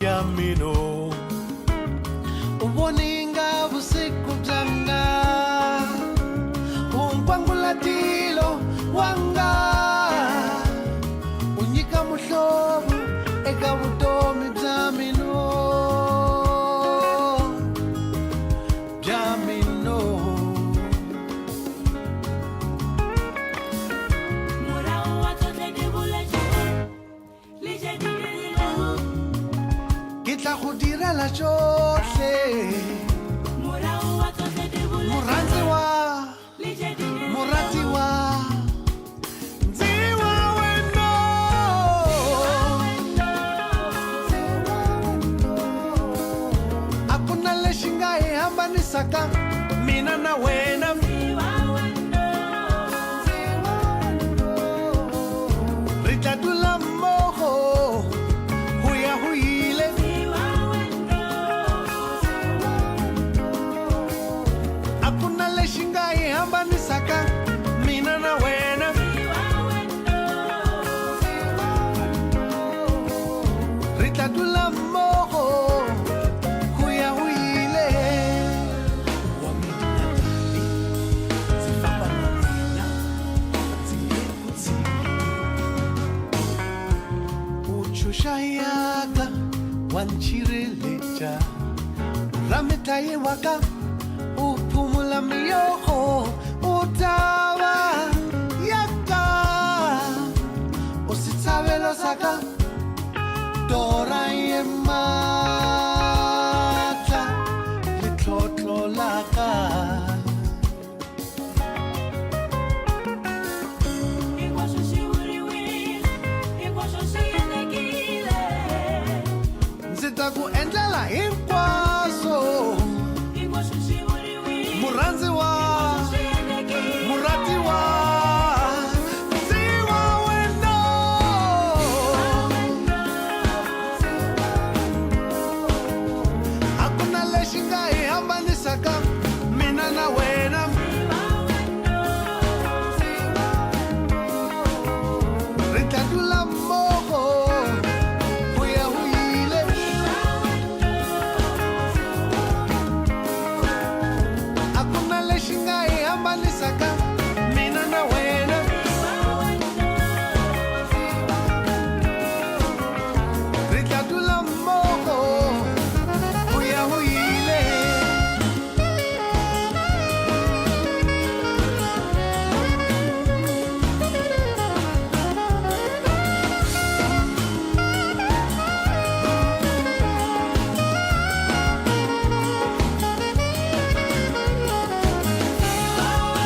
Yamino uboninga busiku janga ungwangulatilo wanga unyika muhlobo eka vutomi bya mino kitla go direla tsotlhe moratiwa ndziwa wena akuna lexi nga hi hambanisaka mina na wena ri tlatula mmogo ho ya ho ile akuna lexi nga hi hambanisaka mina na wena ri tlatula mmogo ho ya ho ile wa mina dali ndzi famba na wena ndzi nge ku tshiki u chuxa yaka wa nchireleja ramitlaye waka uphumula miyogo utava yaka usitshabelo saka tora yematla letlotlo laka ndzi ta ku endlela hinkwaswo murhandziwa muratiwa ndziwa wena akuna lexi nga hi hambanisaka mina na wena ri tlatula mmogo ho ya ho ile akuna lexi nga hi hambanisaka mina na wena ri tlatula mmogo ho ya ho ile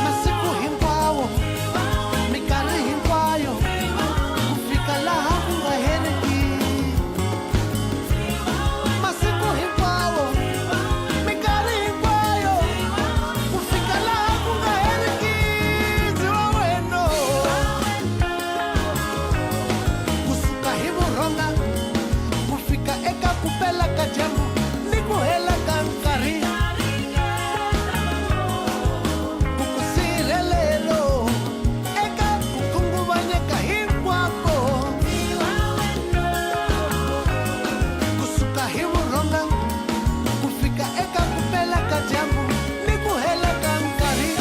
masiku hinkwawo mikarhi hinkwayo ku fika laha ku nga heriki masiku hinkwawo mikarhi hinkwayo ku fika laha ku nga heriki ndziwa wena kusuka hi vurhonga ku fika eka ku pela ka dyambu ni ku hela ka nkarhi ku ku sirhelelo eka ku khunguvanyeka hinkwako kusuka hi vurhonga ku fika eka ku pela ka dyambu ni ku hela ka nkarhi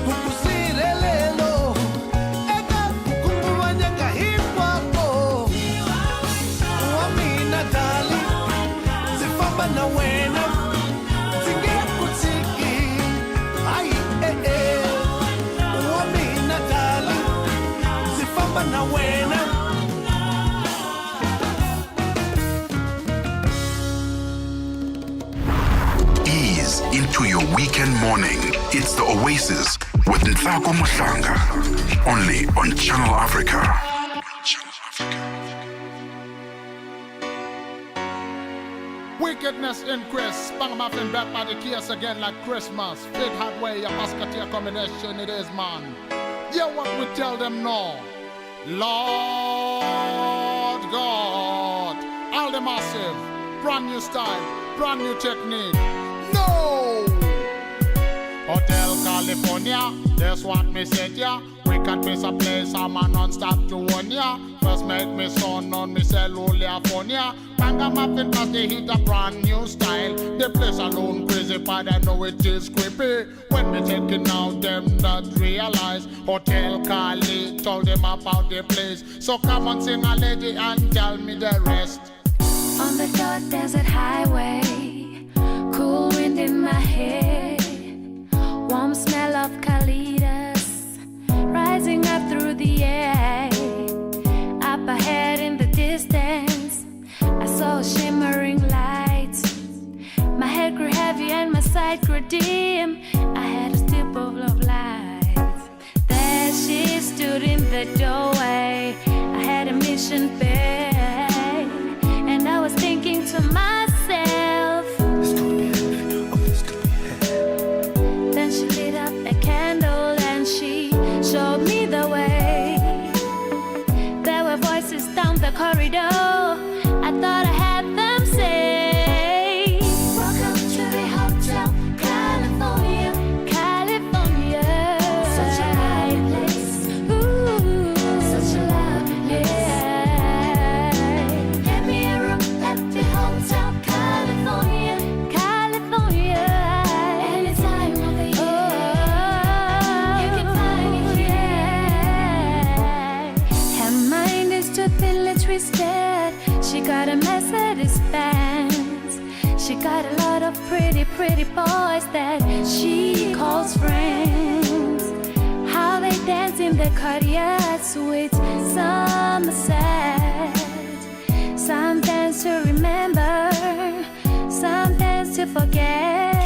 ku ku sirhelelo eka ku khunguvanyeka hinkwako wa mina dali ndzi famba na wena ndzi nge ku tshiki hayi wa mina dali ndzi famba na wena Ease into your weekend morning. It's the Oasis with Nhlako Muhlanga. Only on Channel Africa. Wickedness increase. Bang muffin back by the case again like Christmas. Big hot way, a musketeer combination it is, man. Yeah, what we tell them now? Lord God, all the massive, brand new style, brand new technique. No! Hotel California, that's what me said, yeah. We at this a place, I'm a non-stop to one ya. First make me son on me cellular phone ya. Banga muffin cause they hit a brand new style. The place alone crazy but I know it is creepy. When me taking out them that realize Hotel Cali told them about the place. So come on sing a lady and tell me the rest. On the dark desert highway, cool wind in my hair, warm smell of calitas rising up through the air. Up ahead in the distance, I saw shimmering lights. My head grew heavy and my sight grew dim. I had a steep of lights. There she stood in the doorway. I had a mission babe, and I was thinking to myself, This could be heaven, oh this could be heaven. then she lit up a candle and she showed me the way. There were voices down the corridor. I thought I had them say, welcome to the Hotel California, California. Such a lovely place. Ooh, such a lovely place. Yeah. Get me a room at the Hotel California, California. Any time of the year, you can find it here. Her mind is totally twisted. She got a Mercedes Benz. She got a lot of pretty boys that she calls friends. How they dance in the courtyard, sweet Somerset. Some dance to remember, some dance to forget.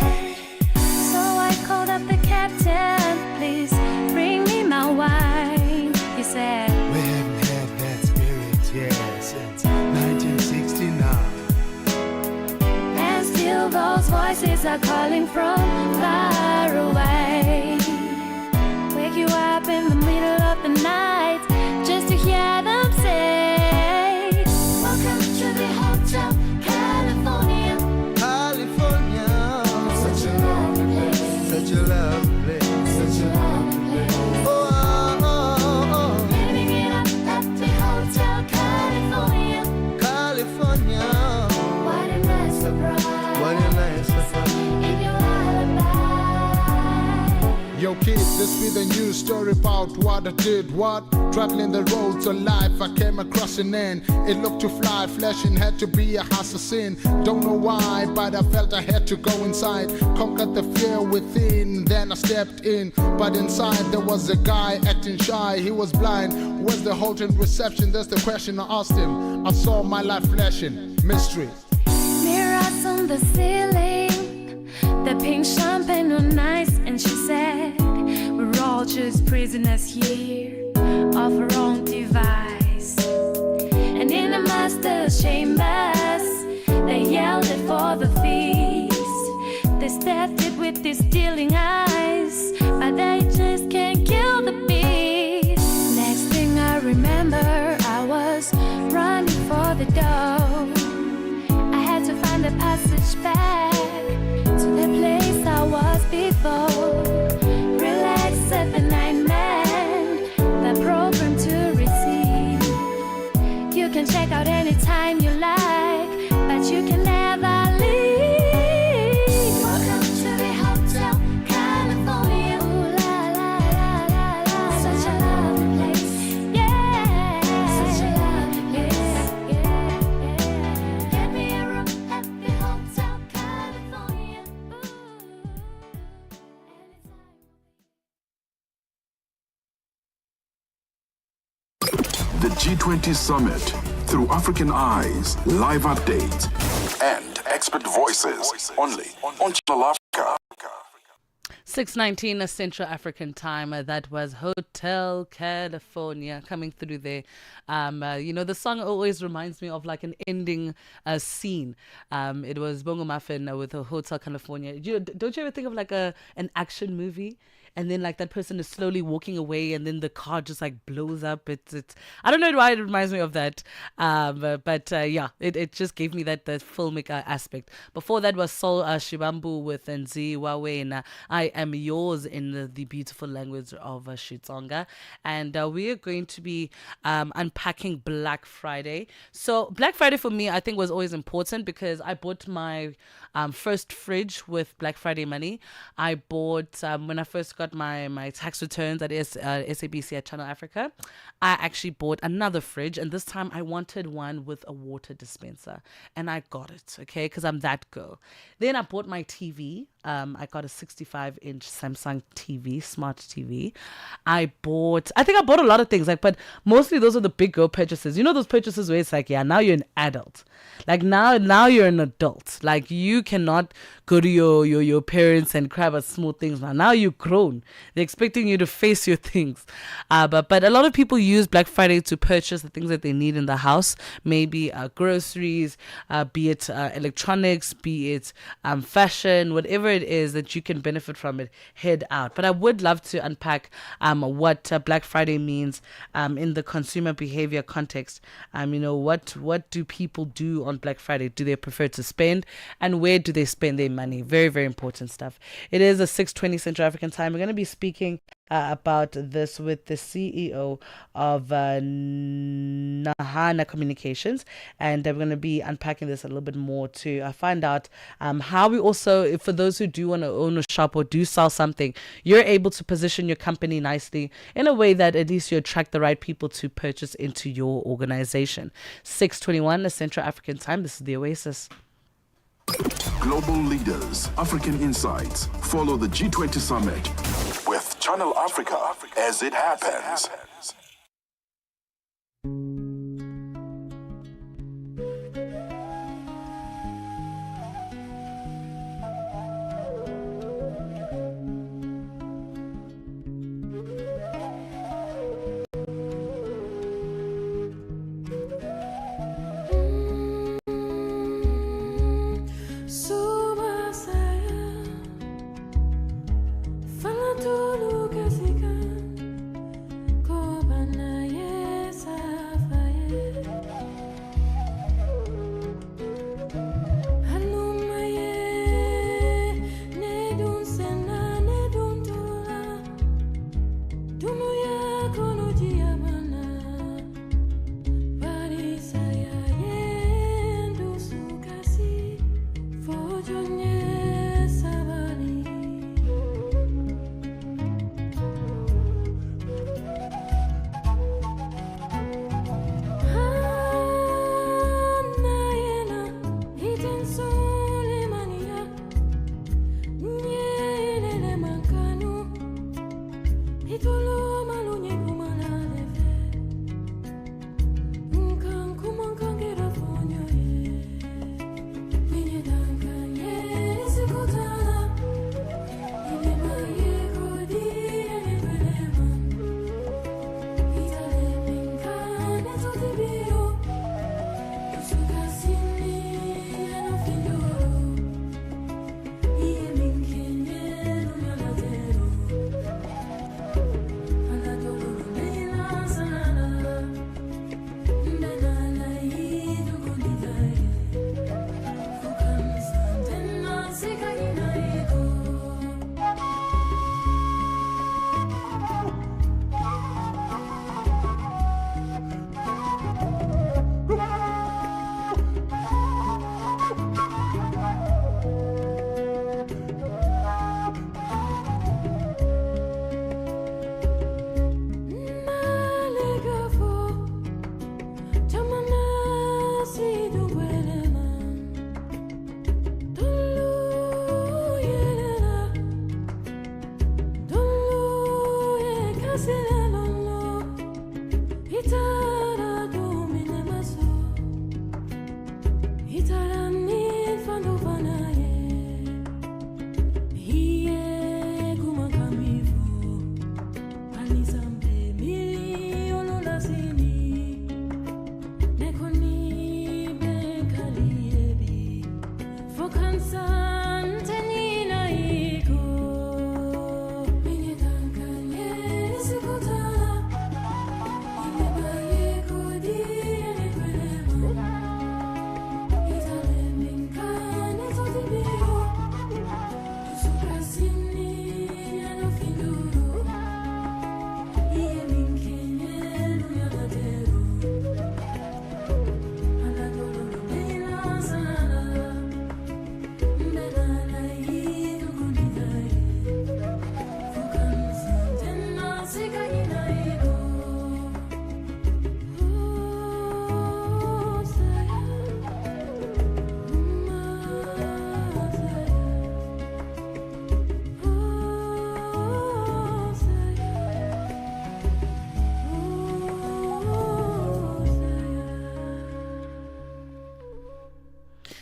So I called up the captain, please bring me my wine. He said, We haven't had that spirit yet since 1969. and still those voices are calling from far away. Wake you up in the middle of the night just to hear them say, welcome to the Hotel California. California, Such a lovely place. such a lovely place. Such a lovely place. Oh, oh, oh, oh. Living it up at the Hotel California. California, What a nice surprise. what a nice surprise. In your alibi. Yo kids, this be the news story about what I did, what? Traveling the roads of life, I came across an end. It looked to fly, flashing had to be a house of sin. Don't know why, but I felt I had to go inside. Conquered the fear within, then I stepped in. But inside there was a guy acting shy, he was blind. Where's the hotel reception? That's the question I asked him. I saw my life flashing, mystery. Mirrors on the ceiling, the pink champagne on ice, and she said, we're all just prisoners here of our own device. And in the master's chambers, they yelled it for the feast. They stabbed it with these stealing eyes, but they just can't kill the beast. Next thing I remember, I was running for the door. I had to find the passage back to the place I was before. Relax at the night man, the program to receive. You can check out anytime you like, but you can never leave. Welcome to the Hotel California. Ooh la la la la la. Such a lovely place. Yeah. Such a lovely place. Yeah. Get me a room at the Hotel California. The G20 Summit through African eyes, live updates, and expert voices only on Channel Africa. 6:19 Central African time. That was Hotel California coming through there. The song always reminds me of like an ending scene. It was Bongo Muffin with Hotel California. Don't you ever think of like an action movie? and then like that person is slowly walking away, and then the car just like blows up. It's I don't know why it reminds me of that, but yeah, it just gave me that filmic aspect. Before that was Soul Shibambu with Nzi Wawe and I Am Yours in the beautiful language of Xitsonga, and we are going to be unpacking Black Friday. So Black Friday for me, I think, was always important because I bought my first fridge with Black Friday money. I bought, when I first got my tax returns at SABC at Channel Africa, I actually bought another fridge, and this time I wanted one with a water dispenser, and I got it, okay, because I'm that girl. Then I bought my TV. I got a 65-inch Samsung TV, smart TV. I think I bought a lot of things, like, but mostly those are the big girl purchases. You know, those purchases where it's like, yeah, now you're an adult. Like now you're an adult. Like you cannot go to your parents and cry about small things now. Now you're grown. They're expecting you to face your things. But a lot of people use Black Friday to purchase the things that they need in the house. Maybe groceries, be it electronics, be it fashion, whatever it is that you can benefit from it, head out. But I would love to unpack what Black Friday means in the consumer behavior context. What do people do on Black Friday? Do they prefer to spend, and where do they spend their money? Very, very important stuff. It is a 6:20 Central African time. We're going to be speaking about this with the CEO of Nahana Communications, and we're going to be unpacking this a little bit more to find out how we also, for those who do want to own a shop or do sell something, you're able to position your company nicely in a way that at least you attract the right people to purchase into your organization. 6:21 Central African time. This is the Oasis. Global leaders, African insights. Follow the G20 Summit with Channel Africa as it happens. Fala tudo que se can,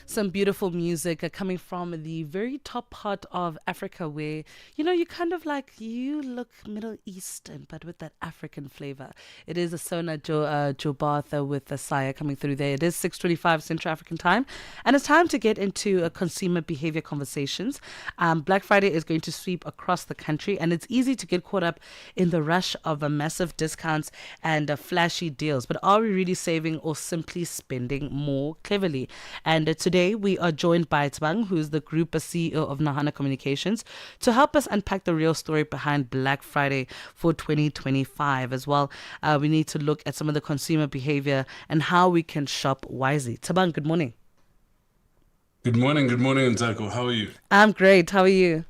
some beautiful music coming from the very top part of Africa where, you kind of like, you look Middle Eastern, but with that African flavor. It is a Sona Jobatha with the Saya coming through there. It is 6:25 Central African time, and it's time to get into consumer behavior conversations. Black Friday is going to sweep across the country, and it's easy to get caught up in the rush of massive discounts and flashy deals. But are we really saving or simply spending more cleverly? And today we are joined by Tabang, who's the Group CEO of Nahana Communications, to help us unpack the real story behind Black Friday for 2025. As well, we need to look at some of the consumer behavior and how we can shop wisely. Tabang, good morning. Good morning, Ntako. How are you? I'm great. How are you?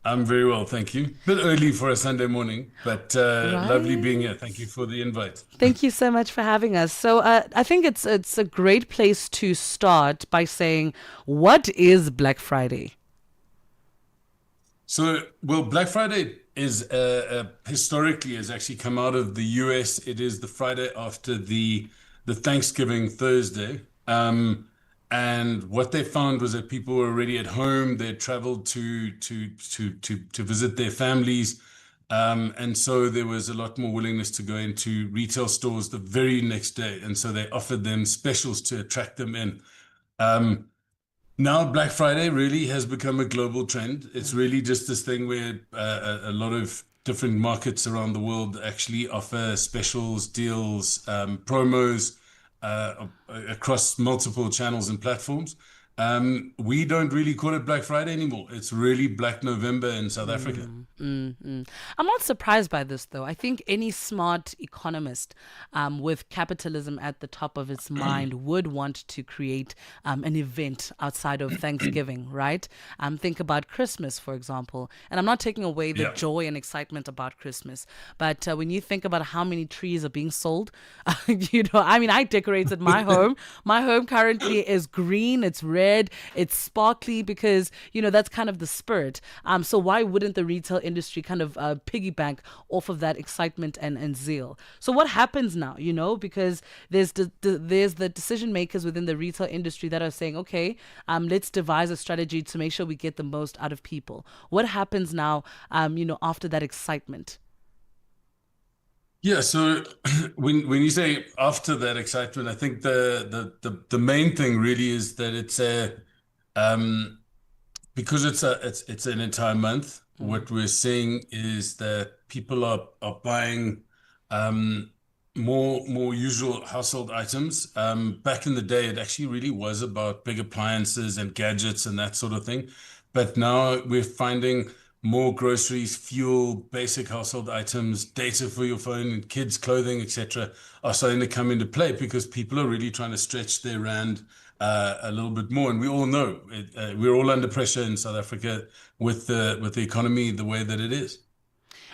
I'm very well, thank you. Bit early for a Sunday morning, but lovely being here. Thank you for the invite. Thank you so much for having us. So I think it's a great place to start by saying, what is Black Friday? So, well, Black Friday is historically has actually come out of the US. It is the Friday after the Thanksgiving Thursday. And what they found was that people were already at home. They traveled to visit their families. And so there was a lot more willingness to go into retail stores the very next day. And so they offered them specials to attract them in. Now Black Friday really has become a global trend. It's really just this thing where a lot of different markets around the world actually offer specials, deals, promos, across multiple channels and platforms. We don't really call it Black Friday anymore. It's really Black November in South Africa. I'm not surprised by this, though. I think any smart economist with capitalism at the top of its mind would want to create an event outside of Thanksgiving, right? Think about Christmas, for example. And I'm not taking away the joy and excitement about Christmas. But when you think about how many trees are being sold, I decorated my home. My home currently is green, it's red, it's sparkly because, that's kind of the spirit. So why wouldn't the retail industry kind of piggyback off of that excitement and zeal? So what happens now, because there's the decision makers within the retail industry that are saying, okay, let's devise a strategy to make sure we get the most out of people. What happens now, after that excitement? Yeah, so when you say after that excitement, I think the main thing really is that it's because it's an entire month. What we're seeing is that people are buying more usual household items. Back in the day, it actually really was about big appliances and gadgets and that sort of thing. But now we're finding more groceries, fuel, basic household items, data for your phone, kids' clothing, etc., are starting to come into play because people are really trying to stretch their rand a little bit more. And we all know we're all under pressure in South Africa with the economy the way that it is.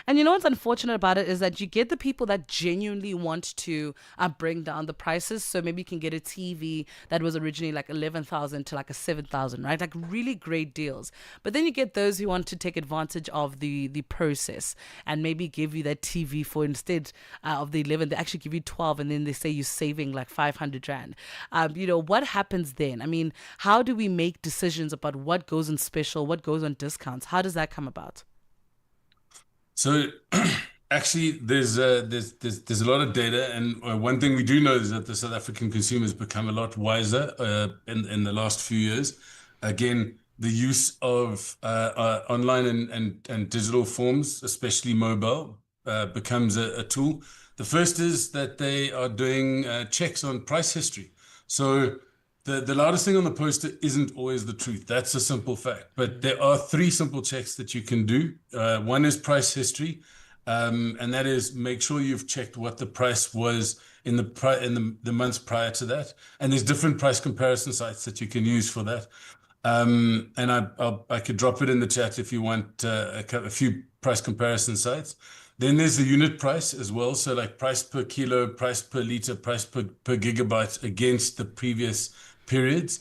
And what's unfortunate about it is that you get the people that genuinely want to bring down the prices. So maybe you can get a TV that was originally like 11,000 to like a 7,000, right? Like really great deals. But then you get those who want to take advantage of the process and maybe give you that TV for instead of the 11, they actually give you 12, and then they say you're saving like 500 rand. What happens then? I mean, how do we make decisions about what goes on special, what goes on discounts? How does that come about? So actually, there's a lot of data, and one thing we do know is that the South African consumer has become a lot wiser in the last few years. Again, the use of online and digital forms, especially mobile, becomes a tool. The first is that they are doing checks on price history. So the loudest thing on the poster isn't always the truth. That's a simple fact. But there are 3 simple checks that you can do. One is price history, and that is make sure you've checked what the price was in the months prior to that. And there's different price comparison sites that you can use for that. And I could drop it in the chat if you want a few price comparison sites. Then there's the unit price as well. So like price per kilo, price per liter, price per gigabyte against the previous periods.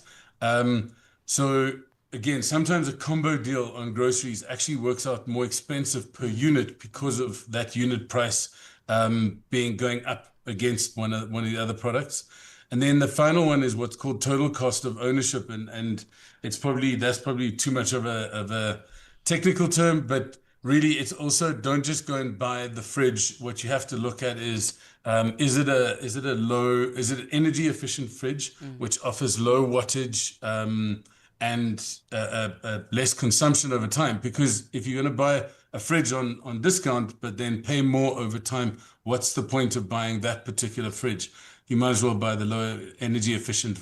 So again, sometimes a combo deal on groceries actually works out more expensive per unit because of that unit price going up against one of the other products. And then the final one is what's called total cost of ownership. And that's probably too much of a technical term, but really it's also, don't just go and buy the fridge. What you have to look at is it an energy efficient fridge, which offers low wattage, and less consumption over time? Because if you're going to buy a fridge on discount, but then pay more over time, what's the point of buying that particular fridge? You might as well buy the lower energy efficient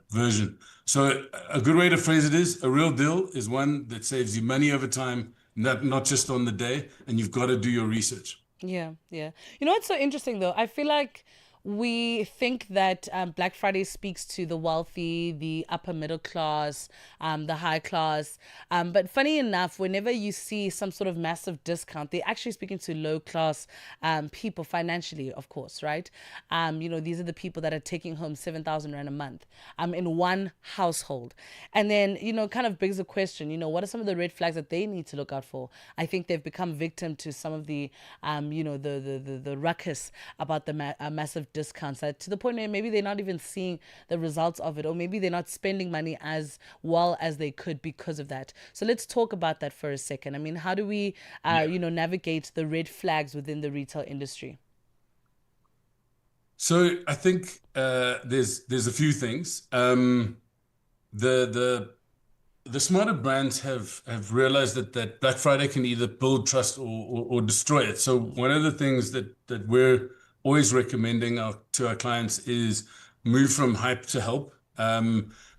version. So a good way to phrase it is, a real deal is one that saves you money over time, not just on the day, and you've got to do your research. Yeah, yeah. You know what's so interesting though? I feel like we think that Black Friday speaks to the wealthy, the upper middle class, the high class. But funny enough, whenever you see some sort of massive discount, they're actually speaking to low class people financially, of course, right? These are the people that are taking home 7,000 Rand a month in one household. And then, kind of begs the question, what are some of the red flags that they need to look out for? I think they've become victim to some of the, the ruckus about the massive discounts, that to the point where maybe they're not even seeing the results of it, or maybe they're not spending money as well as they could because of that. So let's talk about that for a second. I mean, how do we navigate the red flags within the retail industry? So I think there's a few things. The smarter brands have realized that Black Friday can either build trust or destroy it. So one of the things that we're always recommending to our clients is move from hype to help,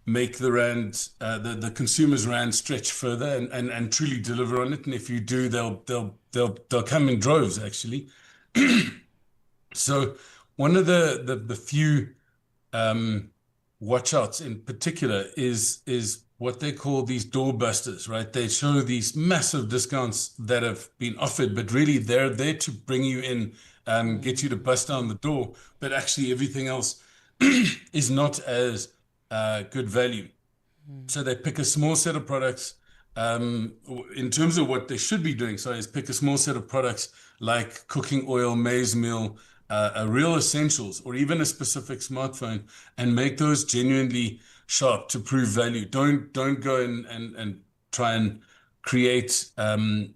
make the rand, the consumer's rand stretch further and truly deliver on it. And if you do, they'll come in droves, actually. So one of the few watch outs in particular is what they call these doorbusters, right? They show these massive discounts that have been offered, but really they're there to bring you in, get you to bust down the door, but actually everything else is not as good value. So they pick a small set of products. In terms of what they should be doing, is pick a small set of products like cooking oil, maize meal, real essentials, or even a specific smartphone, and make those genuinely sharp to prove value. Don't go and try and create. And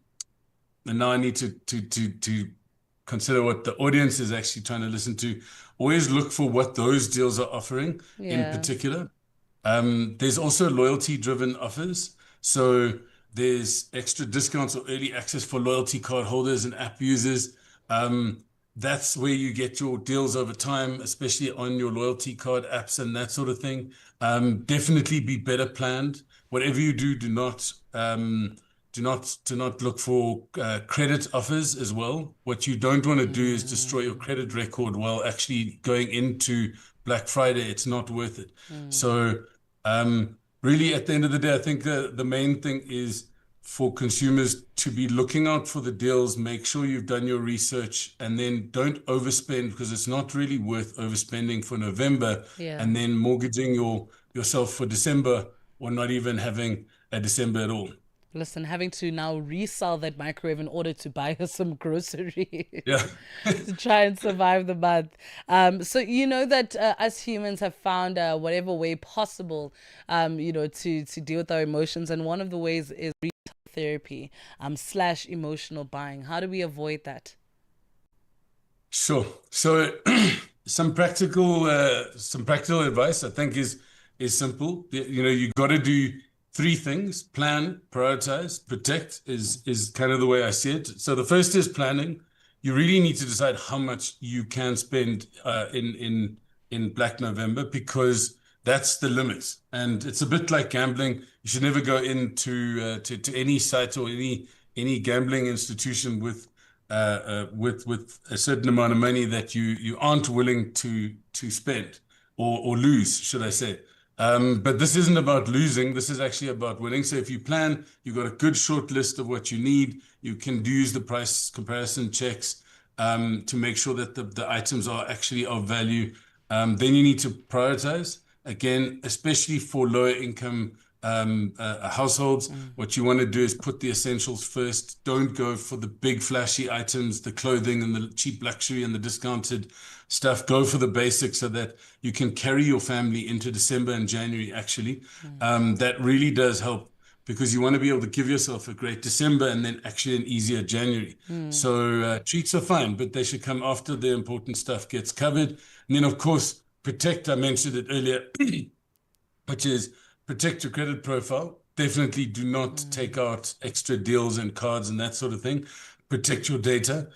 now I need to consider what the audience is actually trying to listen to. Always look for what those deals are offering in particular. There's also loyalty-driven offers. So there's extra discounts or early access for loyalty card holders and app users. That's where you get your deals over time, especially on your loyalty card apps and that sort of thing. Definitely be better planned. Whatever you do, do not look for credit offers as well. What you don't want to do is destroy your credit record while actually going into Black Friday. It's not worth it. So really, at the end of the day, I think the main thing is for consumers to be looking out for the deals. Make sure you've done your research, and then don't overspend, because it's not really worth overspending for November and then mortgaging yourself for December, or not even having a December at all. Listen, having to now resell that microwave in order to buy her some groceries to try and survive the month. So that us humans have found whatever way possible, to deal with our emotions, and one of the ways is retail therapy / emotional buying. How do we avoid that? Sure. So some practical advice, I think, is simple. You got to do three things: plan, prioritize, protect is kind of the way I see it. So the first is planning. You really need to decide how much you can spend in Black November, because that's the limit. And it's a bit like gambling. You should never go into to any site or any gambling institution with a certain amount of money that you aren't willing to spend or lose, should I say. But this isn't about losing. This is actually about winning. So if you plan, you've got a good short list of what you need. You can use the price comparison checks to make sure that the items are actually of value. Then you need to prioritize. Again, especially for lower income households. What you want to do is put the essentials first. Don't go for the big flashy items, the clothing and the cheap luxury and the discounted stuff. Go for the basics so that you can carry your family into December and January, actually. That really does help, because you want to be able to give yourself a great December and then actually an easier January. So treats are fine, but they should come after the important stuff gets covered. And then, of course, protect, I mentioned it earlier, which is protect your credit profile. Definitely do not take out extra deals and cards and that sort of thing. Protect your data.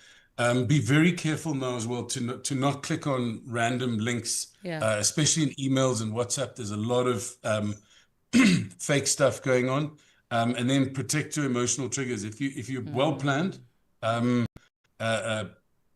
Be very careful now as well to not click on random links, especially in emails and WhatsApp. There's a lot of fake stuff going on. And then protect your emotional triggers. If you're well planned,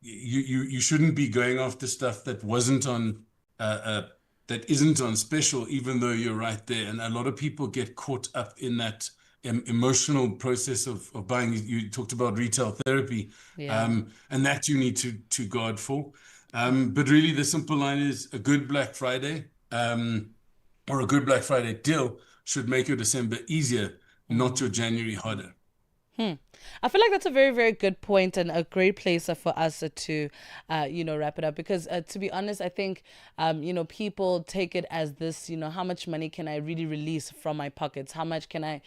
you shouldn't be going after stuff that wasn't on that isn't on special, even though you're right there. And a lot of people get caught up in that emotional process of buying. You talked about retail therapy, and that you need to guard for. But really, the simple line is a good Black Friday or a good Black Friday deal should make your December easier, not your January harder. I feel like that's a very, very good point and a great place for us to, wrap it up. Because to be honest, I think, people take it as this, how much money can I really release from my pockets? How much can I,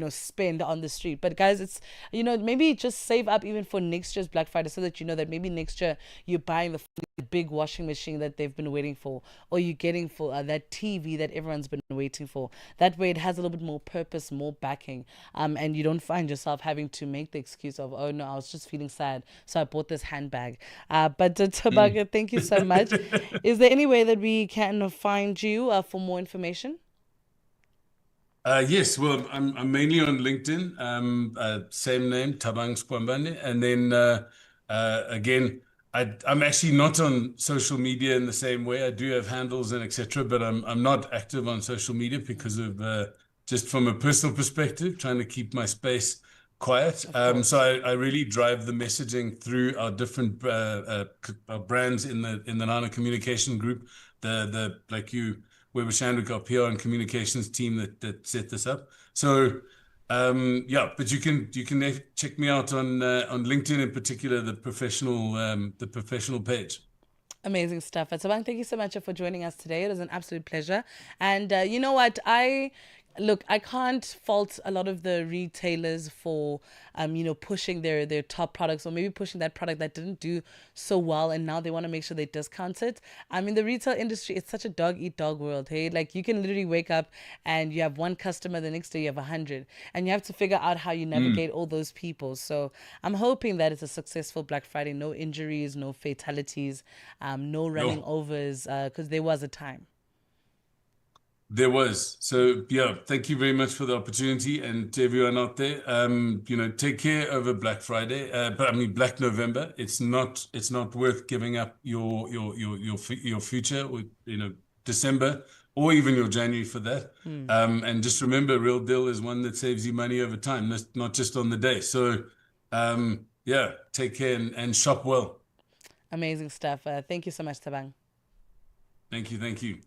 spend on the street? But guys, it's, maybe just save up even for next year's Black Friday so that you know that maybe next year you're buying the big washing machine that they've been waiting for, or you're getting for that TV that everyone's been waiting for. That way it has a little bit more purpose, more backing, and you don't find yourself having to make the excuse of, oh no, I was just feeling sad, so I bought this handbag. But Thabang, thank you so much. Is there any way that we can find you for more information? Yes, well, I'm mainly on LinkedIn, same name, Thabang Squambane, and then again, I'm actually not on social media in the same way. I do have handles and etc., but I'm not active on social media because of just from a personal perspective, trying to keep my space quiet. So I really drive the messaging through our different brands in the Nana Communication Group, the like you, Weber Shandwick, our PR and communications team that set this up. So but you can check me out on LinkedIn, in particular, the professional page. Amazing stuff. Thabang, thank you so much for joining us today. It was an absolute pleasure. And you know what? I can't fault a lot of the retailers for, pushing their top products, or maybe pushing that product that didn't do so well, and now they want to make sure they discount it. I mean, the retail industry, it's such a dog-eat-dog world, hey? Like, you can literally wake up and you have one customer, the next day you have 100, and you have to figure out how you navigate all those people. So I'm hoping that it's a successful Black Friday. No injuries, no fatalities, no running overs, because there was a time. There was. So thank you very much for the opportunity, and to everyone out there, take care over Black Friday. But I mean Black November. It's not worth giving up your future, or December, or even your January for that. And just remember, real deal is one that saves you money over time, not just on the day. So take care and shop well. Amazing stuff. Thank you so much, Thabang. Thank you.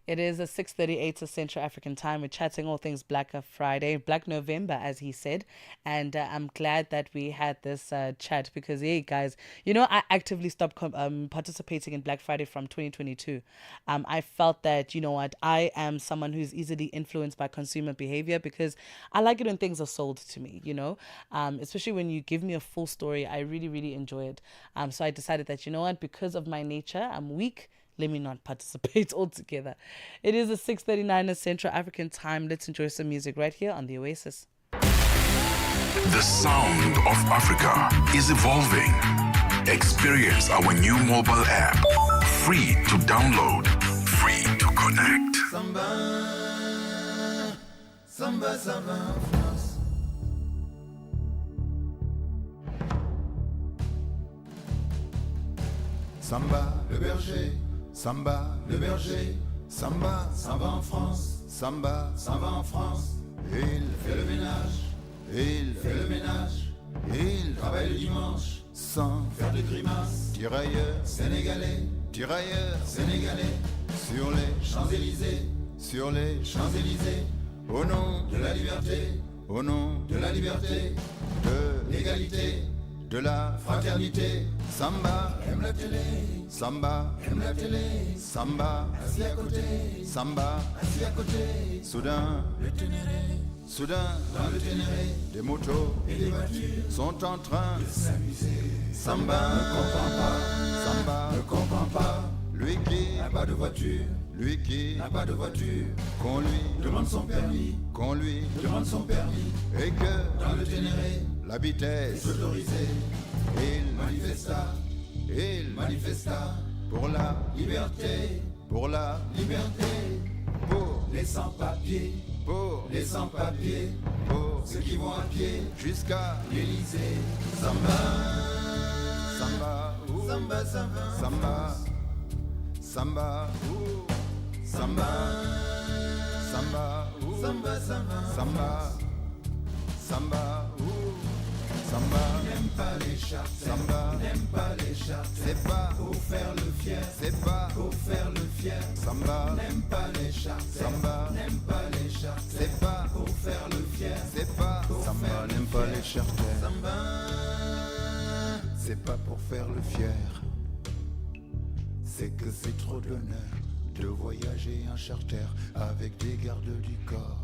It is 6:38 Central African time. We're chatting all things Black Friday, Black November, as he said. And I'm glad that we had this chat because, hey, guys, I actively stopped participating in Black Friday from 2022. I felt that, I am someone who's easily influenced by consumer behavior because I like it when things are sold to me, especially when you give me a full story. I really, really enjoy it. So I decided that, because of my nature, I'm weak. Let me not participate altogether. It is 6:39 Central African time. Let's enjoy some music right here on the Oasis. The sound of Africa is evolving. Experience our new mobile app. Free to download. Free to connect. Samba, France. Samba, le berger. Samba, le berger, Samba, s'en va en France. Samba, s'en va en France. Il fait le ménage, il travaille le dimanche, sans faire de grimaces. Tirailleur sénégalais, sur les Champs-Élysées, Au nom de la liberté, au nom de la liberté, de l'égalité, de la fraternité. Samba aime la télé, Samba aime la télé, Samba assis à côté, Samba assis à côté. Soudain, le Ténéré, soudain, dans le Ténéré, des motos et des voitures sont en train de s'amuser. Samba ne comprend pas, Samba ne comprend pas. Lui qui n'a pas de voiture, lui qui n'a pas de voiture, qu'on lui demande son permis, qu'on lui demande son permis, et que dans le Ténéré, la vitesse est autorisée. Il manifesta pour la liberté, pour la liberté, pour les sans-papiers, pour les sans-papiers, pour ceux qui vont à pied jusqu'à l'Élysée. Samba, samba, ouh, samba, samba, samba, samba, ouh, samba, samba, ouh, samba, samba, samba, samba, ouh. Samba n'aime pas les chartes, Samba n'aime pas les chartes. C'est pas pour faire le fier, c'est pas pour faire le fier. Samba n'aime pas les chartes, Samba n'aime pas les chartes. C'est pas pour faire le fier, c'est pas pour Samba n'aime pas les chartes. Samba, c'est pas pour faire le fier. C'est que c'est trop d'honneur de voyager en charter avec des gardes du corps.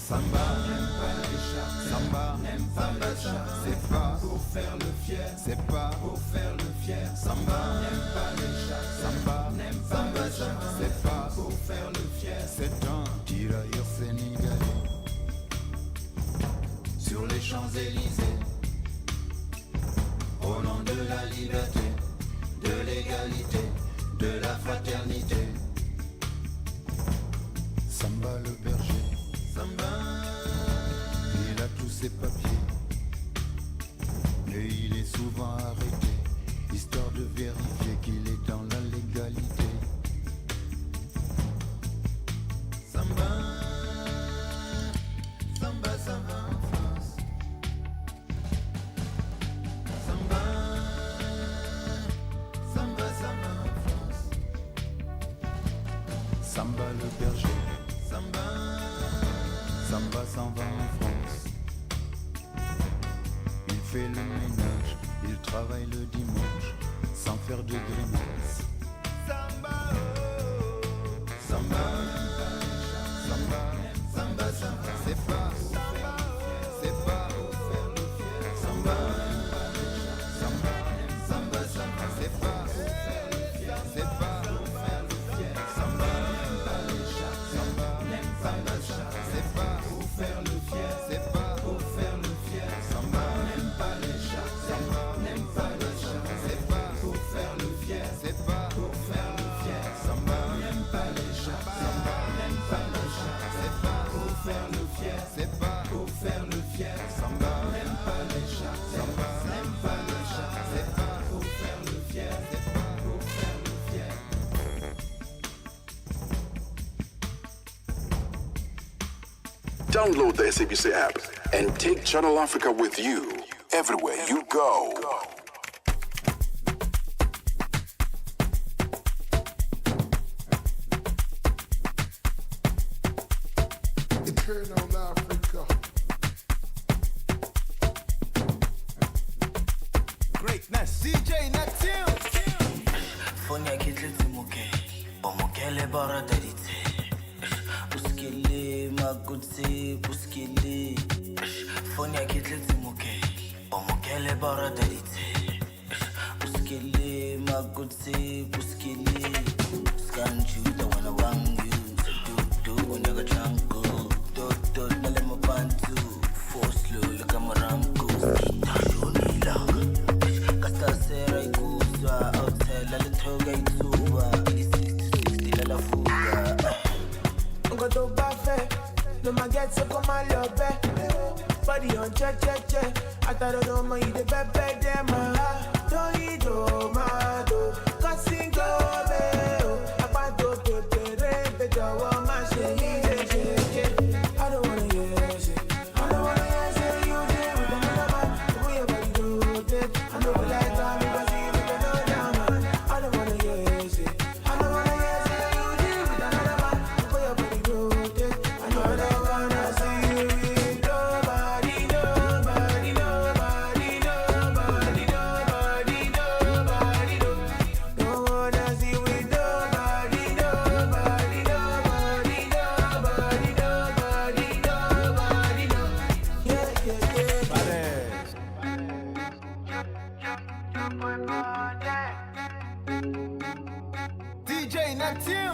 Samba n'aime pas les chartes, Samba n'aime pas les chartes. C'est pas pour faire le fier, c'est pas pour faire le fier. Samba n'aime pas les chartes, Samba n'aime pas les chartes. C'est pas pour faire le fier, c'est un tirailleur sénégalais sur les Champs-Élysées. Au nom de la liberté, de l'égalité, de la fraternité. Samba le berger, Samba, il a tous ses papiers, mais il est souvent arrêté, histoire de vérifier qu'il est dans la légalité. Samba, Samba, ça va en France. Samba, Samba, ça va en France. Samba le berger, Samba, Samba s'en va en France. Il fait le ménage, il travaille le dimanche, sans faire de grimace. Samba, oh, Samba, Samba, Samba, Samba, c'est pas, c'est pas pour faire le fier. Samba, Samba, Samba, Samba, c'est pas pour faire le fier, c'est pas pour faire le fier. Samba n'aime pas les chats, Samba n'aime pas les chats, c'est pas pour faire le fier, c'est pas pour faire le fier. Samba n'aime pas les chats, Samba n'aime pas les chats, c'est pas pour faire le fier, c'est pas pour faire le fier. Samba n'aime pas les chats, Samba n'aime pas les chats, c'est pas pour faire le fier, c'est pas pour faire le fier. Samba n'aime pas les chats, Samba n'aime pas les chats, c'est pas pour faire le fier, c'est pas pour faire le fier. Download the SABC app and take Channel Africa with you everywhere you go. Eternal Africa. Greatness, DJ Natil. Fonya kitleti muke, bomokele bara darite. Puskili magutsi, puskili. Fonya kitleti muke, bomokele bara darite. Puskili magutsi, puskili. Skanju the one wang you, do when you got jango. Do nalema bantu, force slow look at marango. Tashonila, kasta sera ikuzwa, outside la toga ituwa. 60 la fuga. Ngoto bafe, no maget so come on your bed. Body on check. I thought no more you the pepe dem don't eat tomato. Cutting go be, apato pepe the jawa mashi. I don't wanna hear shit. I don't wanna hear say you did with another man. The way your body do it, I know you like that because you with another man. I don't wanna hear shit. I don't wanna hear say you did with another man. The way your DJ Neptune.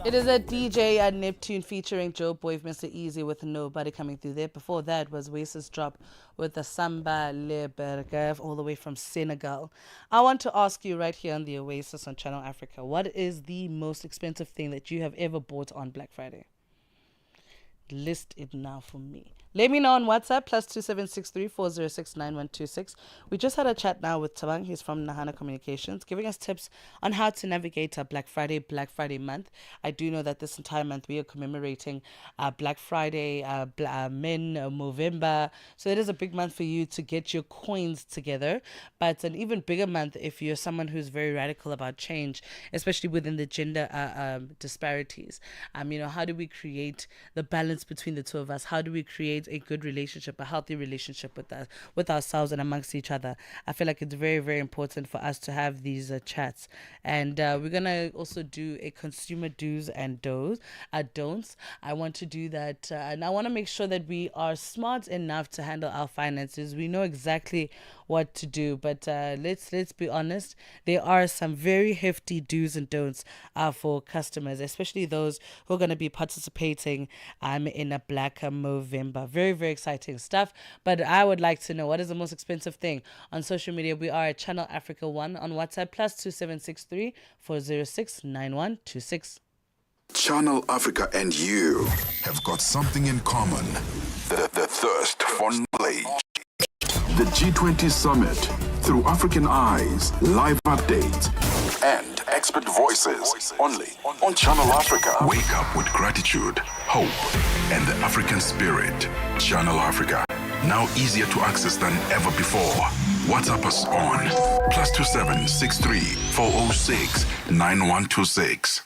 It is a DJ at Neptune featuring Joe Boy, Mr. Easy with Nobody coming through there. Before that was Oasis drop with the Samba Le Bergev all the way from Senegal. I want to ask you right here on the Oasis on Channel Africa, what is the most expensive thing that you have ever bought on Black Friday? List it now for me. Let me know on WhatsApp, +2763 406 9126. We just had a chat now with Tabang. He's from Nahana Communications, giving us tips on how to navigate a Black Friday month. I do know that this entire month we are commemorating Black Friday, Men Movember. So it is a big month for you to get your coins together. But an even bigger month if you're someone who's very radical about change, especially within the gender disparities. How do we create the balance between the two of us? How do we create a good relationship, a healthy relationship with ourselves and amongst each other? I feel like it's very, very important for us to have these chats. And we're going to also do a consumer do's and don'ts. I want to do that. And I want to make sure that we are smart enough to handle our finances. We know exactly what to do. But let's be honest. There are some very hefty do's and don'ts for customers, especially those who are going to be participating in a Black Movember. Very, very exciting stuff. But I would like to know, what is the most expensive thing on social media? We are at Channel Africa 1 on WhatsApp, +2763 406 9126. Channel Africa and you have got something in common. The thirst for knowledge. The G20 Summit through African eyes, live updates, and expert voices only on Channel Africa. Wake up with gratitude, hope, and the African spirit. Channel Africa, now easier to access than ever before. WhatsApp us on +2763 406 9126.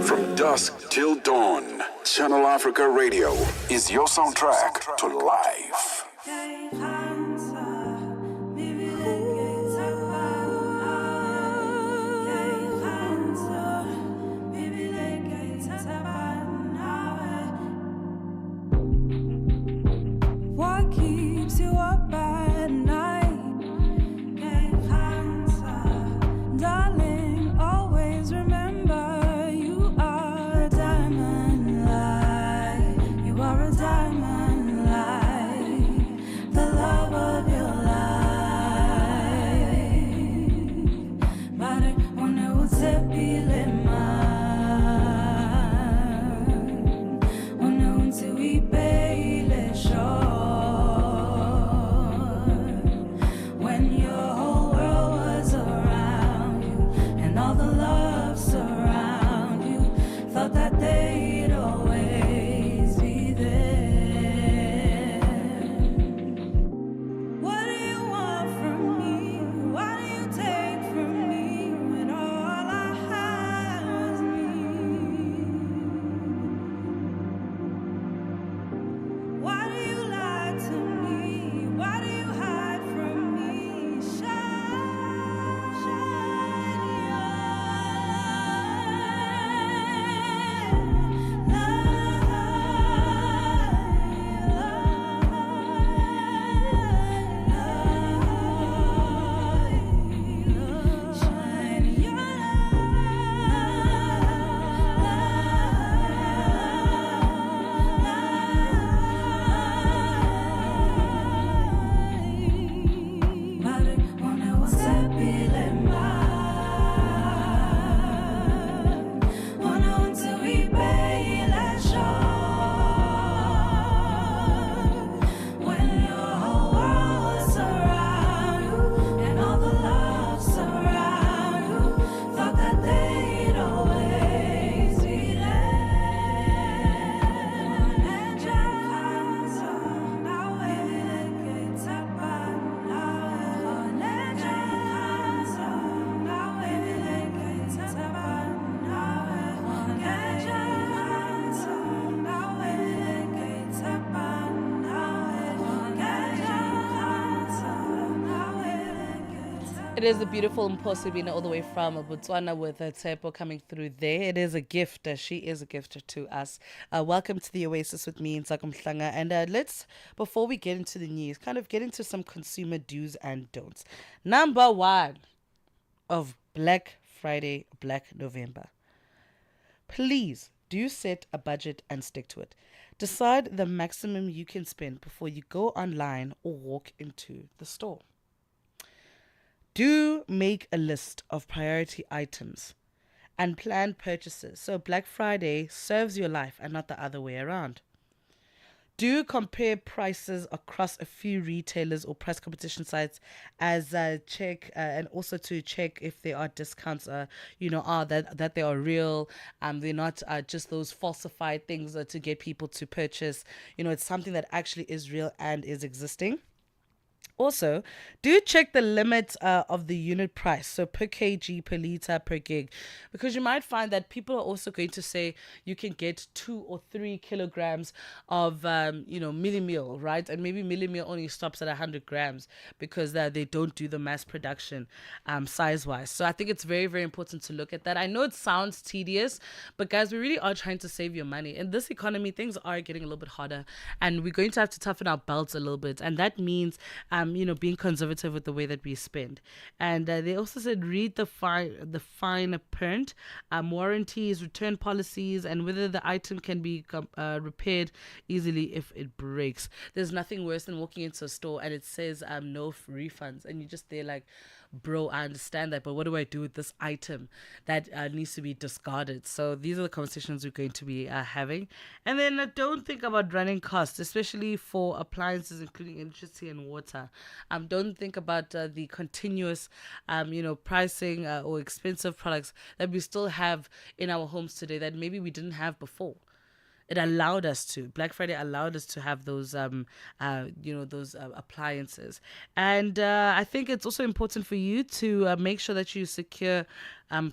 From dusk till dawn, Channel Africa Radio is your soundtrack to life. What keeps you up at night? Darling, always remember you are a diamond light. You are a diamond light, the love of your life. Mare one utsepile one untuipele sure. When your whole world was around you and all the love surround you, thought that they'd always be there. What do you want from me? What do you take from me when all I have is me? Why do you lie to me? Why do you hide from me? Shine, shine your light, shine your light. Mare one utsepile one untuipele sure. When your whole world was around you and all the love surround you, thought that they'd always be It is a beautiful Mposibina all the way from Botswana with Tsepo coming through there. It is a gift. She is a gift to us. Welcome to the Oasis with me, Ntsako Mhlanga. And let's, before we get into the news, kind of get into some consumer do's and don'ts. Number one of Black Friday, Black November. Please do set a budget and stick to it. Decide the maximum you can spend before you go online or walk into the store. Do make a list of priority items and plan purchases so Black Friday serves your life and not the other way around. Do compare prices across a few retailers or price competition sites as check and also to check if there are discounts, that they are real. They're not just those falsified things to get people to purchase. It's something that actually is real and is existing. Also, do check the limit of the unit price, so per kg, per liter, per gig, because you might find that people are also going to say you can get 2 or 3 kilograms of, milli meal, right? And maybe milli meal only stops at 100 grams because they don't do the mass production size wise. So I think it's very, very important to look at that. I know it sounds tedious, but guys, we really are trying to save your money. In this economy, things are getting a little bit harder, and we're going to have to toughen our belts a little bit, and that means being conservative with the way that we spend. And they also said read the fine print, warranties, return policies, and whether the item can be repaired easily if it breaks. There's nothing worse than walking into a store and it says no refunds, and you're just there like, bro, I understand that, but what do I do with this item that needs to be discarded? So these are the conversations we're going to be having. And then don't think about running costs, especially for appliances, including electricity and water. Don't think about the continuous, pricing or expensive products that we still have in our homes today that maybe we didn't have before. It allowed us to. Black Friday allowed us to have those, appliances. And I think it's also important for you to make sure that you secure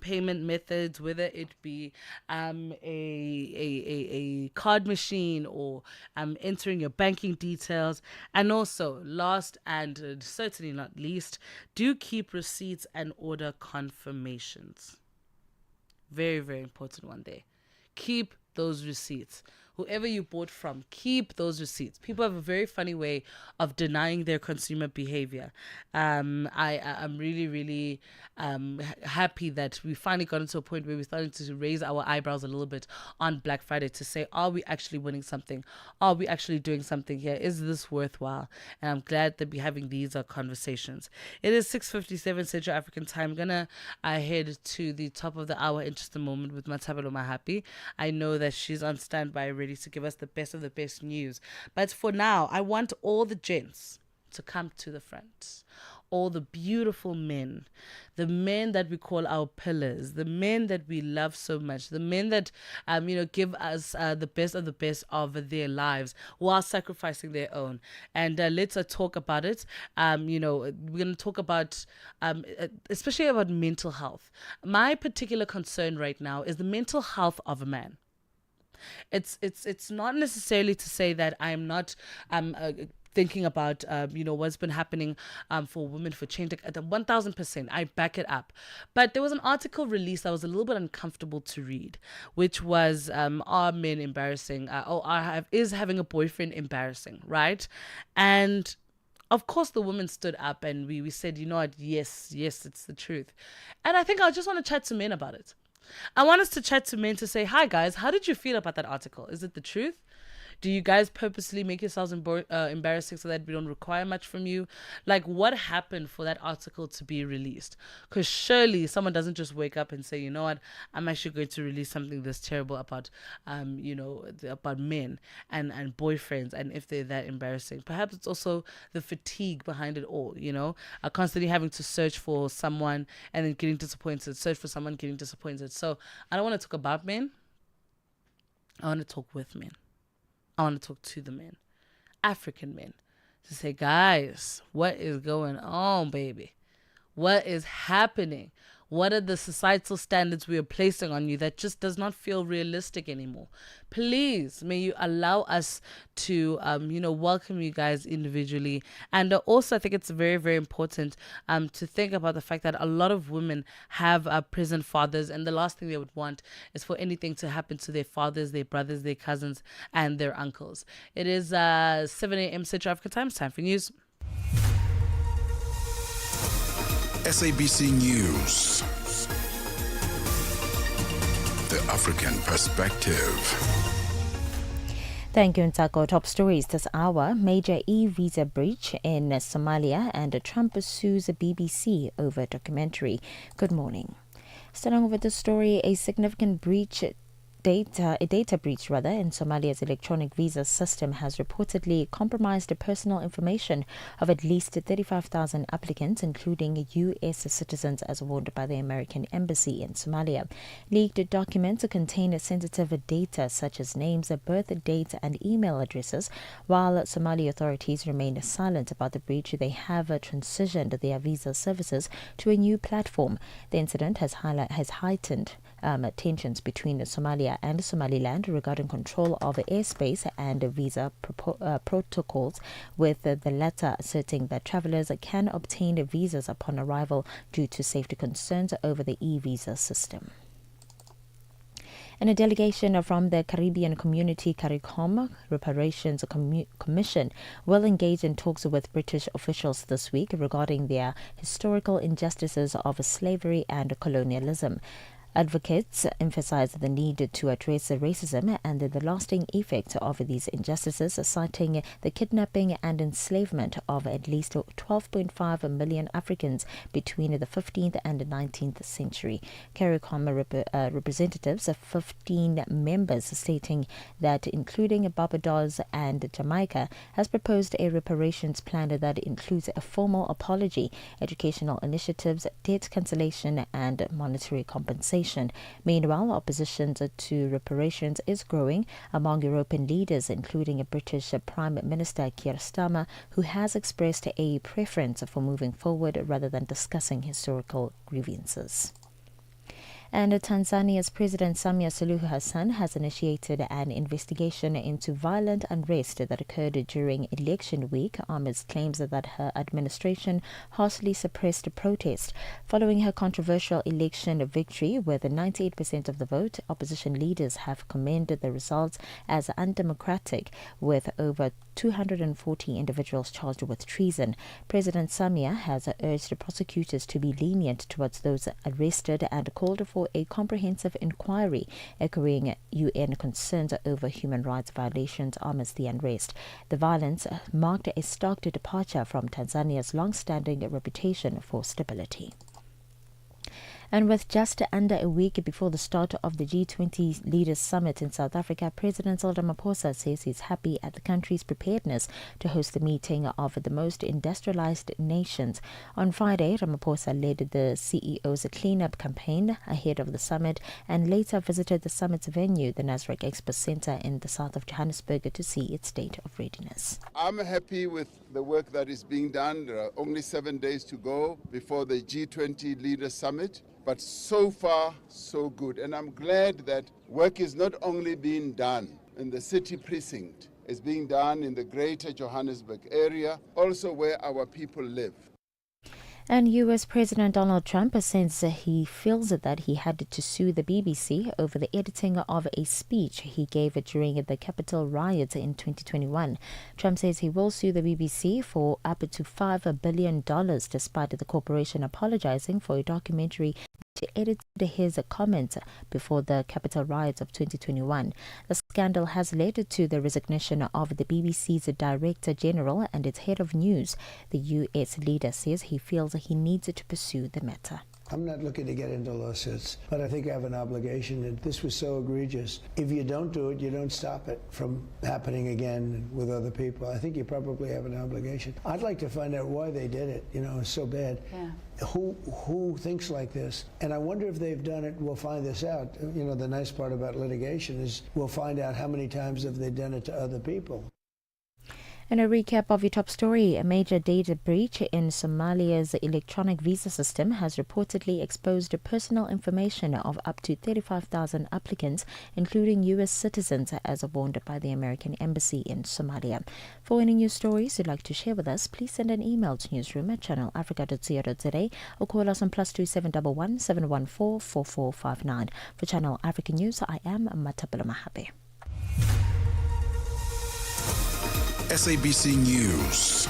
payment methods, whether it be a card machine or entering your banking details. And also, last and certainly not least, do keep receipts and order confirmations. Very, very important one there. Keep those receipts. Whoever you bought from, keep those receipts. People have a very funny way of denying their consumer behavior. I'm really, really happy that we finally got into a point where we're starting to raise our eyebrows a little bit on Black Friday to say, are we actually winning something? Are we actually doing something here? Is this worthwhile? And I'm glad that we're having these conversations. It is 6:57 Central African time. I'm going to head to the top of the hour in just a moment with Matabelo Mahapi. I know that she's on standby ready to give us the best of the best news. But for now, I want all the gents to come to the front. All the beautiful men, the men that we call our pillars, the men that we love so much, the men that, give us the best of the best of their lives while sacrificing their own. And let's talk about it. We're going to talk about, especially about mental health. My particular concern right now is the mental health of a man. It's not necessarily to say that I'm not thinking about what's been happening for women for change. At 1000%, I back it up. But there was an article released that was a little bit uncomfortable to read, which was are men embarrassing? Is having a boyfriend embarrassing, right? And of course, the woman stood up and we said, you know what? Yes, it's the truth. And I think I just want to chat to men about it. I want us to chat to men to say, hi guys, how did you feel about that article? Is it the truth? Do you guys purposely make yourselves embarrassing so that we don't require much from you? Like, what happened for that article to be released? Because surely someone doesn't just wake up and say, you know what, I'm actually going to release something that's terrible about, about men and boyfriends, and if they're that embarrassing. Perhaps it's also the fatigue behind it all, constantly having to search for someone and then getting disappointed, search for someone, getting disappointed. So I don't want to talk about men. I want to talk with men. I want to talk to the men, African men, to say, guys, what is going on, baby? What is happening? What are the societal standards we are placing on you that just does not feel realistic anymore? Please, may you allow us to, welcome you guys individually. And also, I think it's very, very important to think about the fact that a lot of women have present fathers, and the last thing they would want is for anything to happen to their fathers, their brothers, their cousins, and their uncles. It is 7 a.m. Central African time. It's time for news. SABC News. The African Perspective. Thank you, Ntako. Top stories this hour. Major e-visa breach in Somalia, and Trump sues the BBC over documentary. Good morning. Starting with the story, a significant breach a data breach in Somalia's electronic visa system has reportedly compromised the personal information of at least 35,000 applicants, including U.S. citizens, as warned by the American Embassy in Somalia. Leaked documents contain sensitive data such as names, birth dates, and email addresses. While Somali authorities remain silent about the breach, they have transitioned their visa services to a new platform. The incident has heightened tensions between Somalia and Somaliland regarding control of airspace and visa protocols, with the latter asserting that travelers can obtain visas upon arrival due to safety concerns over the e-visa system. And a delegation from the Caribbean Community CARICOM Reparations Commission will engage in talks with British officials this week regarding their historical injustices of slavery and colonialism. Advocates emphasize the need to address racism and the lasting effect of these injustices, citing the kidnapping and enslavement of at least 12.5 million Africans between the 15th and 19th century. CARICOM representatives, 15 members, stating that including Barbados and Jamaica, has proposed a reparations plan that includes a formal apology, educational initiatives, debt cancellation, and monetary compensation. Meanwhile, opposition to reparations is growing among European leaders, including British Prime Minister Keir Starmer, who has expressed a preference for moving forward rather than discussing historical grievances. And Tanzania's President Samia Suluhu Hassan has initiated an investigation into violent unrest that occurred during election week amidst claims that her administration harshly suppressed protest. Following her controversial election victory with 98% of the vote, opposition leaders have commended the results as undemocratic, with over 240 individuals charged with treason. President Samia has urged prosecutors to be lenient towards those arrested and called for a comprehensive inquiry, echoing UN concerns over human rights violations amidst the unrest. The violence marked a stark departure from Tanzania's long-standing reputation for stability. And with just under a week before the start of the G20 Leaders Summit in South Africa, President Cyril Ramaphosa says he's happy at the country's preparedness to host the meeting of the most industrialized nations. On Friday, Ramaphosa led the CEO's cleanup campaign ahead of the summit and later visited the summit's venue, the Nasrec Expo Center in the south of Johannesburg, to see its state of readiness. I'm happy with the work that is being done. There are only 7 days to go before the G20 Leaders Summit. But so far, so good. And I'm glad that work is not only being done in the city precinct, it's being done in the greater Johannesburg area, also where our people live. And U.S. President Donald Trump says he feels that he had to sue the BBC over the editing of a speech he gave during the Capitol riots in 2021. Trump says he will sue the BBC for up to $5 billion, despite the corporation apologizing for a documentary which edited his comments before the Capitol riots of 2021. The scandal has led to the resignation of the BBC's Director General and its head of news. The U.S. leader says he feels he needs to pursue the matter. I'm not looking to get into lawsuits, but I think I have an obligation, and this was so egregious. If you don't do it, you don't stop it from happening again with other people. I think you probably have an obligation. I'd like to find out why they did it. You know, it's so bad. Yeah. Who thinks like this? And I wonder if they've done it. We'll find this out. You know, the nice part about litigation is we'll find out how many times have they done it to other people. And a recap of your top story. A major data breach in Somalia's electronic visa system has reportedly exposed personal information of up to 35,000 applicants, including U.S. citizens, as warned by the American Embassy in Somalia. For any news stories you'd like to share with us, please send an email to newsroom@channelafrica.co.za or call us on +2711 714 4459. For Channel Africa News, I am Matapela Mahabe. SABC News.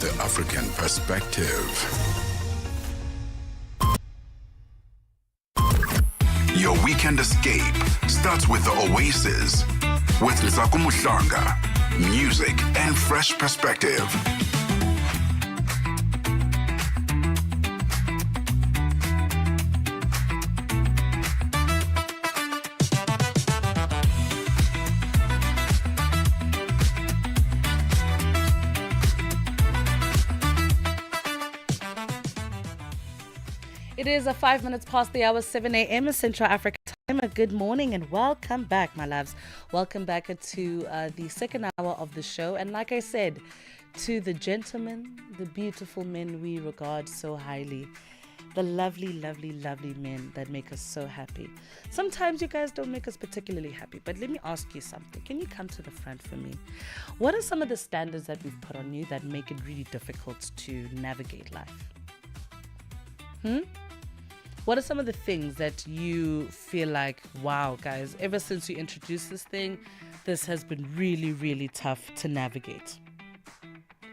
The African Perspective. Your weekend escape starts with the Oasis with Nzaku Muhlanga. Music and fresh perspective. It is 5 minutes past the hour, 7 a.m. Central Africa time. Good morning and welcome back, my loves. Welcome back to the second hour of the show. And like I said, to the gentlemen, the beautiful men we regard so highly, the lovely, lovely, lovely men that make us so happy. Sometimes you guys don't make us particularly happy, but let me ask you something. Can you come to the front for me? What are some of the standards that we've put on you that make it really difficult to navigate life? What are some of the things that you feel like, wow, guys, ever since you introduced this thing, this has been really, really tough to navigate?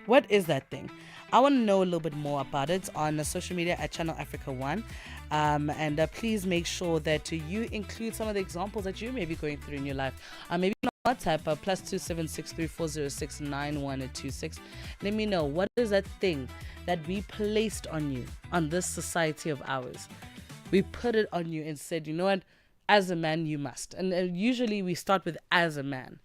What is that thing? I want to know a little bit more about it on social media at Channel Africa 1. And please make sure that you include some of the examples that you may be going through in your life. Maybe on WhatsApp, +27634069126. Let me know, what is that thing that we placed on you on this society of ours? We put it on you and said, you know what, as a man, you must. And usually we start with as a man.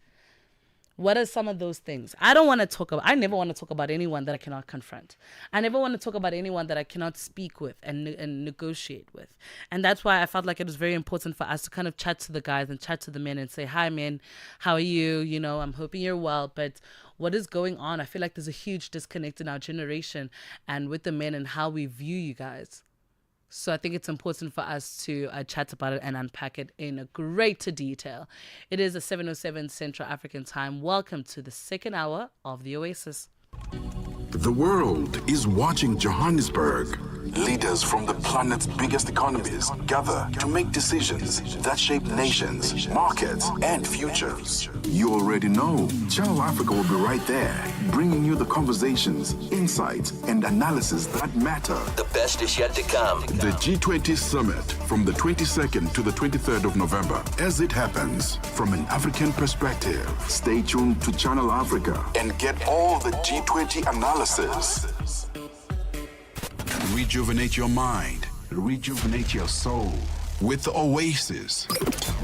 What are some of those things? I never want to talk about anyone that I cannot confront. I never want to talk about anyone that I cannot speak with and negotiate with. And that's why I felt like it was very important for us to kind of chat to the guys and chat to the men and say, hi, men, how are you? You know, I'm hoping you're well, but what is going on? I feel like there's a huge disconnect in our generation and with the men and how we view you guys. So I think it's important for us to chat about it and unpack it in greater detail. It is 7:07 Central African time. Welcome to the second hour of the Oasis. The world is watching Johannesburg. Leaders from the planet's biggest economies gather to make decisions that shape nations, markets, and futures. You already know Channel Africa will be right there, bringing you the conversations, insights, and analysis that matter. The best is yet to come. The G20 Summit from the 22nd to the 23rd of November. As it happens, from an African perspective, stay tuned to Channel Africa and get all the G20 analysis. Rejuvenate your mind, rejuvenate your soul with Oasis.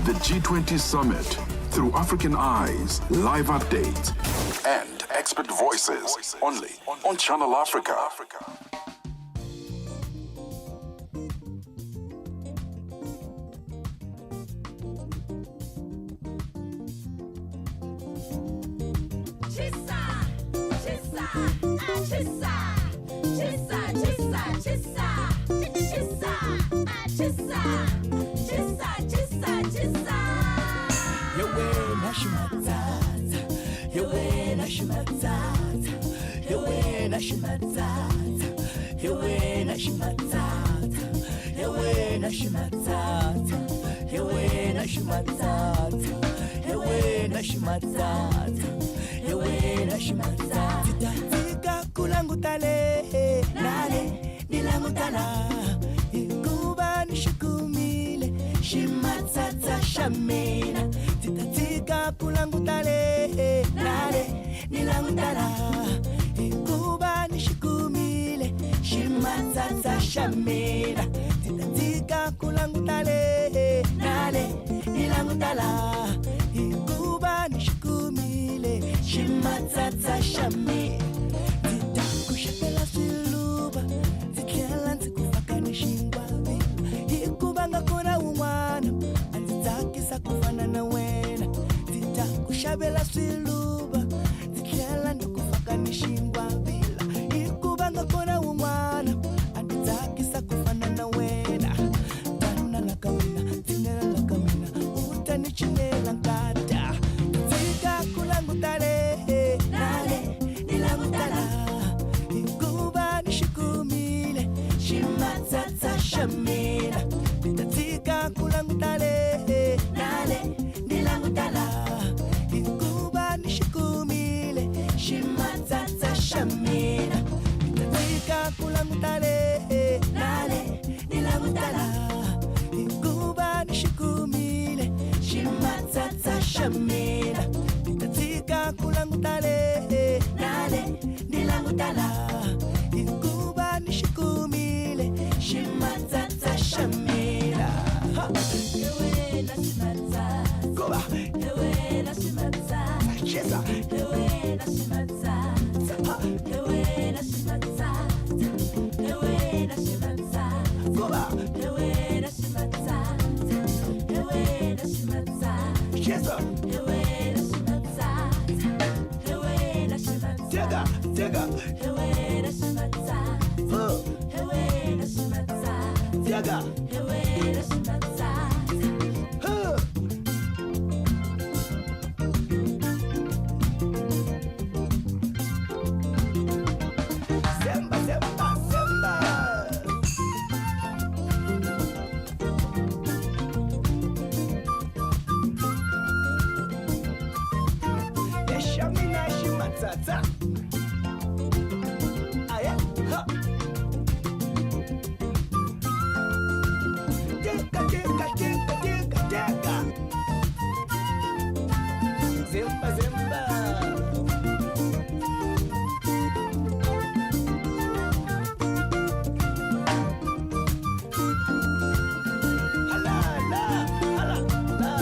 The G20 Summit through African eyes, live updates, and expert voices only on Channel Africa. Titatika kulangutale nale nilangutala ikuba nishikumile shimatsatsa shamina titatika kulangutale nale nilangutala ikuba nishikumile shimatsatsa shamina titatika kulangutale nale nilangutala ikuba nishikumile shimatsatsa shamina titakushapela siluba zikela nzikufaka nishingwavi ikuba ngakora umwana anzitakisa kufana na wena titakushabela siluba zikela ndikufaka nishingwavila ikuba ngakora umwana anzitakisa kufana na wena tana lakamina tinela lakamina utanichinela nkata tika kulangutale nale nilangutala ikuba nishikumile shimatsatsa shamina titatika kulangutale nale nilangutala ikuba nishikumile shimatsatsa shamina titatika kulangutale nale nilangutala ikuba nishikumile shimatsatsa shamina titatika kulangutale nale nilangutala ikuba nishikumile shimatsatsa shamina ewe na shimatsatsa goba ewe na shimatsatsa cheza ewe na shimatsatsa ewe na shimatsatsa ewe na shimatsatsa goba Tiaga. Tiaga. Semba, semba, semba. Eshamina shimatata. Aye, ha. Tika, tika, tika, tika, tika. Zemba, zemba. Hala, la, hala, la.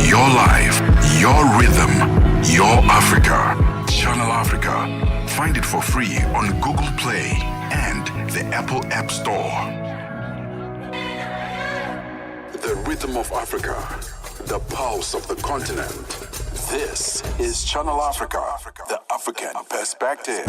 Your life, your rhythm, your Africa. Channel Africa. Find it for free on Google Play and the Apple App Store. The rhythm of Africa, the pulse of the continent. This is Channel Africa, the African perspective.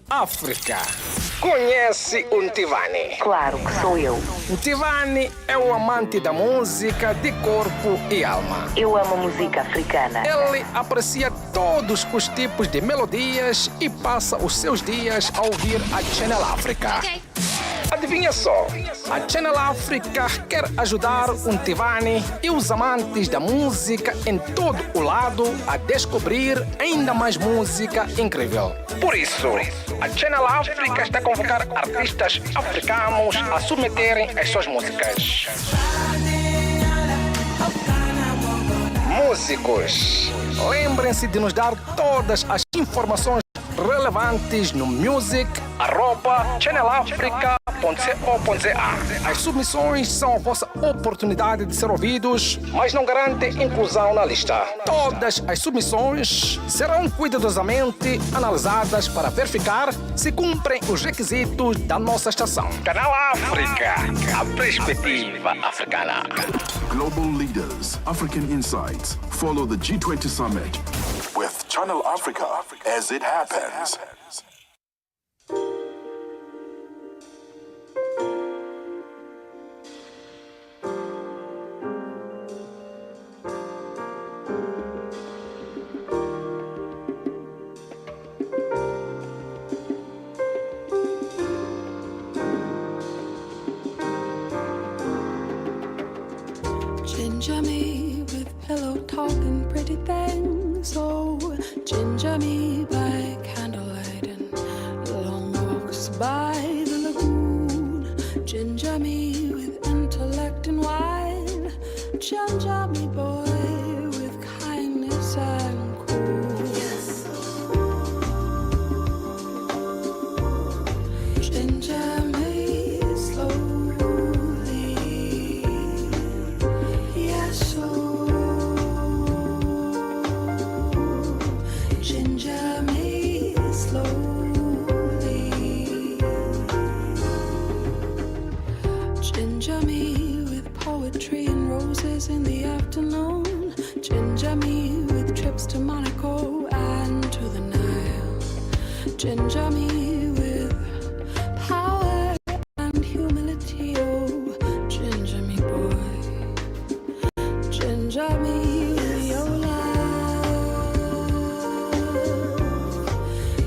África. Conhece o Ntivani? Claro que sou eu. Ntivani é o amante da música de corpo e alma. Eu amo música africana. Ele aprecia todos os tipos de melodias e passa os seus dias a ouvir a Channel África. Adivinha só, a Channel África quer ajudar o Ntivani e os amantes da música em todo o lado a descobrir ainda mais música incrível. Por isso, a Channel África está a convocar artistas africanos a submeterem as suas músicas. Músicos, lembrem-se de nos dar todas as informações relevantes no music@channelafrica.co.za. As submissões são a vossa oportunidade de ser ouvidos, mas não garantem inclusão na lista. Todas as submissões serão cuidadosamente analisadas para verificar se cumprem os requisitos da nossa estação. Canal África, a perspectiva africana. Global leaders, African insights. Follow the G20 Summit with Channel Africa as it happens. Ginger me with pillow talking pretty things. Oh, ginger me by candlelight and long walks by the lagoon. Ginger me with intellect and wine. Ginger me, boy, with kindness and cool. Yes. Ginger me slowly. Yes, oh. Ginger me slowly. Ginger me with poetry and roses in the afternoon. Ginger me with trips to Monaco and to the Nile. Ginger me with power and humility. Oh, ginger me, boy. Ginger me with your love.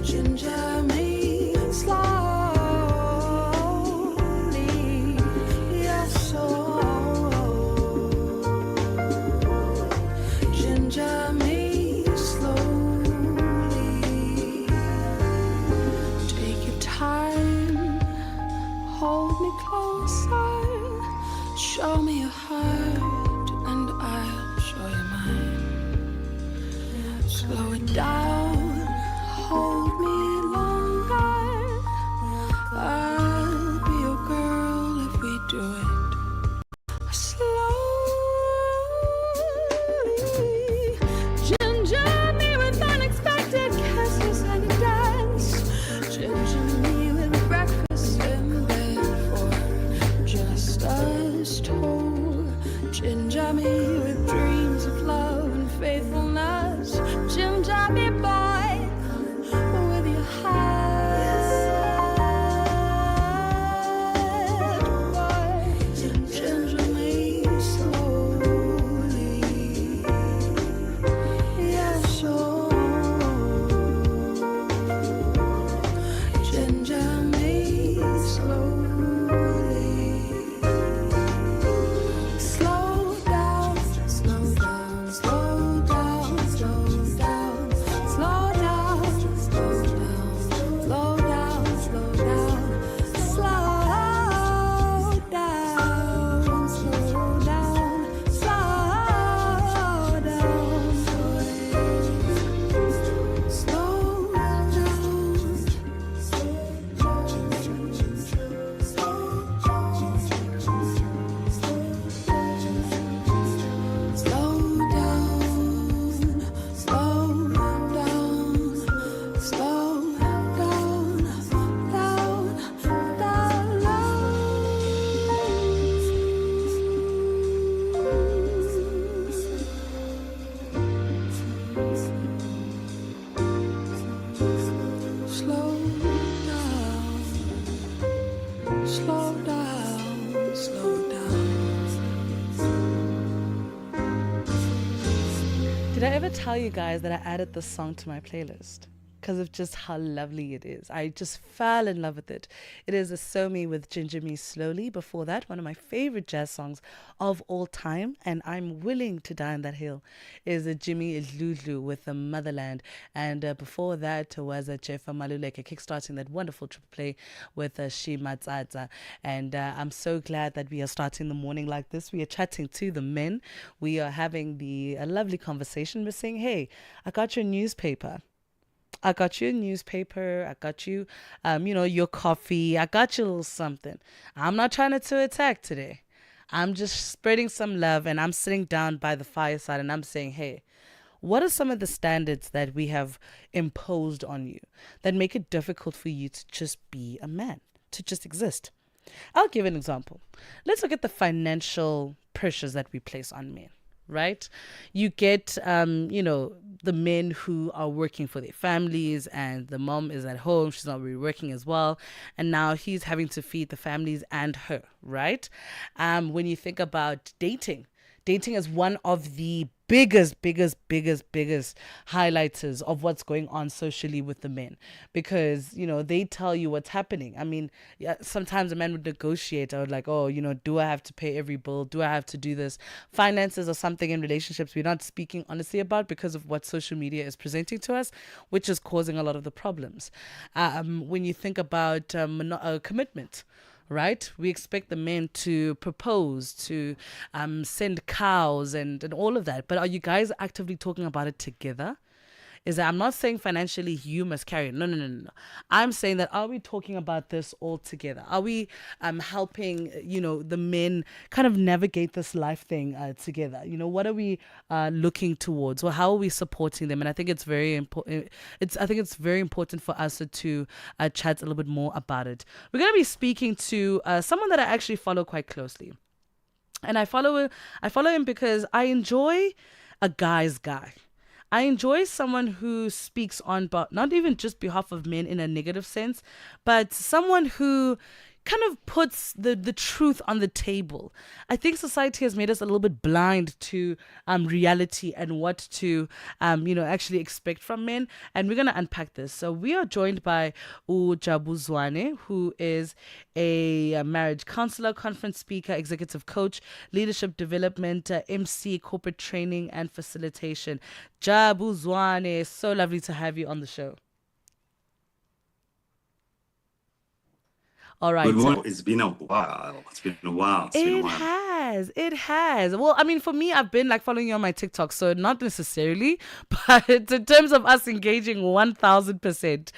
Ginger me slowly. Yes, oh. Ginger me slowly. Take your time, hold me closer, show me your heart, and I'll show you mine. Slow it down, hold me longer. I'll be your girl if we do it slowly. Ginger me with unexpected kisses and a dance. Ginger me with breakfast in bed for just us two. Ginger me with dreams of love and faithfulness. Ginger me, boy, with your heart, boy. Ginger me slowly. Yes, oh. Ginger me slowly. Slow down, slow down, slow down, slow down, slow down. Did I ever tell you guys that I added this song to my playlist? Because of just how lovely it is. I just fell in love with it. It is a So Me with Ginger Me Slowly. Before that, one of my favorite jazz songs of all time, and I'm willing to die on that hill, is a Jimmy Lulu with the Motherland. And before that was a Jefa Maluleke kickstarting that wonderful triple play with Shi Matsatsa. And I'm so glad that we are starting the morning like this. We are chatting to the men. We are having a lovely conversation. We're saying, hey, I got your newspaper. I got you a newspaper. I got you, your coffee. I got you a little something. I'm not trying to attack today. I'm just spreading some love, and I'm sitting down by the fireside, and I'm saying, hey, what are some of the standards that we have imposed on you that make it difficult for you to just be a man, to just exist? I'll give an example. Let's look at the financial pressures that we place on men. Right? You get, the men who are working for their families, and the mom is at home. She's not really working as well. And now he's having to feed the families and her, right? When you think about dating is one of the biggest highlighters of what's going on socially with the men, because they tell you what's happening. I mean, sometimes a man would negotiate. I would like, do I have to pay every bill? Do I have to do this? Finances are something in relationships we're not speaking honestly about because of what social media is presenting to us, which is causing a lot of the problems. When you think about commitment, right? We expect the men to propose, to send cows and all of that. But are you guys actively talking about it together? I'm not saying financially you must carry it. No. I'm saying that, are we talking about this all together? Are we helping, the men kind of navigate this life thing together? What are we looking towards? Or how are we supporting them? And I think it's very important. I think it's very important for us to chat a little bit more about it. We're going to be speaking to someone that I actually follow quite closely. And I follow him because I enjoy a guy's guy. I enjoy someone who speaks on, but not even just behalf of men in a negative sense, but someone who kind of puts the truth on the table. I think society has made us a little bit blind to reality and what to actually expect from men, and we're going to unpack this. So we are joined by Jabu Zwane, who is a marriage counselor, conference speaker, executive coach, leadership development, MC, corporate training and facilitation. Jabu Zwane, so lovely to have you on the show. All right. Good morning. It's been a while. It has. Well, I mean, for me, I've been following you on my TikTok, so not necessarily, but in terms of us engaging 1000%.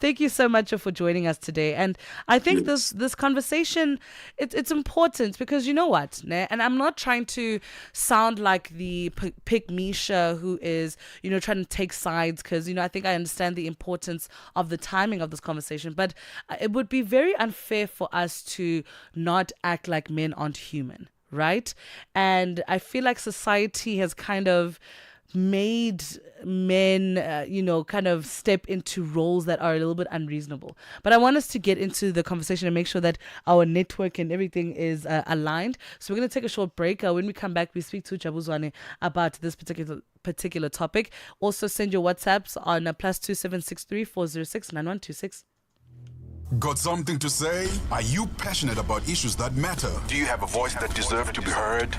Thank you so much for joining us today. And I think this conversation, it's important because you know what, né? And I'm not trying to sound like the pick Misha who is, trying to take sides, because, I think I understand the importance of the timing of this conversation, but it would be very unfair for us to not act like men aren't human, right? And I feel like society has kind of made men, kind of step into roles that are a little bit unreasonable. But I want us to get into the conversation and make sure that our network and everything is aligned. So we're going to take a short break. When we come back, we speak to Jabu Zwane about this particular topic. Also, send your WhatsApps on +2763 406 9126. Got something to say? Are you passionate about issues that matter? Do you have a voice that deserves to be heard?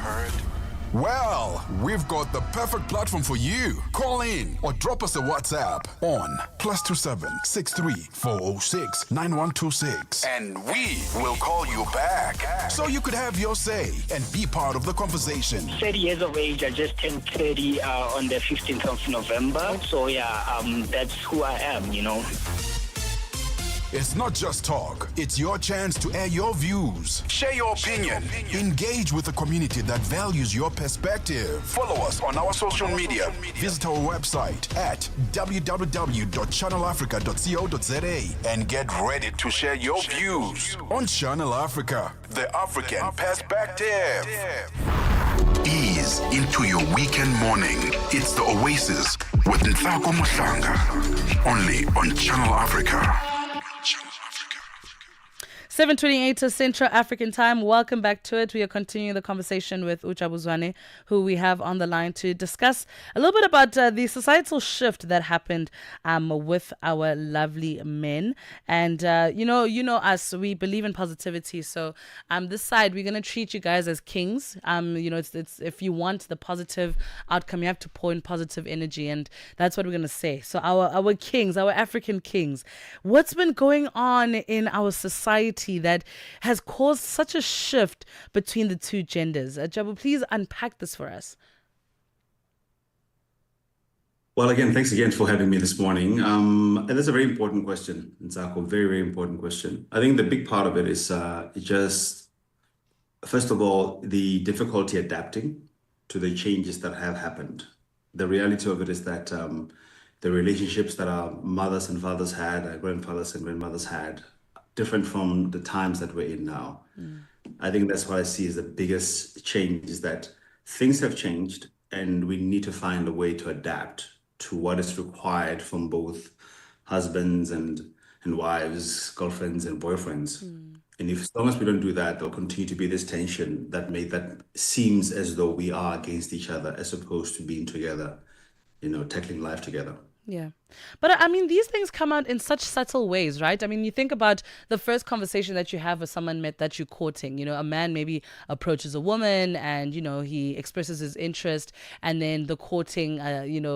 Well, we've got the perfect platform for you. Call in or drop us a WhatsApp on +2763 406 9126. And we will call you back. So you could have your say and be part of the conversation. 30 years of age. I just turned 30 on the 15th of November. So that's who I am, It's not just talk. It's your chance to air your views. Share your opinion. Engage with a community that values your perspective. Follow us on our social media. Visit our website at www.channelafrica.co.za and get ready to share your views on Channel Africa, the African perspective. Ease into your weekend morning. It's the Oasis with Nthako Mohlanga. Only on Channel Africa. 7:28 Central African time. Welcome back to it. We are continuing the conversation with Uchabuzwane, who we have on the line to discuss a little bit about the societal shift that happened with our lovely men. And you know us, we believe in positivity. So this side, we're gonna treat you guys as kings. It's if you want the positive outcome, you have to pour in positive energy, and that's what we're gonna say. So our kings, our African kings, what's been going on in our society that has caused such a shift between the two genders? Jabu, please unpack this for us. Well, again, thanks again for having me this morning. And that's a very important question, Ntsako, very, very important question. I think the big part of it is just, first of all, the difficulty adapting to the changes that have happened. The reality of it is that the relationships that our mothers and fathers had, our grandfathers and grandmothers had, different from the times that we're in now. I think that's what I see as the biggest change, is that things have changed and we need to find a way to adapt to what is required from both husbands and wives, girlfriends and boyfriends. And if, as long as we don't do that, there'll continue to be this tension that seems as though we are against each other as opposed to being together, tackling life together. Yeah. But I mean, these things come out in such subtle ways, right? I mean, you think about the first conversation that you have with someone that you're courting. A man maybe approaches a woman and, he expresses his interest, and then the courting,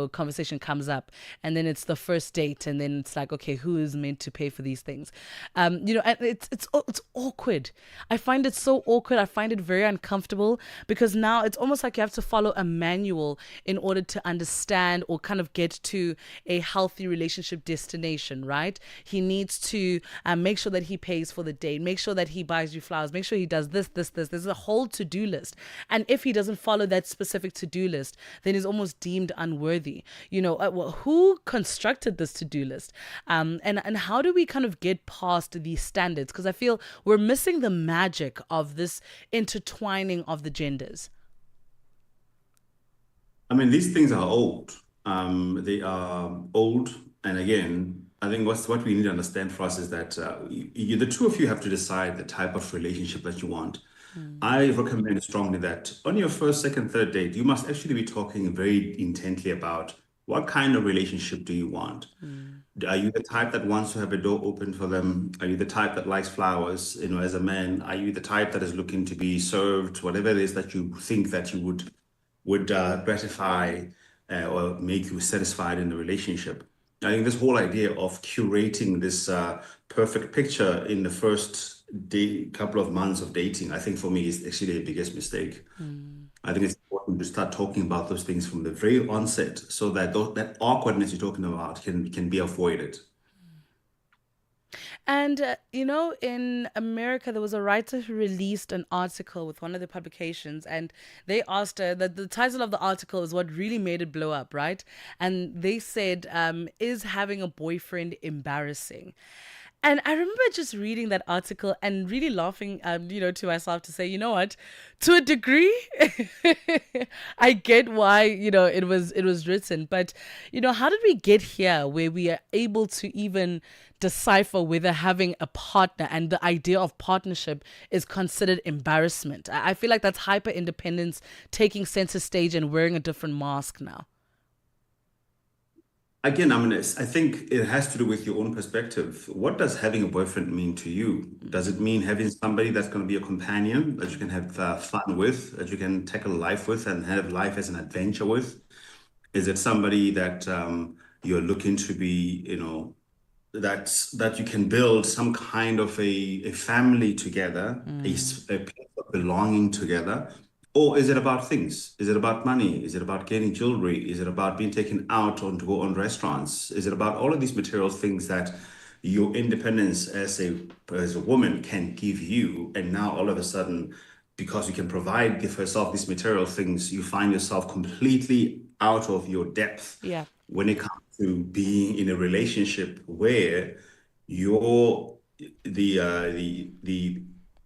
conversation comes up, and then it's the first date, and then it's like, okay, who is meant to pay for these things? And it's awkward. I find it so awkward. I find it very uncomfortable, because now it's almost like you have to follow a manual in order to understand or kind of get to a healthy relationship destination, right? He needs to make sure that he pays for the date, make sure that he buys you flowers, make sure he does this. There's a whole to-do list. And if he doesn't follow that specific to-do list, then he's almost deemed unworthy. Who constructed this to-do list? And how do we kind of get past these standards? Because I feel we're missing the magic of this intertwining of the genders. I mean, these things are old. They are old, and again, I think what we need to understand for us is that the two of you have to decide the type of relationship that you want. I recommend strongly that on your first, second, third date, you must actually be talking very intently about what kind of relationship do you want. Are you the type that wants to have a door open for them? Are you the type that likes flowers, as a man? Are you the type that is looking to be served, whatever it is that you think that you would gratify or make you satisfied in the relationship? I think this whole idea of curating this perfect picture in the first couple of months of dating, I think for me is actually the biggest mistake. I think it's important to start talking about those things from the very onset, so that that awkwardness you're talking about can be avoided. And, in America, there was a writer who released an article with one of the publications, and they asked her that the title of the article is what really made it blow up, right? And they said, is having a boyfriend embarrassing? And I remember just reading that article and really laughing, to myself to say, you know what, to a degree, I get why, it was written. But, how did we get here where we are able to even decipher whether having a partner and the idea of partnership is considered embarrassment? I feel like that's hyper independence taking center stage and wearing a different mask now. Again, I think it has to do with your own perspective. What does having a boyfriend mean to you? Does it mean having somebody that's going to be a companion that you can have fun with, that you can tackle life with and have life as an adventure with? Is it somebody that you're looking to be, that you can build some kind of a family together, a place of belonging together? Or is it about things? Is it about money? Is it about getting jewelry? Is it about being taken out to go on restaurants? Is it about all of these material things that your independence as a woman can give you? And now all of a sudden, because you can provide for yourself these material things, you find yourself completely out of your depth. Yeah. When it comes to being in a relationship where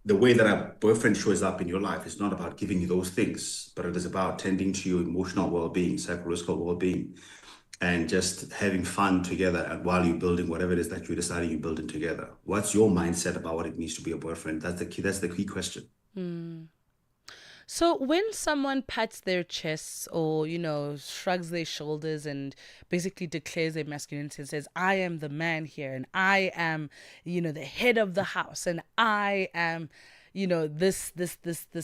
the way that a boyfriend shows up in your life is not about giving you those things, but it is about tending to your emotional well-being, psychological well-being. and just having fun together and while you're building whatever it is that you're deciding you're building together. What's your mindset about what it means to be a boyfriend? That's the key question. So when someone pats their chests or, shrugs their shoulders and basically declares their masculinity and says, I am the man here and I am, the head of the house and I am, this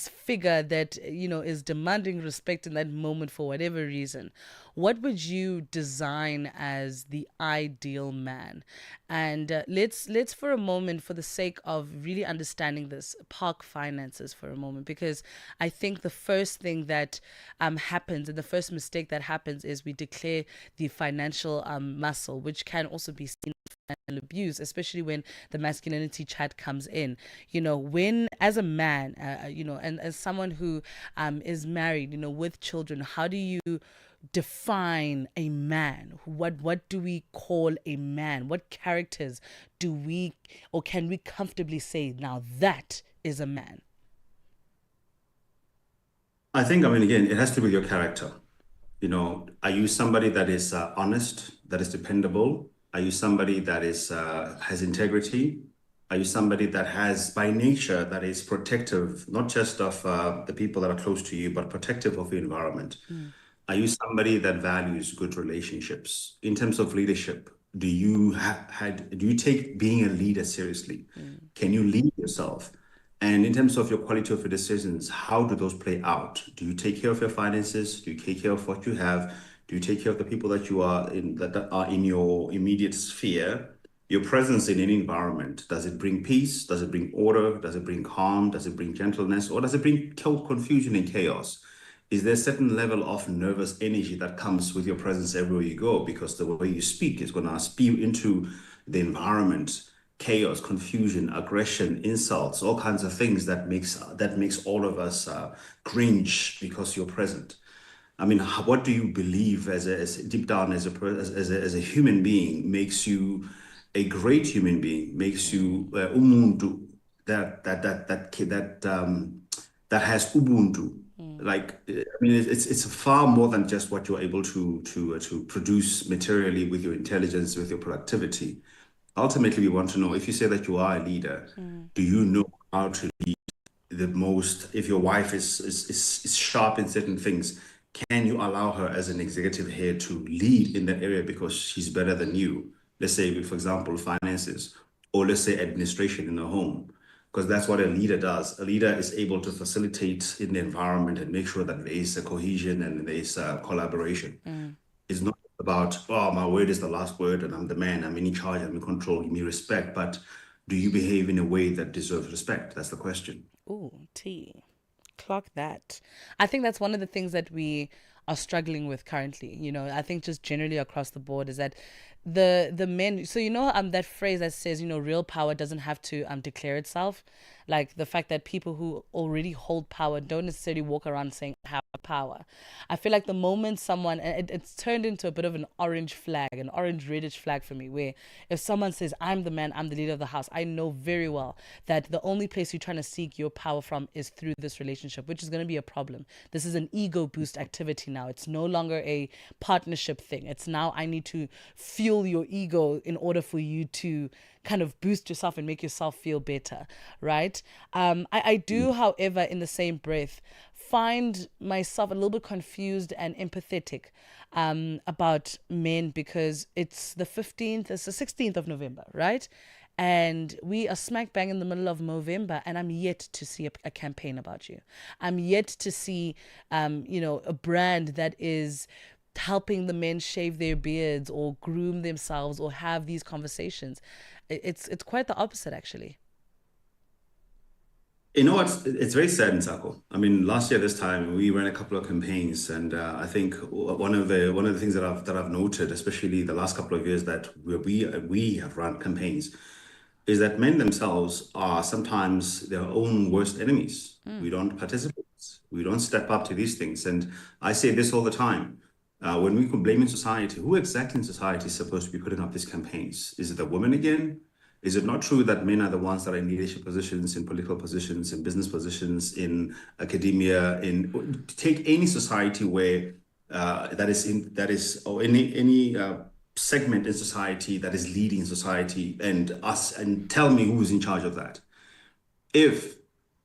figure that, is demanding respect in that moment for whatever reason, what would you design as the ideal man? And let's for a moment, for the sake of really understanding this, park finances for a moment, because I think the first thing that happens and the first mistake that happens is we declare the financial muscle, which can also be seen abuse, especially when the masculinity chat comes in. When as a man, and as someone who is married, with children, how do you define a man? What do we call a man? What characters do we or can we comfortably say, now that is a man? I think, again, it has to be your character. Are you somebody that is honest, that is dependable? Are you somebody that is has integrity? Are you somebody that has, by nature, that is protective, not just of the people that are close to you, but protective of the environment? Are you somebody that values good relationships? In terms of leadership, do you take being a leader seriously? Can you lead yourself? And in terms of your quality of your decisions, how do those play out? Do you take care of your finances? Do you take care of what you have? Do you take care of the people that you are in that are in your immediate sphere? Your presence in any environment, does it bring peace? Does it bring order? Does it bring calm? Does it bring gentleness? Or does it bring confusion and chaos? Is there a certain level of nervous energy that comes with your presence everywhere you go? Because the way you speak is going to spew into the environment chaos, confusion, aggression, insults, all kinds of things that makes all of us cringe because you're present. What do you believe as deep down as a human being makes you a great human being, makes you umuntu that has ubuntu? It's far more than just what you're able to produce materially with your intelligence, with your productivity. Ultimately, we want to know, if you say that you are a leader, do you know how to lead the most? If your wife is sharp in certain things, can you allow her as an executive head to lead in that area because she's better than you? Let's say, for example, finances, or let's say administration in the home, because that's what a leader does. A leader is able to facilitate in the environment and make sure that there is a cohesion and there is a collaboration. It's not about, my word is the last word and I'm the man, I'm in charge, I'm in control, give me respect. But do you behave in a way that deserves respect? That's the question. Ooh, T. Clock that. I think that's one of the things that we are struggling with currently. I think just generally across the board is that the men, so that phrase that says, real power doesn't have to declare itself. Like the fact that people who already hold power don't necessarily walk around saying I have power. I feel like the moment someone, it's turned into a bit of an orange flag, an orange reddish flag for me, where if someone says I'm the man, I'm the leader of the house, I know very well that the only place you're trying to seek your power from is through this relationship, which is going to be a problem. This is an ego boost activity now. It's no longer a partnership thing. It's now I need to fuel your ego in order for you to kind of boost yourself and make yourself feel better, right? I do, however, in the same breath, find myself a little bit confused and empathetic about men, because it's the 16th of November, right? And we are smack bang in the middle of Movember, and I'm yet to see a campaign about you. I'm yet to see, a brand that is helping the men shave their beards or groom themselves or have these conversations. It's quite the opposite, actually. You know what? It's very sad, Nsako. Last year this time we ran a couple of campaigns, and I think one of the things that I've noted, especially the last couple of years that we have run campaigns, is that men themselves are sometimes their own worst enemies. We don't participate. We don't step up to these things, and I say this all the time. When we can blame in society, who exactly in society is supposed to be putting up these campaigns? Is it the women again? Is it not true that men are the ones that are in leadership positions, in political positions, in business positions, in academia? Take any society where or any segment in society that is leading society, and tell me who's in charge of that. If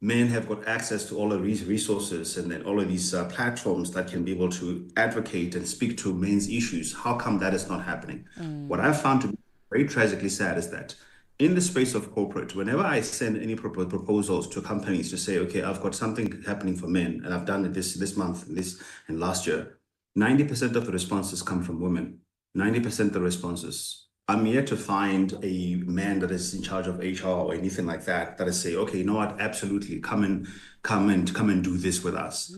men have got access to all of these resources and then all of these platforms that can be able to advocate and speak to men's issues, how come that is not happening? What I've found to be very tragically sad is that in the space of corporate, whenever I send any proposals to companies to say, okay, I've got something happening for men, and I've done it this month, and last year, 90% of the responses come from women. 90% of the responses. I'm yet to find a man that is in charge of HR or anything like that is say, okay, you know what, absolutely, come and do this with us.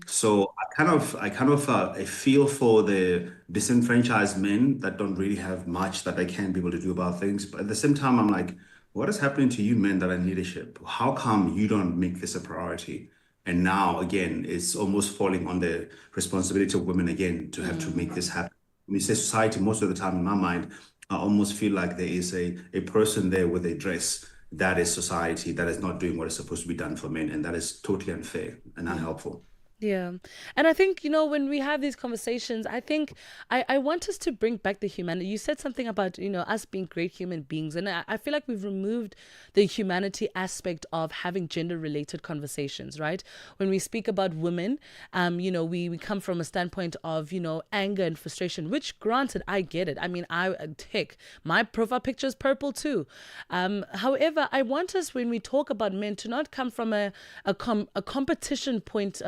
So I feel for the disenfranchised men that don't really have much that they can be able to do about things. But at the same time, I'm like, what is happening to you men that are in leadership? How come you don't make this a priority? And now, again, it's almost falling on the responsibility of women again to have to make this happen. When you say society, most of the time in my mind, I almost feel like there is a person there with a dress that is society that is not doing what is supposed to be done for men. And that is totally unfair and unhelpful. Yeah. And I think, when we have these conversations, I think I want us to bring back the humanity. You said something about, us being great human beings. And I feel like we've removed the humanity aspect of having gender related conversations, right? When we speak about women, we come from a standpoint of, anger and frustration, which granted, I get it. I mean, my profile picture is purple too. However, I want us, when we talk about men, to not come from a competition point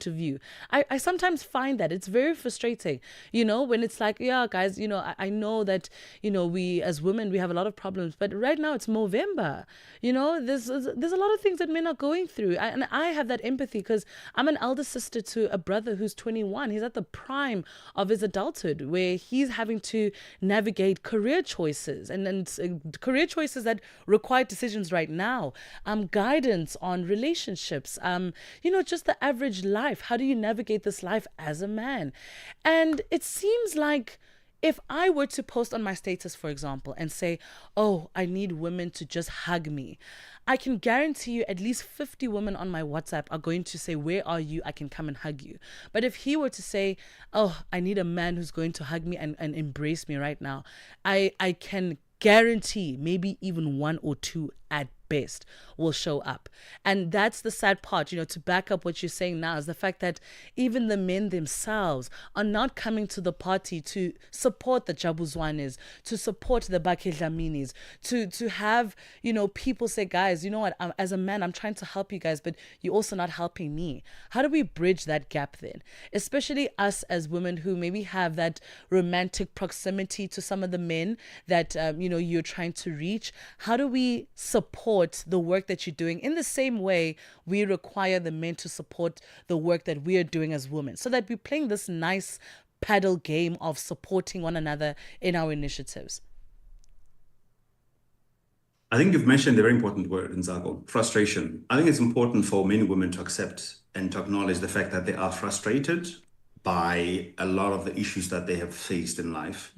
of view. I sometimes find that it's very frustrating, when it's like, yeah, guys, I know that, we as women, we have a lot of problems, but right now it's Movember, there's a lot of things that men are going through. And I have that empathy because I'm an elder sister to a brother who's 21. He's at the prime of his adulthood where he's having to navigate career choices and career choices that require decisions right now, guidance on relationships, just the average life. How do you navigate this life as a man? And it seems like if I were to post on my status, for example, and say, oh, I need women to just hug me, I can guarantee you at least 50 women on my WhatsApp are going to say, where are you? I can come and hug you. But if he were to say, oh, I need a man who's going to hug me and embrace me right now, I can guarantee maybe even one or two at best will show up. And that's the sad part, to back up what you're saying now, is the fact that even the men themselves are not coming to the party to support the Jabuzwanes, to support the Bakedlaminis, to have, people say, guys, you know what, as a man, I'm trying to help you guys, but you're also not helping me. How do we bridge that gap then? Especially us as women who maybe have that romantic proximity to some of the men that, you're trying to reach. How do we support the work that you're doing in the same way we require the men to support the work that we are doing as women, so that we're playing this nice paddle game of supporting one another in our initiatives? I think you've mentioned a very important word, Nzago, frustration. I think it's important for many women to accept and to acknowledge the fact that they are frustrated by a lot of the issues that they have faced in life.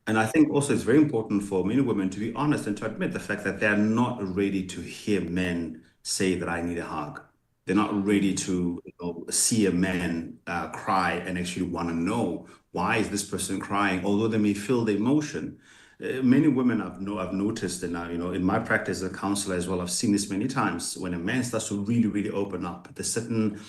And I think also it's very important for many women to be honest and to admit the fact that they are not ready to hear men say that I need a hug. They're not ready to see a man cry and actually want to know, why is this person crying? Although they may feel the emotion. Many women I've noticed, and in my practice as a counselor as well, I've seen this many times. When a man starts to really, really open up, there's certain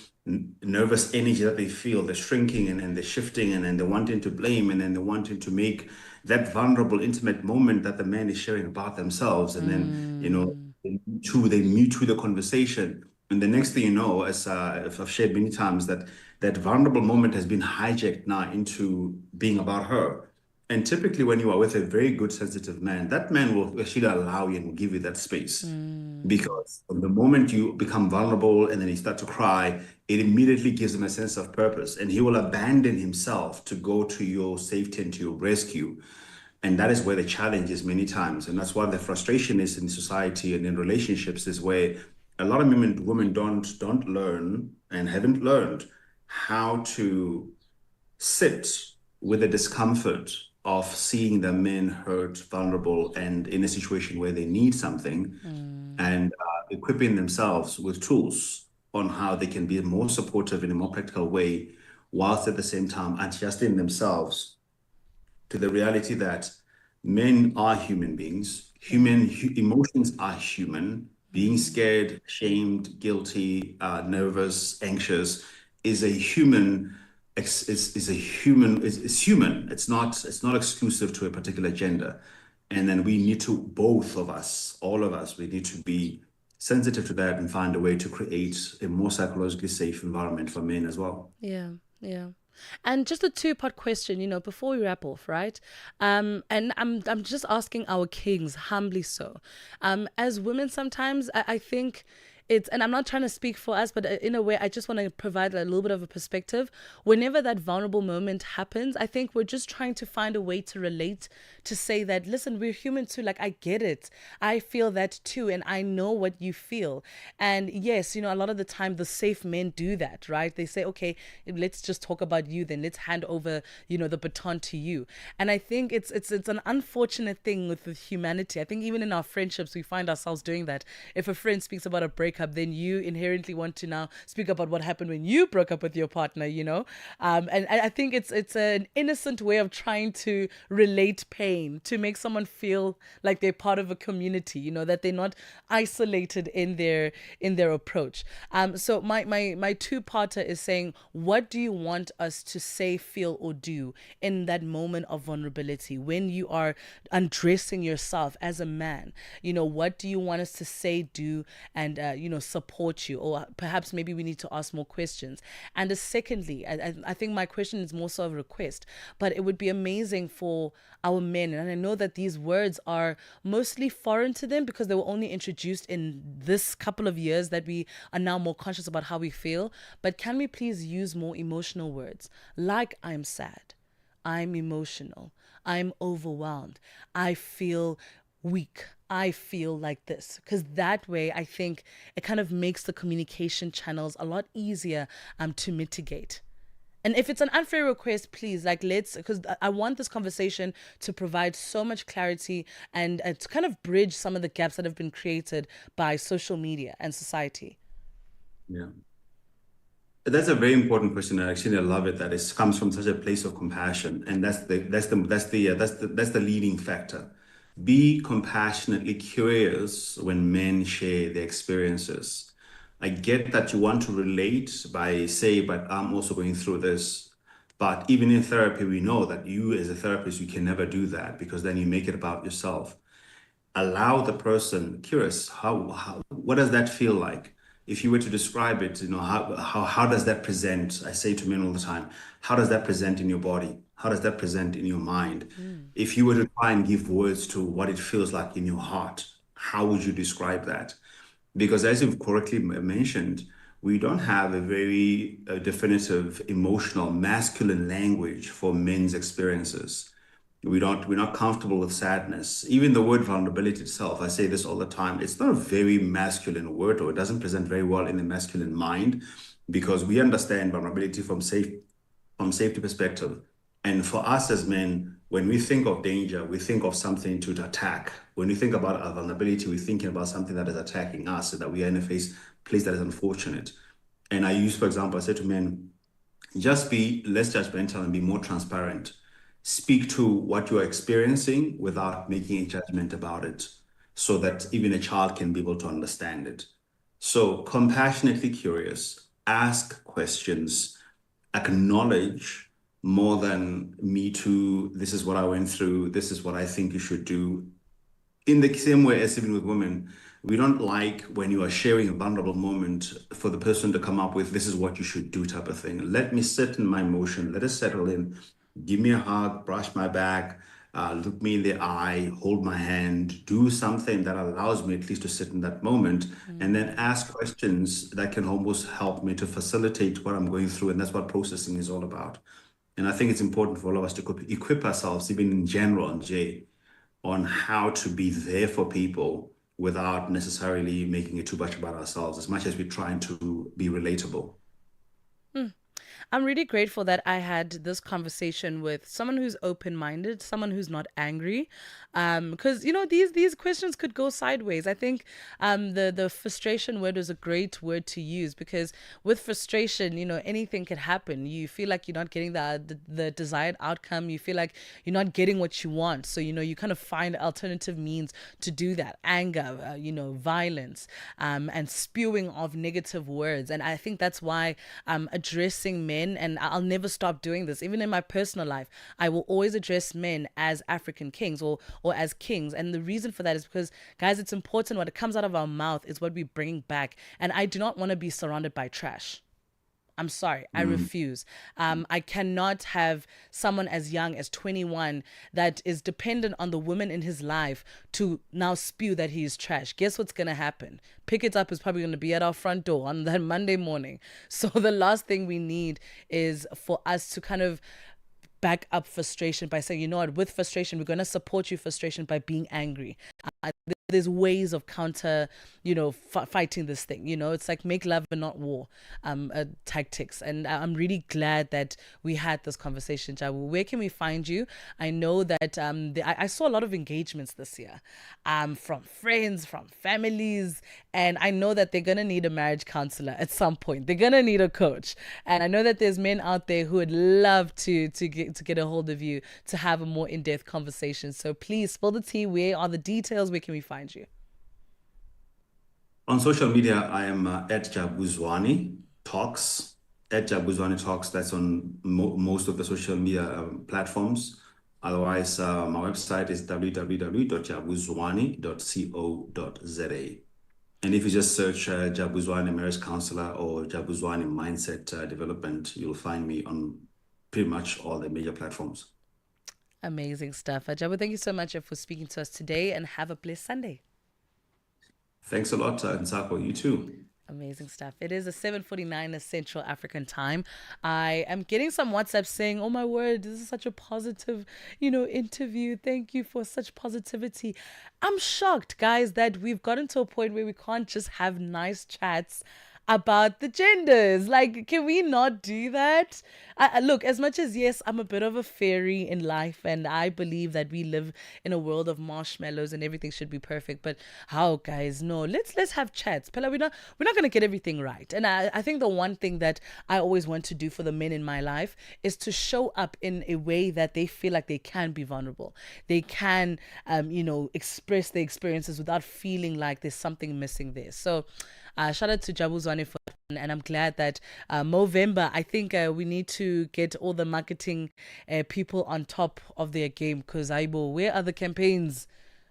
nervous energy that they feel, they're shrinking and they're shifting, and then they're wanting to blame, and then they're wanting to make that vulnerable, intimate moment that the man is sharing about themselves, and then they mute to the conversation, and the next thing you know, as I've shared many times, that vulnerable moment has been hijacked now into being about her. And typically when you are with a very good, sensitive man, that man will actually allow you and will give you that space. Because from the moment you become vulnerable and then you start to cry, it immediately gives him a sense of purpose. And he will abandon himself to go to your safety and to your rescue. And that is where the challenge is many times. And that's why the frustration is in society and in relationships, is where a lot of women don't learn and haven't learned how to sit with the discomfort of seeing the men hurt, vulnerable, and in a situation where they need something, and equipping themselves with tools on how they can be more supportive in a more practical way whilst at the same time adjusting themselves to the reality that men are human beings, emotions are human. Being scared, shamed, guilty, nervous, anxious is a human. Is human. It's not exclusive to a particular gender, and then we need to, both of us, all of us, we need to be sensitive to that and find a way to create a more psychologically safe environment for men as well. Yeah, yeah. And just a two-part question, before we wrap off, right? And I'm just asking our kings, humbly so. As women, sometimes I think and I'm not trying to speak for us, but in a way, I just want to provide a little bit of a perspective. Whenever that vulnerable moment happens, I think we're just trying to find a way to relate, to say that, listen, we're human too. Like, I get it. I feel that too. And I know what you feel. And yes, a lot of the time, the safe men do that, right? They say, okay, let's just talk about you. Then let's hand over, the baton to you. And I think it's an unfortunate thing with humanity. I think even in our friendships, we find ourselves doing that. If a friend speaks about a breakup, then you inherently want to now speak about what happened when you broke up with your partner, and I think it's an innocent way of trying to relate pain, to make someone feel like they're part of a community, that they're not isolated in their approach. So my two-parter is saying, what do you want us to say, feel, or do in that moment of vulnerability when you are undressing yourself as a man? What do you want us to say, do, and support you? Or perhaps maybe we need to ask more questions. And secondly, I think my question is more so of a request, but it would be amazing for our men, and I know that these words are mostly foreign to them because they were only introduced in this couple of years that we are now more conscious about how we feel, but can we please use more emotional words like I'm sad, I'm emotional, I'm overwhelmed, I feel weak, I feel like this, because that way I think it kind of makes the communication channels a lot easier to mitigate. And if it's an unfair request, please, because I want this conversation to provide so much clarity and to kind of bridge some of the gaps that have been created by social media and society. Yeah. That's a very important question. And actually, I love it that it comes from such a place of compassion. And that's the leading factor. Be compassionately curious when men share their experiences. I get that you want to relate by say, but I'm also going through this. But even in therapy, we know that you as a therapist, you can never do that because then you make it about yourself. Allow the person curious. What does that feel like? If you were to describe it, how does that present? I say to men all the time, how does that present in your body? How does that present in your mind? If you were to try and give words to what it feels like in your heart, how would you describe that? Because as you've correctly mentioned, we don't have a very definitive emotional masculine language for men's experiences. We're not comfortable with sadness. Even the word vulnerability itself, I say this all the time, it's not a very masculine word, or it doesn't present very well in the masculine mind, because we understand vulnerability from safety perspective. And for us as men, when we think of danger, we think of something to attack. When we think about our vulnerability, we're thinking about something that is attacking us, so that we are in a place that is unfortunate. And I use, for example, I say to men, just be less judgmental and be more transparent. Speak to what you are experiencing without making a judgment about it, so that even a child can be able to understand it. So compassionately curious, ask questions, acknowledge more than me too, this is what I went through, this is what I think you should do. In the same way as even with women, we don't like when you are sharing a vulnerable moment for the person to come up with, this is what you should do type of thing. Let me sit in my emotion, let us settle in, give me a hug, brush my back, look me in the eye, hold my hand, do something that allows me at least to sit in that moment, and then ask questions that can almost help me to facilitate what I'm going through. And that's what processing is all about. And I think it's important for all of us to equip ourselves, even in general, Jay, on how to be there for people without necessarily making it too much about ourselves, as much as we're trying to be relatable. I'm really grateful that I had this conversation with someone who's open-minded, someone who's not angry, because these questions could go sideways. I think the frustration word was a great word to use, because with frustration, anything can happen. You feel like you're not getting the desired outcome. You feel like you're not getting what you want. So you kind of find alternative means to do that. Anger, violence, and spewing of negative words. And I think that's why addressing men, and I'll never stop doing this, even in my personal life, I will always address men as African kings or as kings. And the reason for that is because, guys, it's important. What comes out of our mouth is what we bring back. And I do not want to be surrounded by trash. I'm sorry, I refuse. I cannot have someone as young as 21 that is dependent on the woman in his life to now spew that he is trash. Guess what's going to happen? Pick It Up is probably going to be at our front door on that Monday morning. So the last thing we need is for us to kind of back up frustration by saying, with frustration, we're going to support you frustration by being angry. There's ways of counter, fighting this thing. It's like make love and not war tactics. And I'm really glad that we had this conversation, Jabu. Where can we find you? I know that I saw a lot of engagements this year from friends, from families, and I know that they're going to need a marriage counselor at some point. They're going to need a coach. And I know that there's men out there who would love to get a hold of you to have a more in-depth conversation. So please spill the tea. Where are the details? Where can we find you? On social media, I am at Jabuzwani Talks. At Jabuzwani Talks, that's on most of the social media platforms. Otherwise, my website is www.jabuzwani.co.za. And if you just search Jabuzwani Marriage Counselor or Jabuzwani Mindset Development, you'll find me on pretty much all the major platforms. Amazing stuff. Jabu, thank you so much for speaking to us today, and have a blessed Sunday. Thanks a lot, Nsako. You too. Amazing stuff. It is a 7:49 Central African time. I am getting some WhatsApp saying, oh my word, this is such a positive, interview. Thank you for such positivity. I'm shocked, guys, that we've gotten to a point where we can't just have nice chats about the genders. Like, can we not do that? Look, as much as, yes, I'm a bit of a fairy in life, and I believe that we live in a world of marshmallows and everything should be perfect, but how, guys? No, let's have chats. Pella, we're not going to get everything right. And I think the one thing that I always want to do for the men in my life is to show up in a way that they feel like they can be vulnerable. They can, express their experiences without feeling like there's something missing there. So shout out to Jabuzwani for that, and I'm glad that Movember, I think we need to get all the marketing people on top of their game, because where are the campaigns?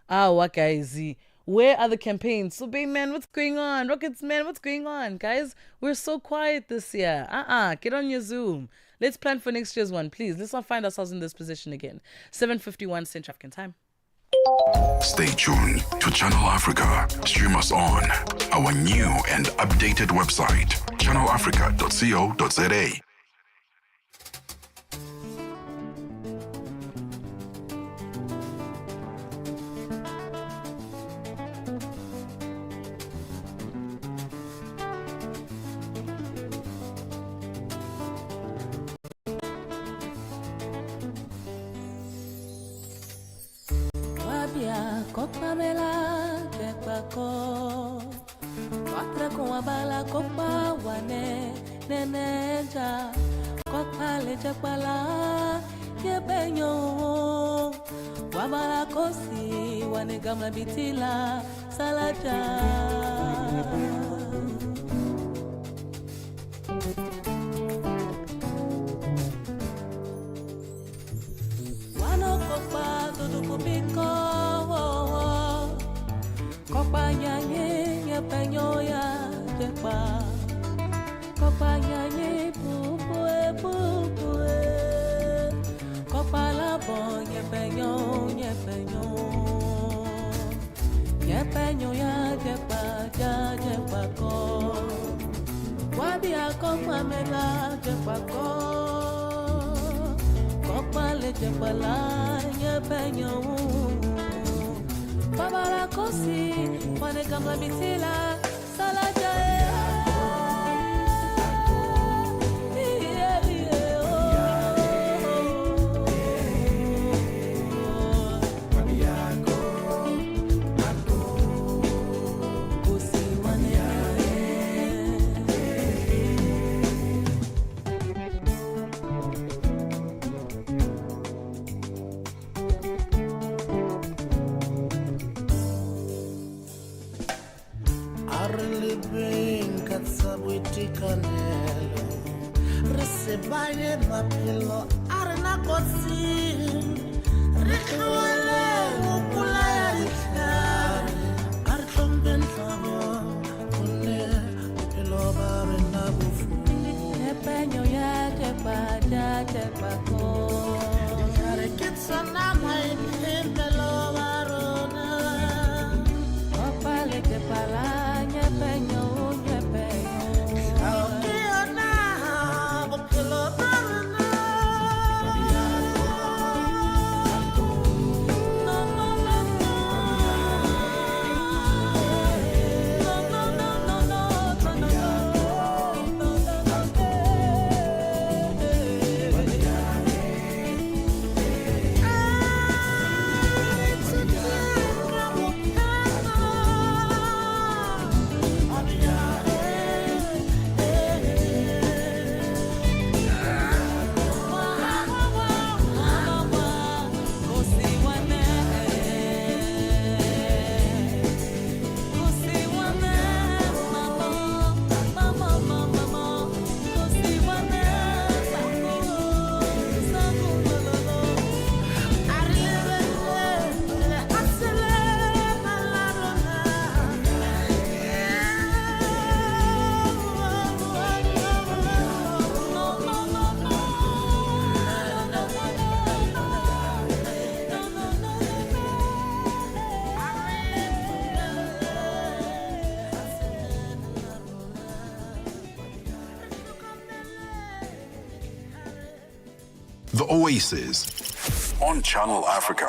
What guys? Where are the campaigns? So, Bay Man, what's going on? Rockets Man, what's going on? Guys, we're so quiet this year. Get on your Zoom. Let's plan for next year's one, please. Let's not find ourselves in this position again. 7:51 Central African time. Stay tuned to Channel Africa. Stream us on our new and updated website, channelafrica.co.za. Pamela, Kepako, Patra com a bala, Copa, Wane, Neneja, Copa, Lechapala, Kepenyo, Wabala Kosi, Wane Gamla Bitila, Salaja. Wano Copa, Tudukubiko. Kopanyanye penyoya jepa, kopanyanye pupue, kopala bon yepenyo ya jepa ko, wabia kopamela jepa ko, kopale jepa la yepenyo. Babala kosi, wane gamla bitila, salaja. baye maphelo a rena kotsing re tlole go polaya ditlhare a re tlhompeng tlhogo gonne bophelo ba rena bofu Peño ya te pako. ditlhare ke tsona maiphemelo ba rona Opale te palanya peño ao ke yona bophelo ba rona The Oasis on Channel Africa.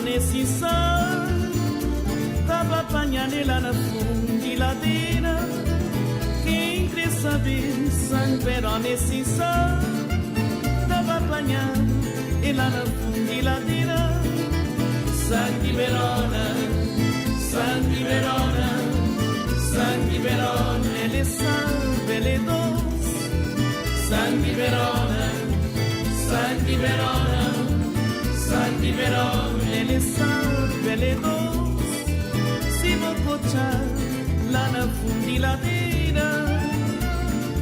Nesse sol, tava apanhando lá na fundiladeira. Quem quer saber, sangue nesse sol, tava apanhando lá na fundiladeira. Sangue Verona, sangue Verona, sangue Verona, ele salve, ele doce. Sangue Verona, sangue Verona. Sangue Verona, ele salve, ele doce. Se vou cochar lá na fundiladeira,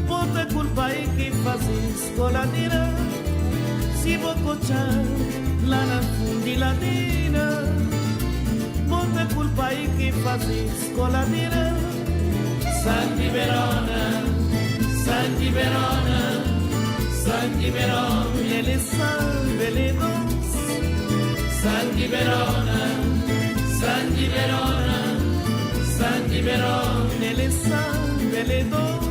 bota culpa aí que faz escoladeira. Se vou cochar lá na fundiladeira, bota culpa aí que faz escoladeira. Sangue Verona, sangue Verona, sangue Verona, ele salve, ele doce. Sangue Verona, sangue Verona, sangue Verona, ele salve, ele doce.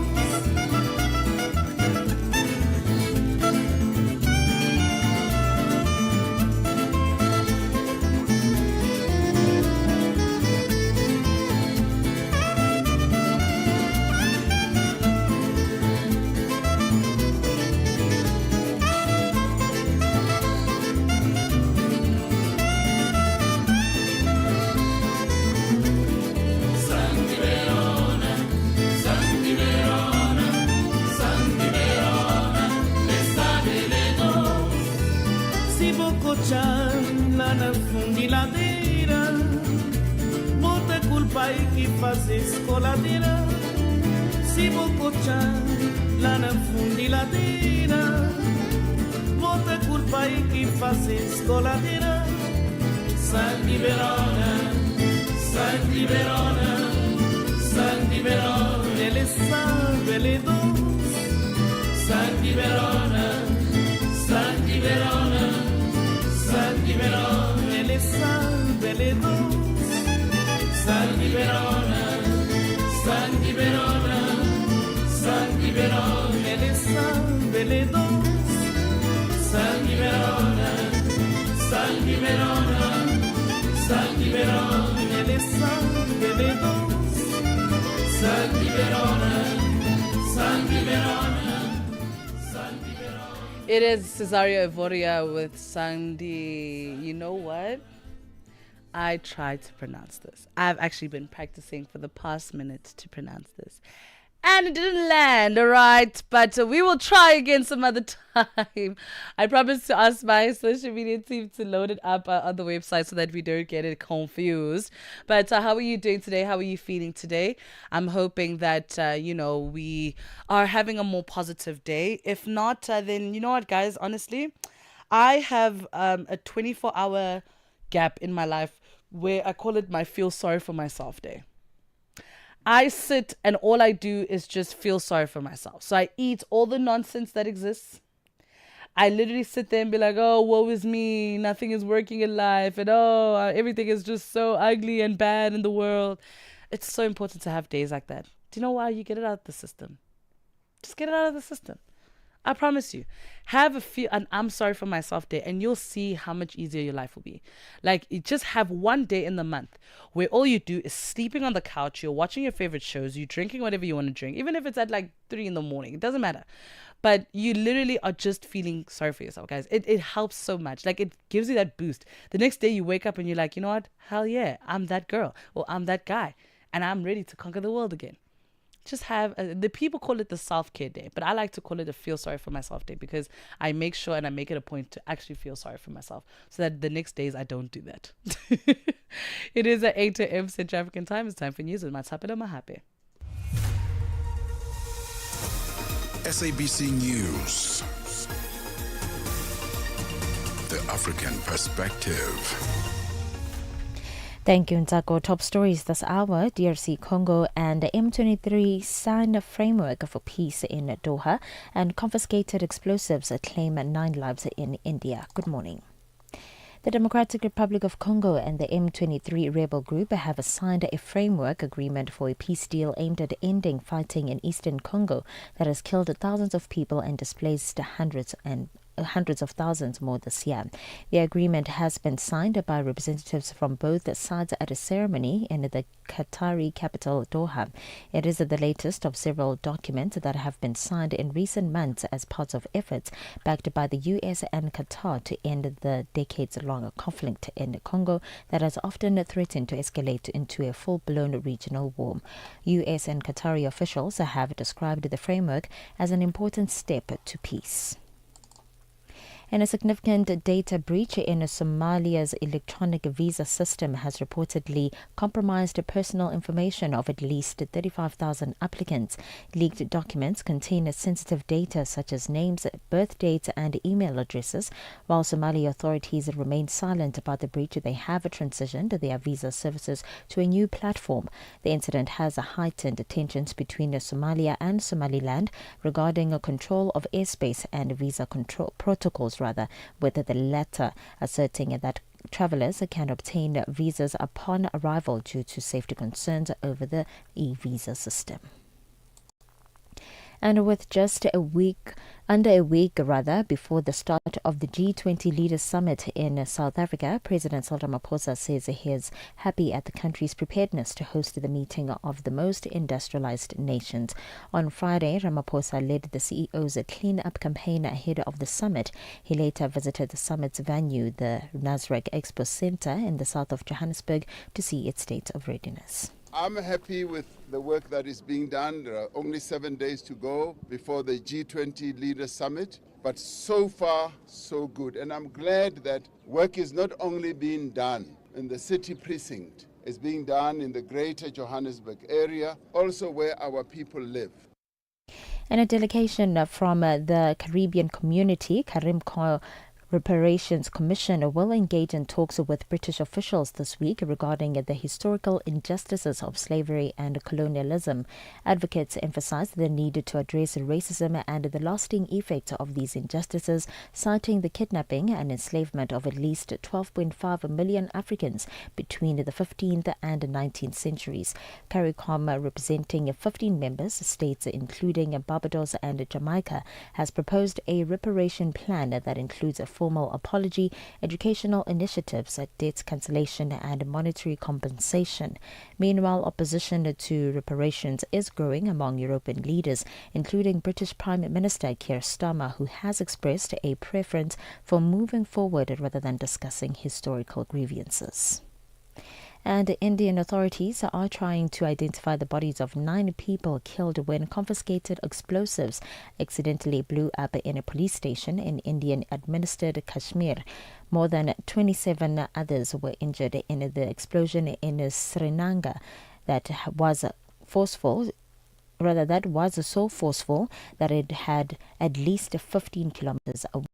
Lá na fundiladeira, bota culpa aí que faz escoladeira. Se vou cochar lá na fundiladeira, bota culpa aí que faz escoladeira. Sangue Verona, sangue Verona, sangue Verona, ele salve, ele doce. Sangue Verona, sangue Verona. Sangue Verona, ele salve, ele doce. Sangue Verona, sangue Verona, sangue Verona, ele salve, ele doce. Sangue Verona, sangue Verona, sangue Verona, ele salve, It is Cesario Evoria with Sandy. You know what? I tried to pronounce this. I've actually been practicing for the past minute to pronounce this. And it didn't land, all right? But we will try again some other time. I promise to ask my social media team to load it up on the website so that we don't get it confused. But how are you doing today? How are you feeling today? I'm hoping that, we are having a more positive day. If not, then you know what, guys? Honestly, I have a 24-hour gap in my life where I call it my feel sorry for myself day. I sit and all I do is just feel sorry for myself. So I eat all the nonsense that exists. I literally sit there and be like, oh, woe is me. Nothing is working in life. And everything is just so ugly and bad in the world. It's so important to have days like that. Do you know why? You get it out of the system. Just get it out of the system. I promise you, have an I'm sorry for myself day and you'll see how much easier your life will be. Like, you just have one day in the month where all you do is sleeping on the couch, you're watching your favorite shows, you're drinking whatever you want to drink, even if it's at like 3 a.m, it doesn't matter. But you literally are just feeling sorry for yourself, guys. It helps so much. Like, it gives you that boost. The next day you wake up and you're like, you know what? Hell yeah, I'm that girl or I'm that guy and I'm ready to conquer the world again. Just have the people call it the self-care day, but I like to call it a feel sorry for myself day because I make sure and I make it a point to actually feel sorry for myself so that the next days I don't do that. It is at 8 a.m. Central African time. It's time for news with Matapela Mahape. SABC News. The African Perspective. Thank you, Nzako. Top stories this hour. DRC Congo and M23 signed a framework for peace in Doha, and confiscated explosives claim 9 lives in India. Good morning. The Democratic Republic of Congo and the M23 rebel group have signed a framework agreement for a peace deal aimed at ending fighting in eastern Congo that has killed thousands of people and displaced hundreds of thousands more this year. The agreement has been signed by representatives from both sides at a ceremony in the Qatari capital Doha. It is the latest of several documents that have been signed in recent months as parts of efforts backed by the US and Qatar to end the decades-long conflict in Congo that has often threatened to escalate into a full-blown regional war. US and Qatari officials have described the framework as an important step to peace. And a significant data breach in Somalia's electronic visa system has reportedly compromised personal information of at least 35,000 applicants. Leaked documents contain sensitive data such as names, birth dates, and email addresses. While Somali authorities remain silent about the breach, they have transitioned their visa services to a new platform. The incident has heightened tensions between Somalia and Somaliland regarding control of airspace and visa control protocols, with the latter asserting that travelers can obtain visas upon arrival due to safety concerns over the e-visa system. And with just under a week before the start of the G20 Leaders Summit in South Africa, President Cyril Ramaphosa says he is happy at the country's preparedness to host the meeting of the most industrialized nations. On Friday, Ramaphosa led the CEO's clean-up campaign ahead of the summit. He later visited the summit's venue, the Nasrec Expo Center in the south of Johannesburg, to see its state of readiness. I'm happy with the work that is being done. There are only 7 days to go before the G20 Leaders Summit, but so far, so good. And I'm glad that work is not only being done in the city precinct, it's being done in the greater Johannesburg area, also where our people live. And a delegation from the Caribbean community, Karimko Reparations Commission, will engage in talks with British officials this week regarding the historical injustices of slavery and colonialism. Advocates emphasize the need to address racism and the lasting effects of these injustices, citing the kidnapping and enslavement of at least 12.5 million Africans between the 15th and 19th centuries. CARICOM, representing 15 member states including Barbados and Jamaica, has proposed a reparation plan that includes 4 formal apology, educational initiatives, debt cancellation and monetary compensation. Meanwhile, opposition to reparations is growing among European leaders, including British Prime Minister Keir Starmer, who has expressed a preference for moving forward rather than discussing historical grievances. And Indian authorities are trying to identify the bodies of 9 people killed when confiscated explosives accidentally blew up in a police station in Indian-administered Kashmir. More than 27 others were injured in the explosion in Srinagar that was so forceful that it had at least 15 kilometers away.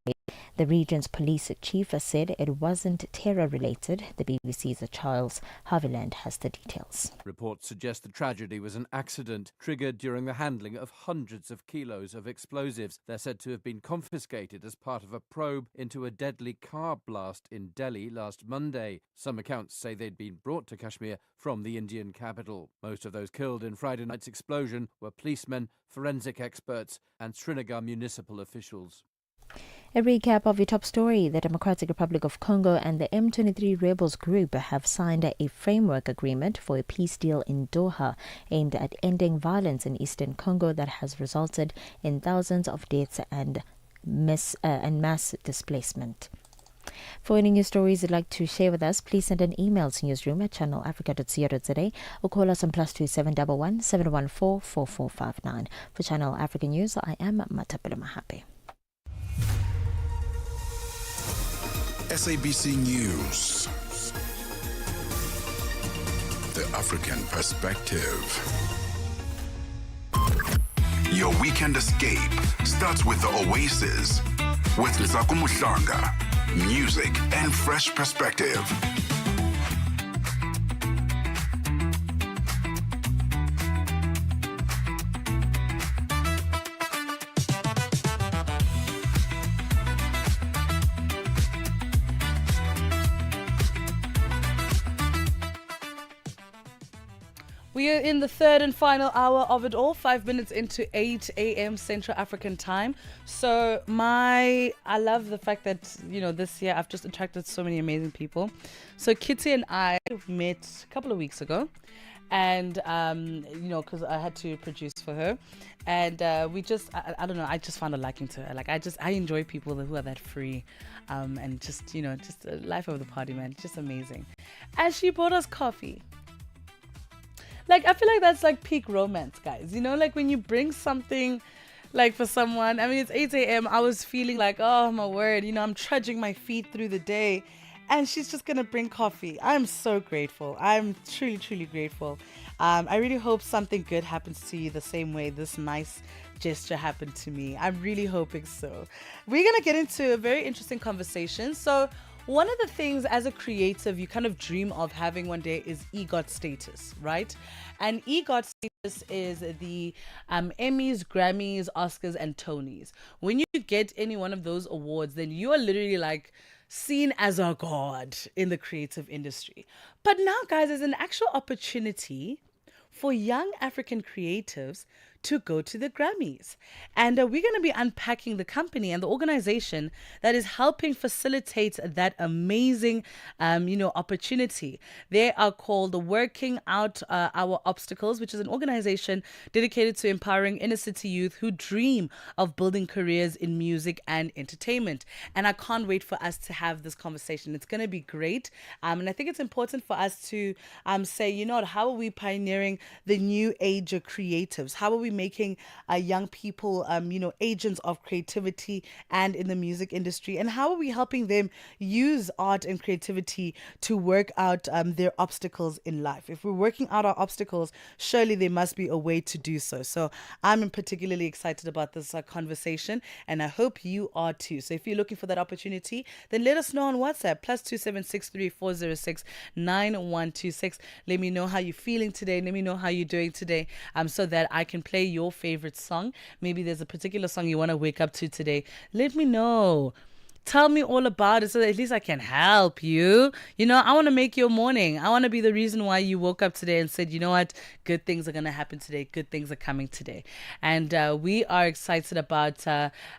The region's police chief said it wasn't terror-related. The BBC's Charles Haviland has the details. Reports suggest the tragedy was an accident triggered during the handling of hundreds of kilos of explosives. They're said to have been confiscated as part of a probe into a deadly car blast in Delhi last Monday. Some accounts say they'd been brought to Kashmir from the Indian capital. Most of those killed in Friday night's explosion were policemen, forensic experts and Srinagar municipal officials. A recap of your top story. The Democratic Republic of Congo and the M23 rebels group have signed a framework agreement for a peace deal in Doha aimed at ending violence in eastern Congo that has resulted in thousands of deaths and mass displacement. For any news stories you'd like to share with us, please send an email to newsroom@channelafrica.co.za or call us on +2711 714 4459. For Channel Africa News, I am Matapela Mahape. SABC News. The African Perspective. Your weekend escape starts with the Oasis with Nzaku Muhlanga. Music and fresh perspective. We are in the third and final hour of it all, 5 minutes into 8 a.m. Central African time. So I love the fact that, this year I've just attracted so many amazing people. So Kitty and I met a couple of weeks ago and, because I had to produce for her. And we just, I don't know, I just found a liking to her. Like, I enjoy people who are that free and just life of the party, man. Just amazing. And she bought us coffee. Like, I feel like that's like peak romance, guys. Like when you bring something like for someone. I mean, it's 8 a.m. I was feeling like, oh my word, I'm trudging my feet through the day. And she's just going to bring coffee. I'm so grateful. I'm truly, truly grateful. I really hope something good happens to you the same way this nice gesture happened to me. I'm really hoping so. We're going to get into a very interesting conversation. So one of the things as a creative you kind of dream of having one day is EGOT status, right? And EGOT status is the Emmys, Grammys, Oscars, and Tonys. When you get any one of those awards, then you are literally like seen as a god in the creative industry. But now, guys, there's an actual opportunity for young African creatives to go to the Grammys. And we're going to be unpacking the company and the organization that is helping facilitate that amazing, opportunity. They are called Working Out Our Obstacles, which is an organization dedicated to empowering inner city youth who dream of building careers in music and entertainment. And I can't wait for us to have this conversation. It's going to be great. And I think it's important for us to say, how are we pioneering the new age of creatives? How are we making young people, agents of creativity and in the music industry? And how are we helping them use art and creativity to work out their obstacles in life? If we're working out our obstacles, surely there must be a way to do so. So I'm particularly excited about this conversation, and I hope you are too. So if you're looking for that opportunity, then let us know on WhatsApp, +27634069126. Let me know how you're feeling today. Let me know how you're doing today, so that I can play your favorite song. Maybe there's a particular song you want to wake up to today. Let me know. Tell me all about it so that at least I can help you. You know, I want to make your morning. I want to be the reason why you woke up today and said, you know what, good things are going to happen today. Good things are coming today. And we are excited about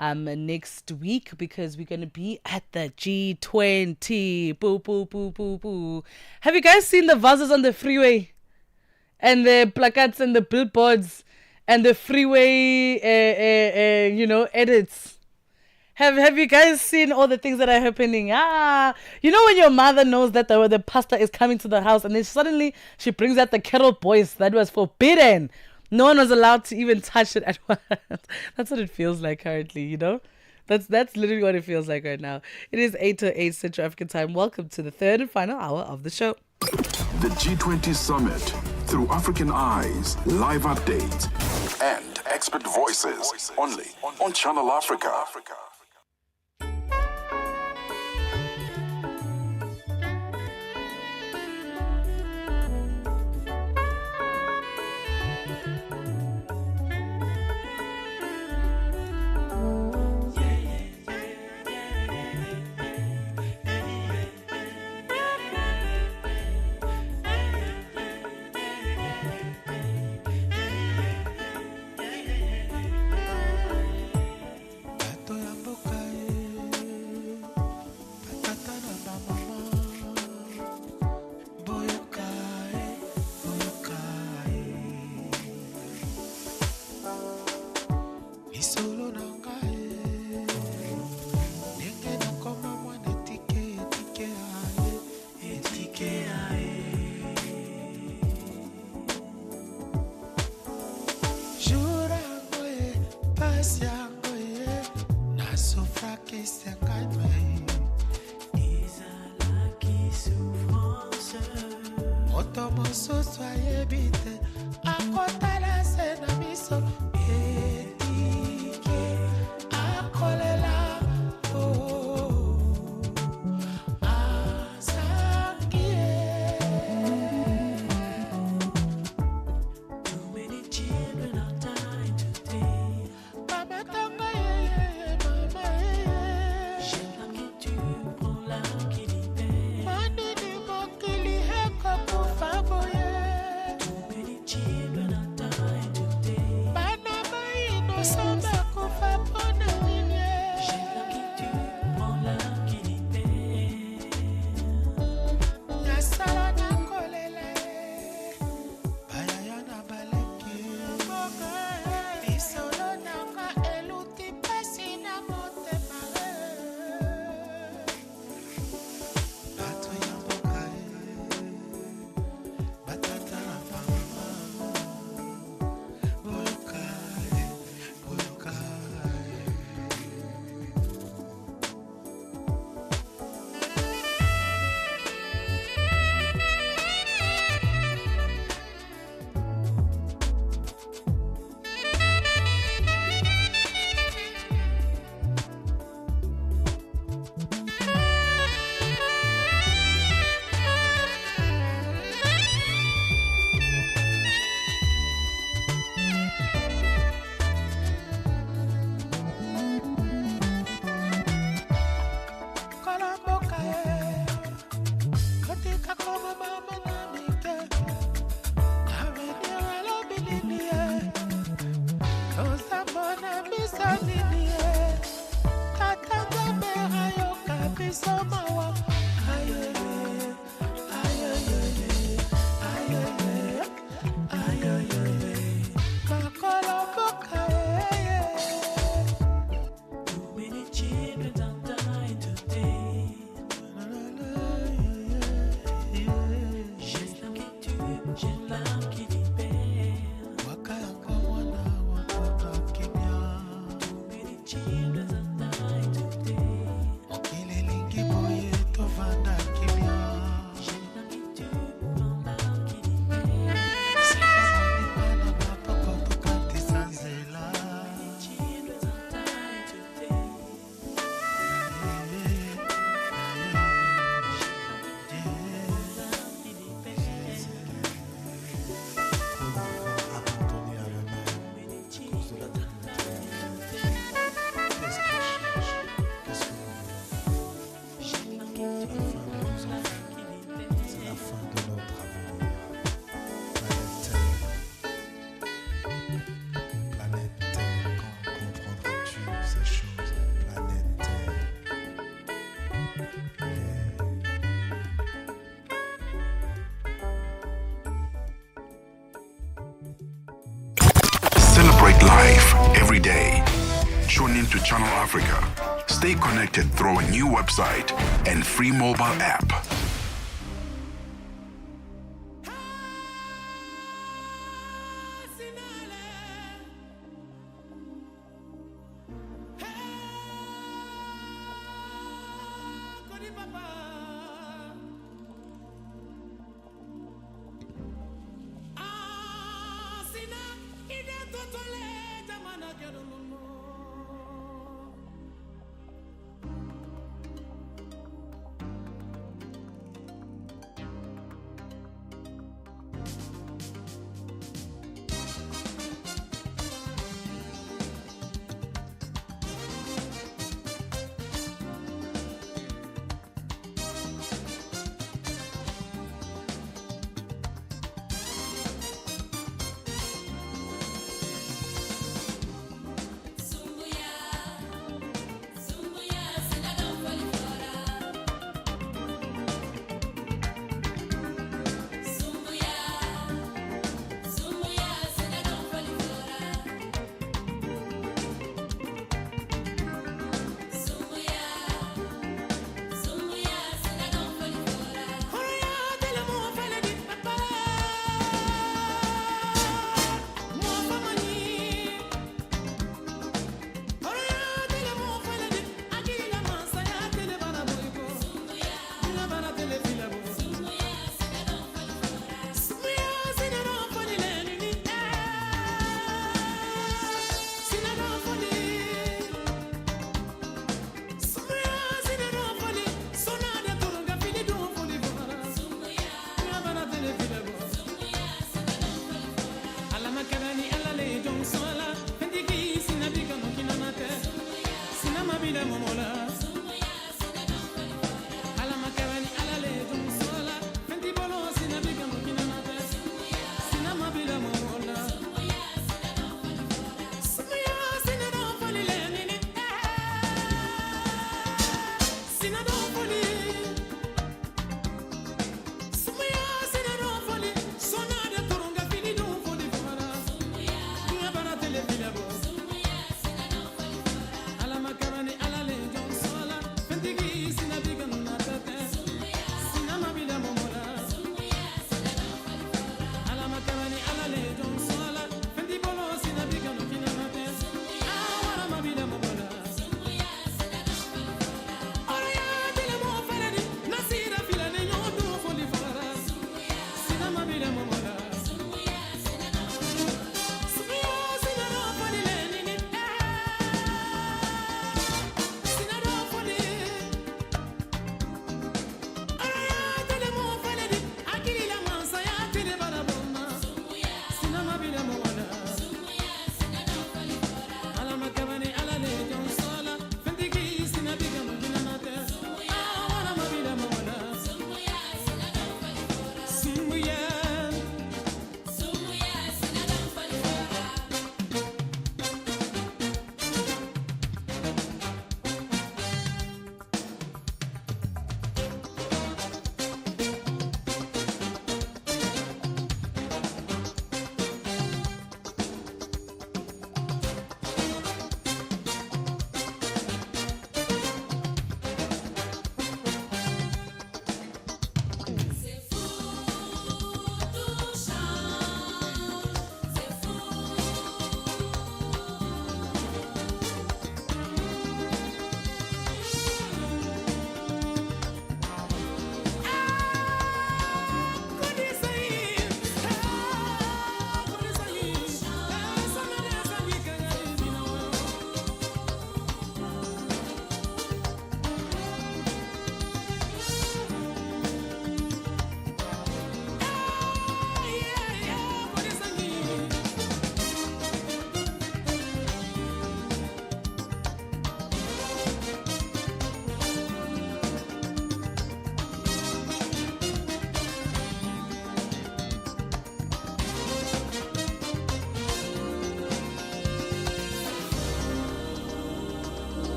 next week because we're going to be at the G20. Boo, boo, boo, boo, boo. Have you guys seen the vases on the freeway? And the placards and the billboards and the freeway, edits? Have you guys seen all the things that are happening? You know when your mother knows that the pastor is coming to the house and then suddenly she brings out the kettle boys that was forbidden. No one was allowed to even touch it at once. That's what it feels like currently, you know? That's literally what it feels like right now. It is 8:08 Central African time. Welcome to the third and final hour of the show. The G20 Summit through African eyes, live updates, And expert voices only on Channel Africa. Planète Terre, quand comprendras-tu ces choses? Planète Terre. Celebrate life every day. Tune in to Channel Africa. Stay connected through a new website and free mobile app.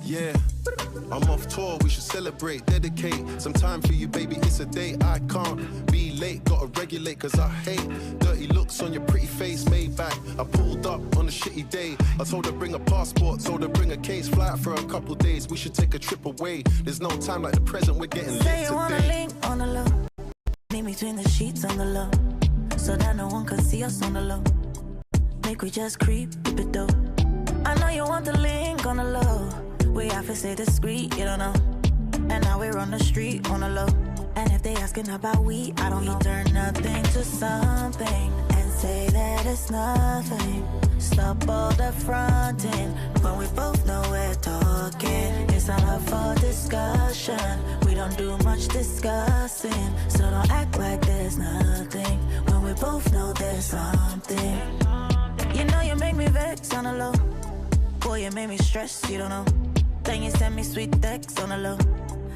Yeah, I'm off tour, we should celebrate, dedicate some time for you, baby, it's a day I can't be late, gotta regulate, cause I hate dirty looks on your pretty face, made back, I pulled up on a shitty day, I told her bring a passport, told her bring a case, fly out for a couple days, we should take a trip away, there's no time like the present, we're getting lit Say you wanna today. link on the low, meet between the sheets on the low, so that no one can see us on the low, make we just creep it though. I know you want the link on the low, we have to stay discreet, you don't know. And now we're on the street on the low. And if they asking about we, I don't know. Turn nothing to something and say that it's nothing. Stop all the fronting when we both know we're talking. It's not up for discussion. We don't do much discussing. So don't act like there's nothing when we both know there's something. You know you make me vex on the low. Boy, you make me stress, you don't know. Then you send me sweet texts on the low.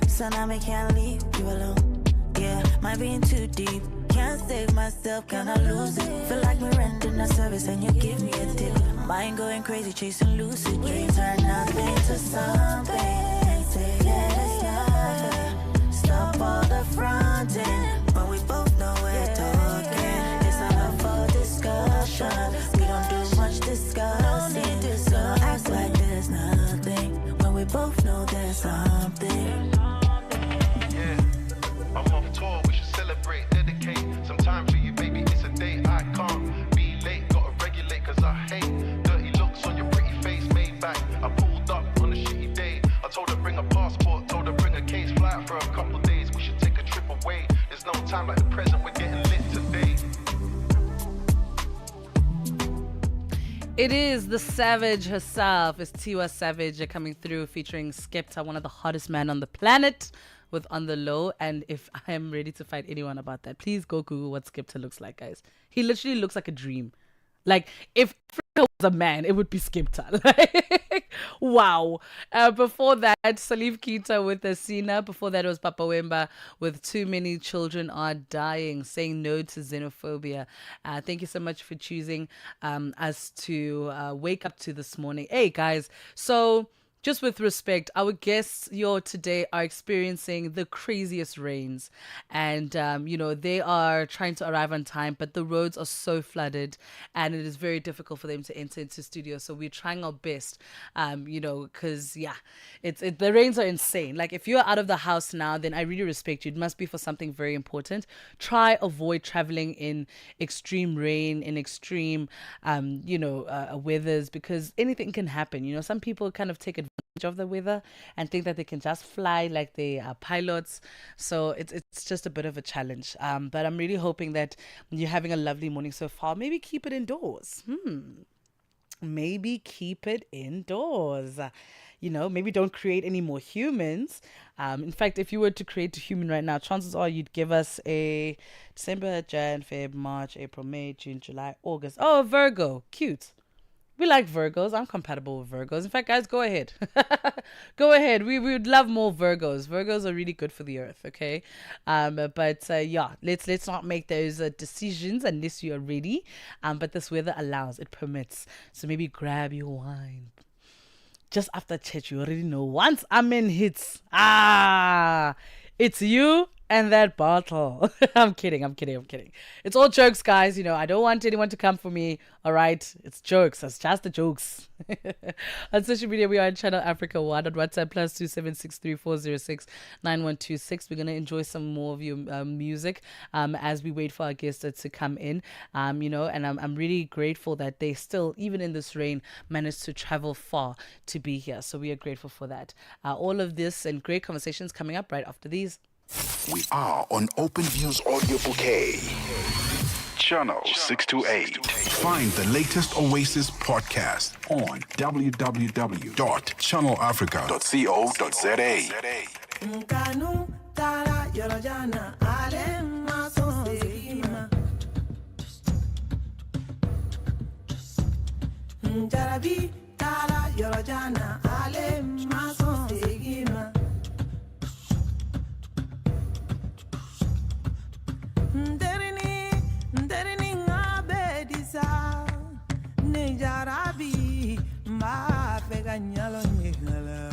So now I can't leave you alone. Yeah, might be in too deep. Can't save myself, kinda lose it. Feel like me rendering a service and you give me a tip. Mind going crazy, chasing lucid dreams. Turn nothing to something. Say that it's nothing. Stop all the fronting when we both know we're talking. It's not up for discussion. We don't do much discussing. So act like there's nothing when we both know there's something. Yeah, I'm off tour, we should celebrate, dedicate some time for you, baby, it's a day I can't be late, gotta regulate, cause I hate dirty looks on your pretty face, made back, I pulled up on a shitty day, I told her bring a passport, told her bring a case, fly out for a couple days, we should take a trip away, there's no time like the present, we're getting lit today. It is the Savage herself. It's Tiwa Savage coming through featuring Skepta, one of the hottest men on the planet, with On the Low. And if I am ready to fight anyone about that, please go Google what Skepta looks like, guys. He literally looks like a dream. Like, if Africa was a man, it would be Skepta. Like, wow. Before that, Salif Keita with Asina. Before that, it was Papa Wemba with Too Many Children Are Dying, saying no to xenophobia. Thank you so much for choosing us to wake up to this morning. Hey, guys. So, just with respect, our guests here today are experiencing the craziest rains. And, they are trying to arrive on time, but the roads are so flooded and it is very difficult for them to enter into studio. So we're trying our best, because, the rains are insane. Like, if you're out of the house now, then I really respect you. It must be for something very important. Try avoid traveling in extreme rain, in extreme, weathers, because anything can happen. Some people kind of take advantage of the weather and think that they can just fly like they are pilots. So it's just a bit of a challenge. But I'm really hoping that you're having a lovely morning so far. Maybe keep it indoors. Maybe keep it indoors. Maybe don't create any more humans. In fact, if you were to create a human right now, chances are you'd give us a December, Jan, Feb, March, April, May, June, July, August. Oh, Virgo. Cute. We like Virgos. I'm compatible with Virgos. In fact, guys, go ahead. Go ahead. We would love more Virgos. Virgos are really good for the earth, okay? Let's not make those decisions unless you are ready. But this weather allows, it permits. So maybe grab your wine. Just after church, you already know. Once Amen hits, it's you and that bottle. I'm kidding. It's all jokes, guys. I don't want anyone to come for me. All right. It's jokes. It's just the jokes. On social media, we are on Channel Africa 1 on WhatsApp +27634069126. We're going to enjoy some more of your music as we wait for our guests to come in. And I'm really grateful that they still, even in this rain, managed to travel far to be here. So we are grateful for that. All of this and great conversations coming up right after these. We are on Open View's audio bouquet. Channel 628. Find the latest Oasis podcast on www.channelafrica.co.za. Nderini ngabedisa nejarabi ma pega nyalo nyegala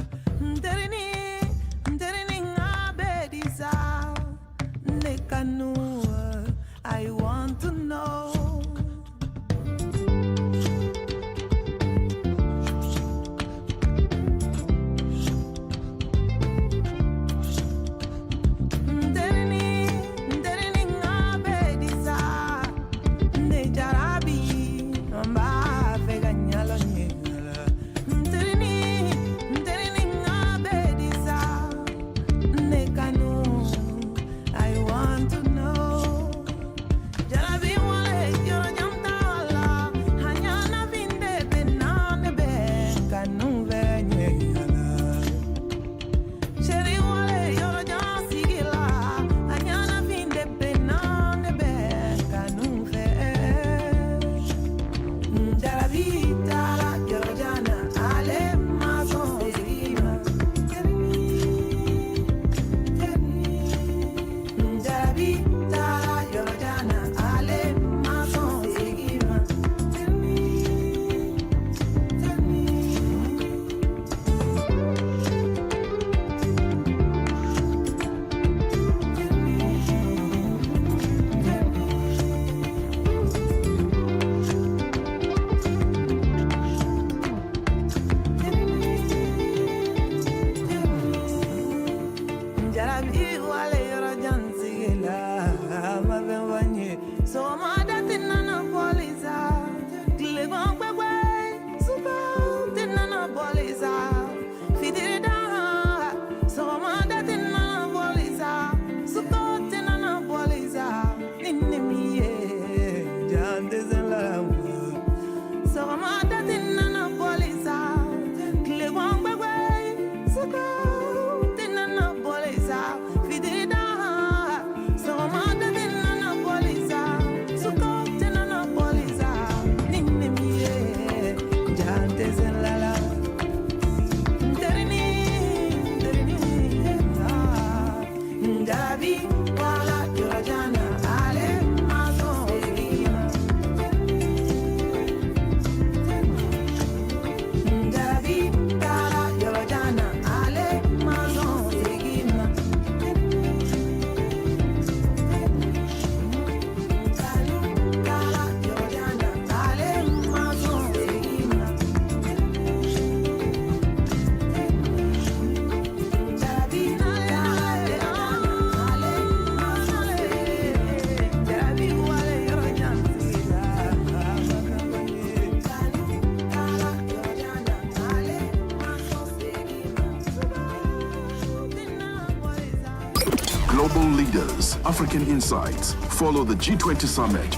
global leaders, African insights. Follow the G20 Summit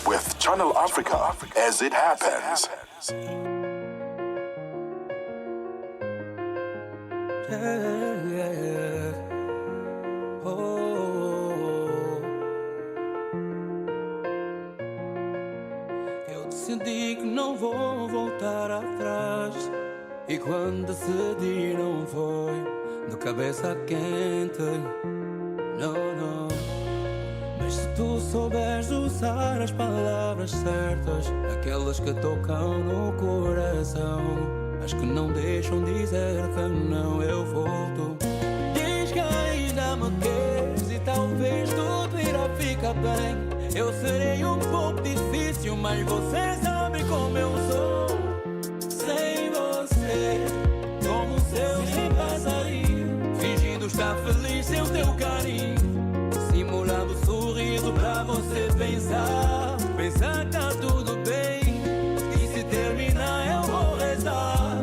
with Channel Africa as it happens. Eu decidi que não vou voltar atrás. E quando decidi não foi de cabeça quente. Não, não. Mas se tu souberes usar as palavras certas, aquelas que tocam no coração, as que não deixam dizer que não, eu volto. Diz que ainda me queres e talvez tudo irá ficar bem. Eu serei um pouco difícil, mas você sabe como eu sou. Sem você, como se eu sem passarinho, fingindo estar feliz sem o teu carinho, simulando sorriso pra você pensar, pensar que tá tudo bem. E se terminar eu vou rezar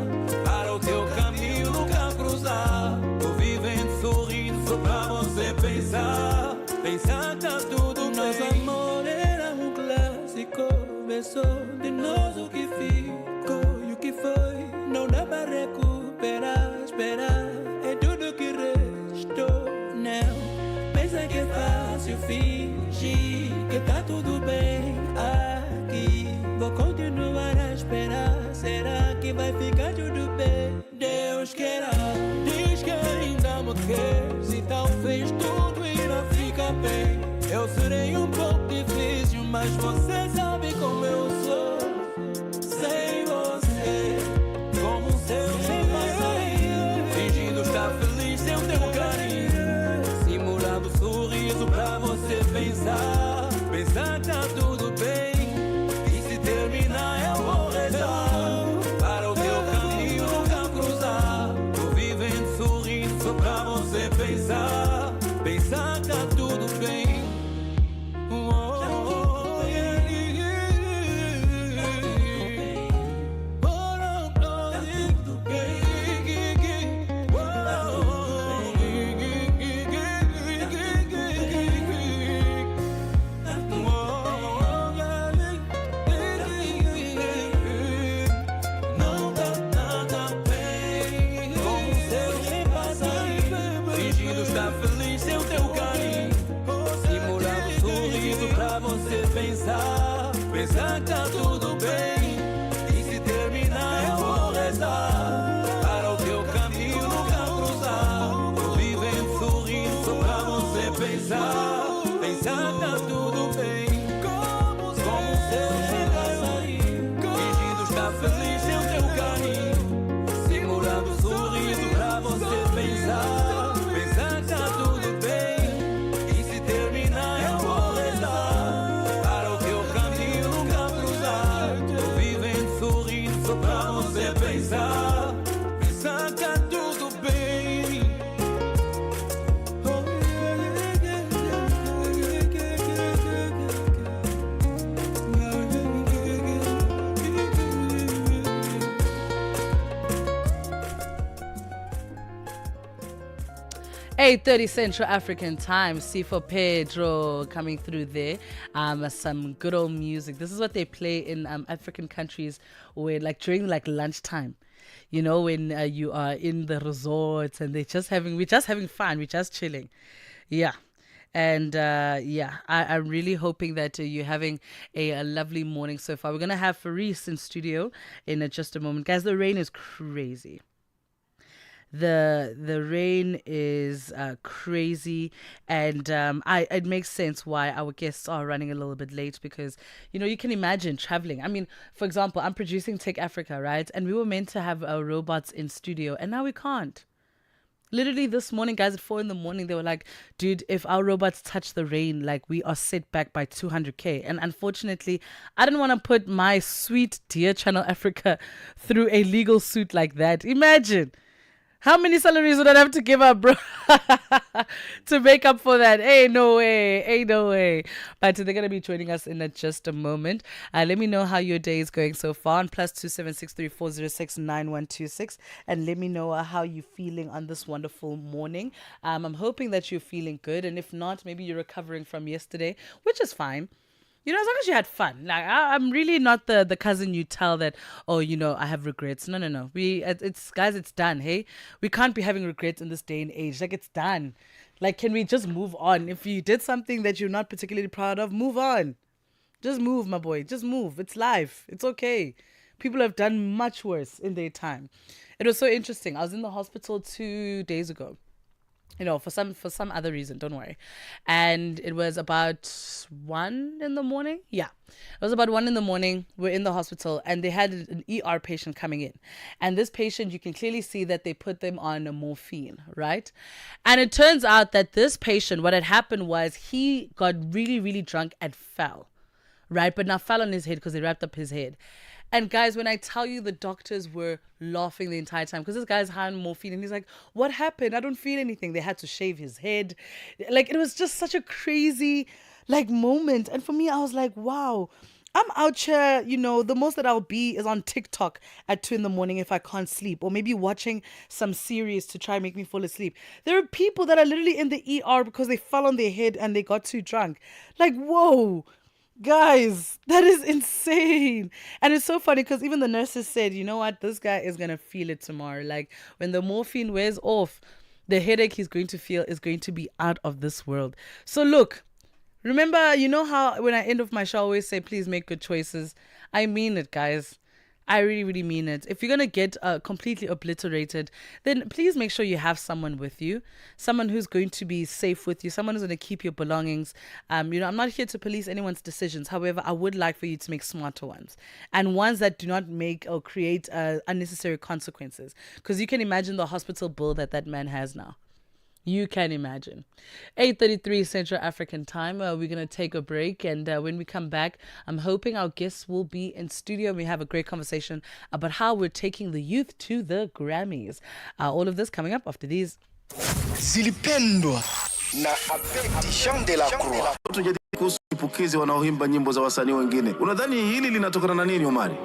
para o teu caminho nunca cruzar. Tô vivendo sorrindo só pra você pensar, pensar que tá tudo bem. Nosso amor era um clássico, versou de nós o que ficou e o que foi. Não dá pra recuperar, esperar é tudo que restou. Não pensa que é fácil fingir que tá tudo bem aqui. Vou continuar a esperar, será que vai ficar tudo bem? Deus queira, diz que ainda me queres e talvez tudo irá ficar bem. Eu serei um pouco difícil, mas você sabe como eu sou. Sem você, como um céu sem passarinho, fingindo estar feliz sem o teu carinho, simulando sorriso pra você pensar, pensar que tá tudo bem. E se terminar eu vou rezar para o teu caminho nunca cruzar. Tô vivendo sorrindo só pra você pensar, pensar que tá tudo bem. Pensar que tá tudo bem. E se terminar eu vou rezar para o teu caminho nunca cruzar. Tô vivendo sorrindo só pra você pensar, pensar que tá tudo bem. Como o céu sem passarinho, fingindo estar feliz sem o teu carinho, simulando sorriso pra você pensar, pensar que tá tudo bem. E se terminar eu vou rezar para o teu caminho nunca cruzar. Tô vivendo sorrindo só pra você pensar, pensar que tá tudo bem. Eight 30 Central African Time. C for Pedro coming through there. Some good old music. This is what they play in African countries where, like, during like lunchtime. You know, when you are in the resorts and we're just having fun, we're just chilling. Yeah. And I'm really hoping that you're having a lovely morning so far. We're going to have Faris in studio in just a moment. Guys, the rain is crazy. The rain is crazy, and it makes sense why our guests are running a little bit late, because, you know, you can imagine traveling. I mean, for example, I'm producing Tech Africa, right? And we were meant to have our robots in studio, and now we can't. Literally this morning, guys, at 4 a.m, they were like, dude, if our robots touch the rain, like, we are set back by 200K. And unfortunately, I didn't want to put my sweet dear Channel Africa through a legal suit like that. Imagine. How many salaries would I have to give up, bro, to make up for that? Ain't no way. But they're going to be joining us in just a moment. Let me know how your day is going so far on +27634069126, and let me know how you're feeling on this wonderful morning. I'm hoping that you're feeling good, and if not, maybe you're recovering from yesterday, which is fine. You know, as long as you had fun. Like, I'm really not the cousin you tell that, oh, you know, I have regrets. No. It's done, hey? We can't be having regrets in this day and age. Like, it's done. Like, can we just move on? If you did something that you're not particularly proud of, move on. Just move, my boy. Just move. It's life. It's okay. People have done much worse in their time. It was so interesting. I was in the hospital 2 days ago. You know, for some other reason, don't worry. And it was about 1 in the morning. Yeah, it was about 1 in the morning. We're in the hospital and they had an ER patient coming in. And this patient, you can clearly see that they put them on morphine, right? And it turns out that this patient, what had happened was he got really, really drunk and fell, right? But now fell on his head because they wrapped up his head. And guys, when I tell you, the doctors were laughing the entire time because this guy's high on morphine and he's like, what happened? I don't feel anything. They had to shave his head. Like, it was just such a crazy, like, moment. And for me, I was like, wow, I'm out here, you know, the most that I'll be is on TikTok at 2 in the morning if I can't sleep, or maybe watching some series to try and make me fall asleep. There are people that are literally in the ER because they fell on their head and they got too drunk. Like, whoa. Guys, that is insane. And it's so funny because even the nurses said, you know what, this guy is going to feel it tomorrow. Like, when the morphine wears off, the headache he's going to feel is going to be out of this world. So look, remember, you know how when I end off my show, I always say, please make good choices. I mean it, guys. I really, really mean it. If you're going to get completely obliterated, then please make sure you have someone with you, someone who's going to be safe with you, someone who's going to keep your belongings. You know, I'm not here to police anyone's decisions. However, I would like for you to make smarter ones and ones that do not make or create unnecessary consequences. Because you can imagine the hospital bill that man has now. You can imagine. 8:33 Central African time. We're going to take a break. And when we come back, I'm hoping our guests will be in studio. And we have a great conversation about how we're taking the youth to the Grammys. All of this coming up after these. Zilipendwa na Abedi Jean de la Croix. Kuhusu chipukizi wanaoimba nyimbo za wasanii wengine. Unadhani hili linatokana na nini, Omari?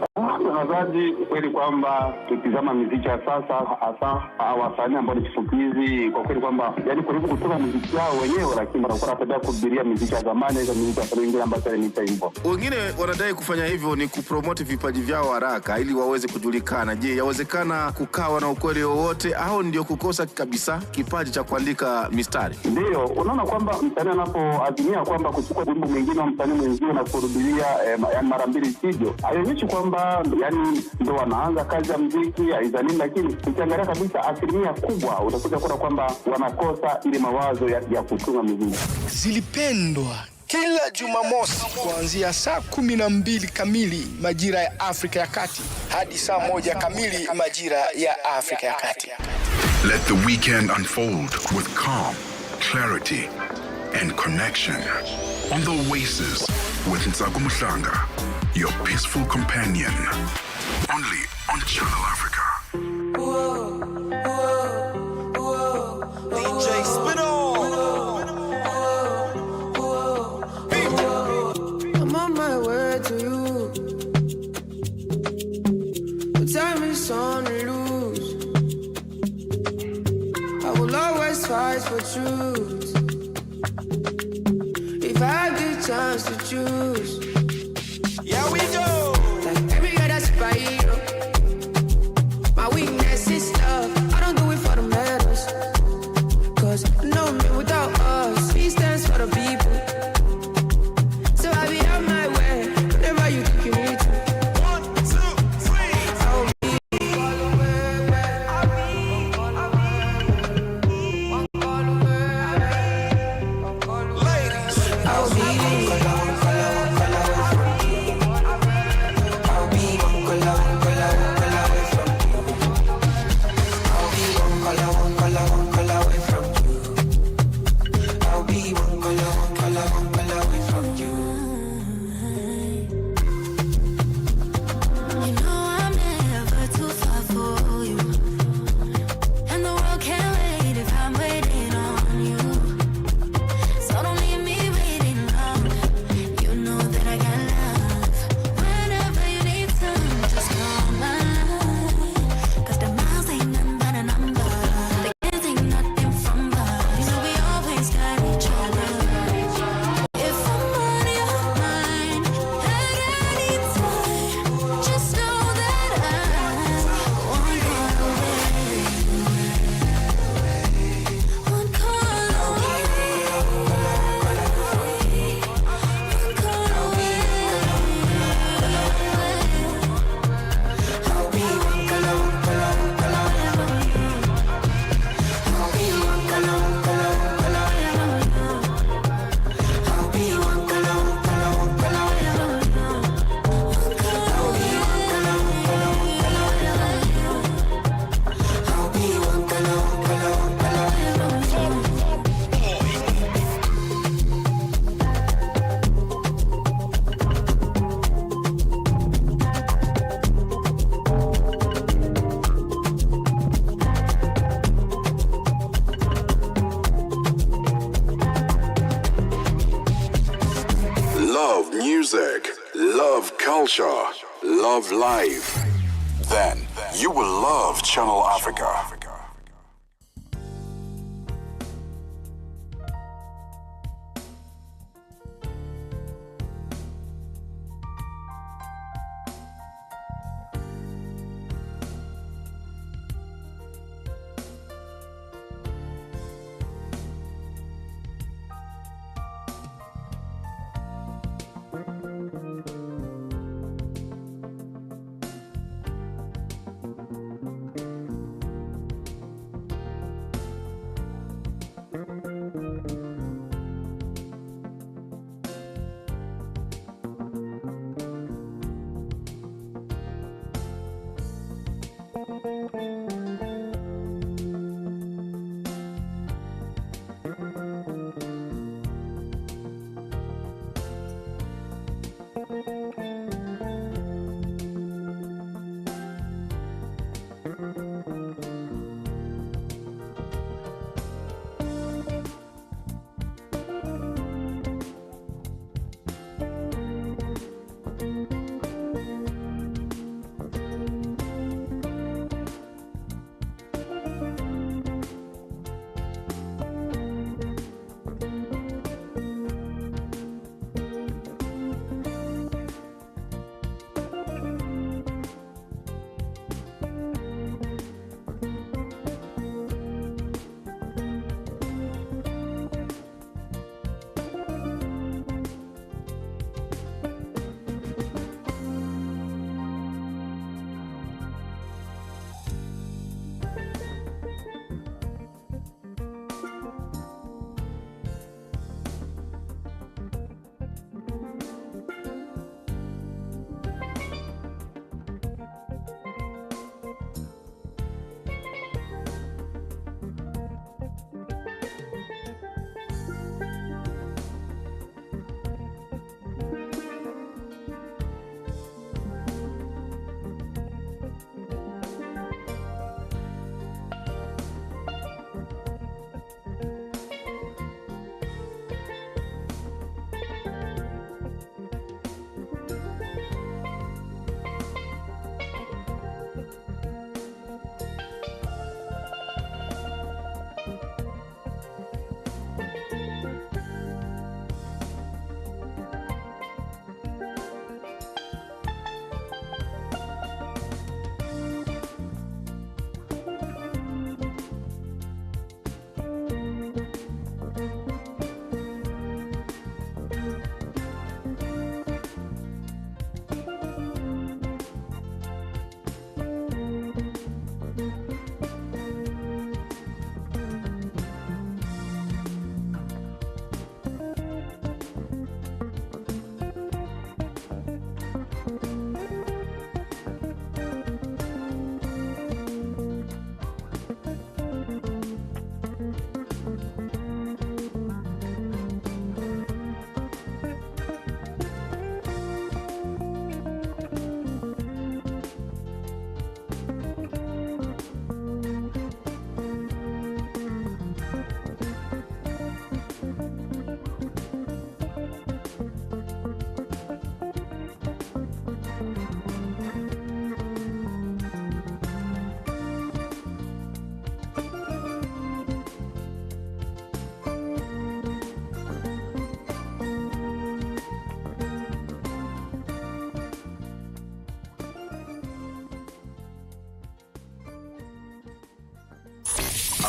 Nadhani kweli kwamba tukizama muziki ya sasa, hasa wasanii ambao ni chipukizi, kwa kweli kwamba yani karibu kutoka muziki wao wenyewe, lakini wanakuwa wanapenda kuhubiria muziki ya zamani, hizo muziki ya wengine ambao ni taimbo. Wengine wanadai kufanya hivyo ni kupromote vipaji vyao haraka ili waweze kujulikana. Je, yawezekana kukawa na ukweli wowote au ndio kukosa kabisa kipaji cha kuandika mistari? Ndio, unaona kwamba msanii anapoazimia kwamba kuchukua wimbo mwingine wa msanii mwingine na kurudia mara mbili studio, haionyeshi kwamba yani ndo wanaanza kazi ya muziki aizani, lakini ukiangalia kabisa asilimia kubwa utakuja kuona kwamba wanakosa ile mawazo ya kutunga muziki. Zilipendwa kila Jumamosi kuanzia saa 12 kamili majira ya Afrika ya Kati hadi saa 1 kamili majira ya Afrika ya Kati. Let the weekend unfold with calm, clarity, and connection. On the Oasis with Ntsako Muhlanga, your peaceful companion. Only on Channel Africa. DJ Spino. I'm on my way to you. But time is on the loose. I will always fight for truth. If I had the chance to choose, here we go. Like every other spy, my weakness is love. I don't do it for the medals, 'cause no me without us. He stands for the people. So I be on my way whenever you think you need to. 1, 2, 3. I'll be ladies. I'll be music, love culture, love life, then you will love Channel Africa.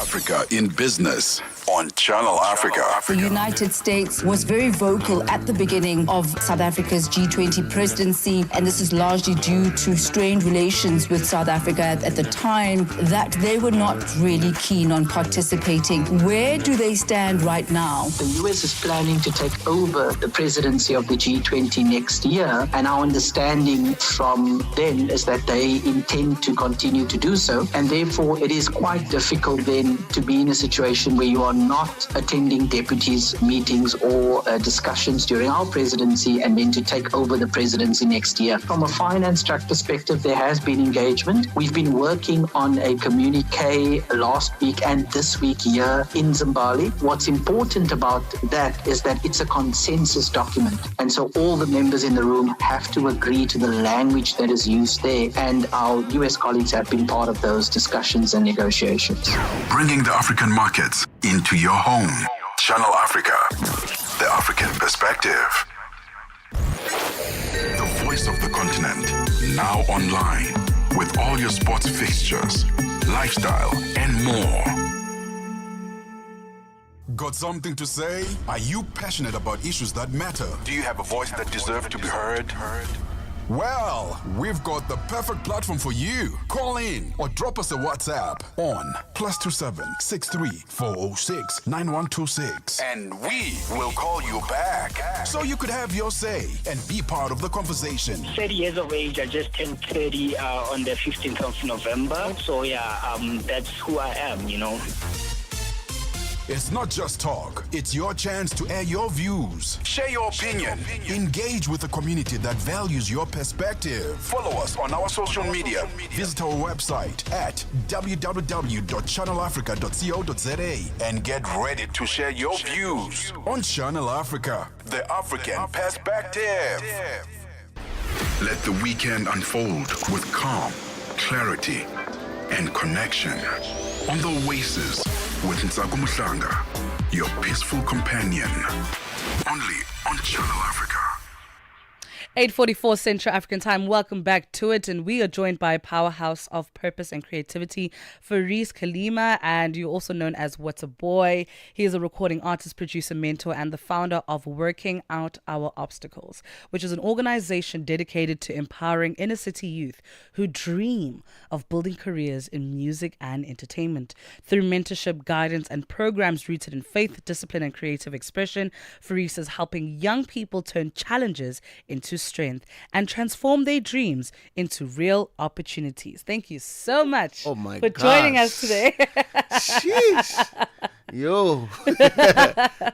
Africa in Business on Channel Africa. The United States was very vocal at the beginning of South Africa's G20 presidency, and this is largely due to strained relations with South Africa at the time, that they were not really keen on participating. Where do they stand right now? The US is planning to take over the presidency of the G20 next year, and our understanding from then is that they intend to continue to do so, and therefore it is quite difficult then then to be in a situation where you are not attending deputies' meetings or discussions during our presidency and then to take over the presidency next year. From a finance track perspective, there has been engagement. We've been working on a communique last week and this week here in Zimbabwe. What's important about that is that it's a consensus document. And so all the members in the room have to agree to the language that is used there. And our US colleagues have been part of those discussions and negotiations. Bringing the African markets into your home. Channel Africa, the African perspective. The voice of the continent, now online, with all your sports fixtures, lifestyle, and more. Got something to say? Are you passionate about issues that matter? Do you have a voice that deserves to be heard? Well, we've got the perfect platform for you. Call in or drop us a WhatsApp on +27 63 406 9126. And we will call you back. So you could have your say and be part of the conversation. 30 years of age. I just turned 30 on the 15th of November. So that's who I am, It's not just talk. It's your chance to air your views. Share your opinion. Engage with a community that values your perspective. Follow us on our social media. Visit our website at www.channelafrica.co.za and get ready To share your views. on Channel Africa. The African perspective. Let the weekend unfold with calm, clarity, and connection. On the Oasis with Ntsako Muhlanga, your peaceful companion. Only on Channel Africa. 8:44 Central African Time. Welcome back to it. And we are joined by a powerhouse of purpose and creativity, Faris Kalima, and you're also known as What's a Boy. He is a recording artist, producer, mentor, and the founder of Working Out Our Obstacles, which is an organization dedicated to empowering inner city youth who dream of building careers in music and entertainment. Through mentorship, guidance, and programs rooted in faith, discipline, and creative expression, Faris is helping young people turn challenges into strength and transform their dreams into real opportunities. Thank you so much for joining us today. Sheesh. Yo,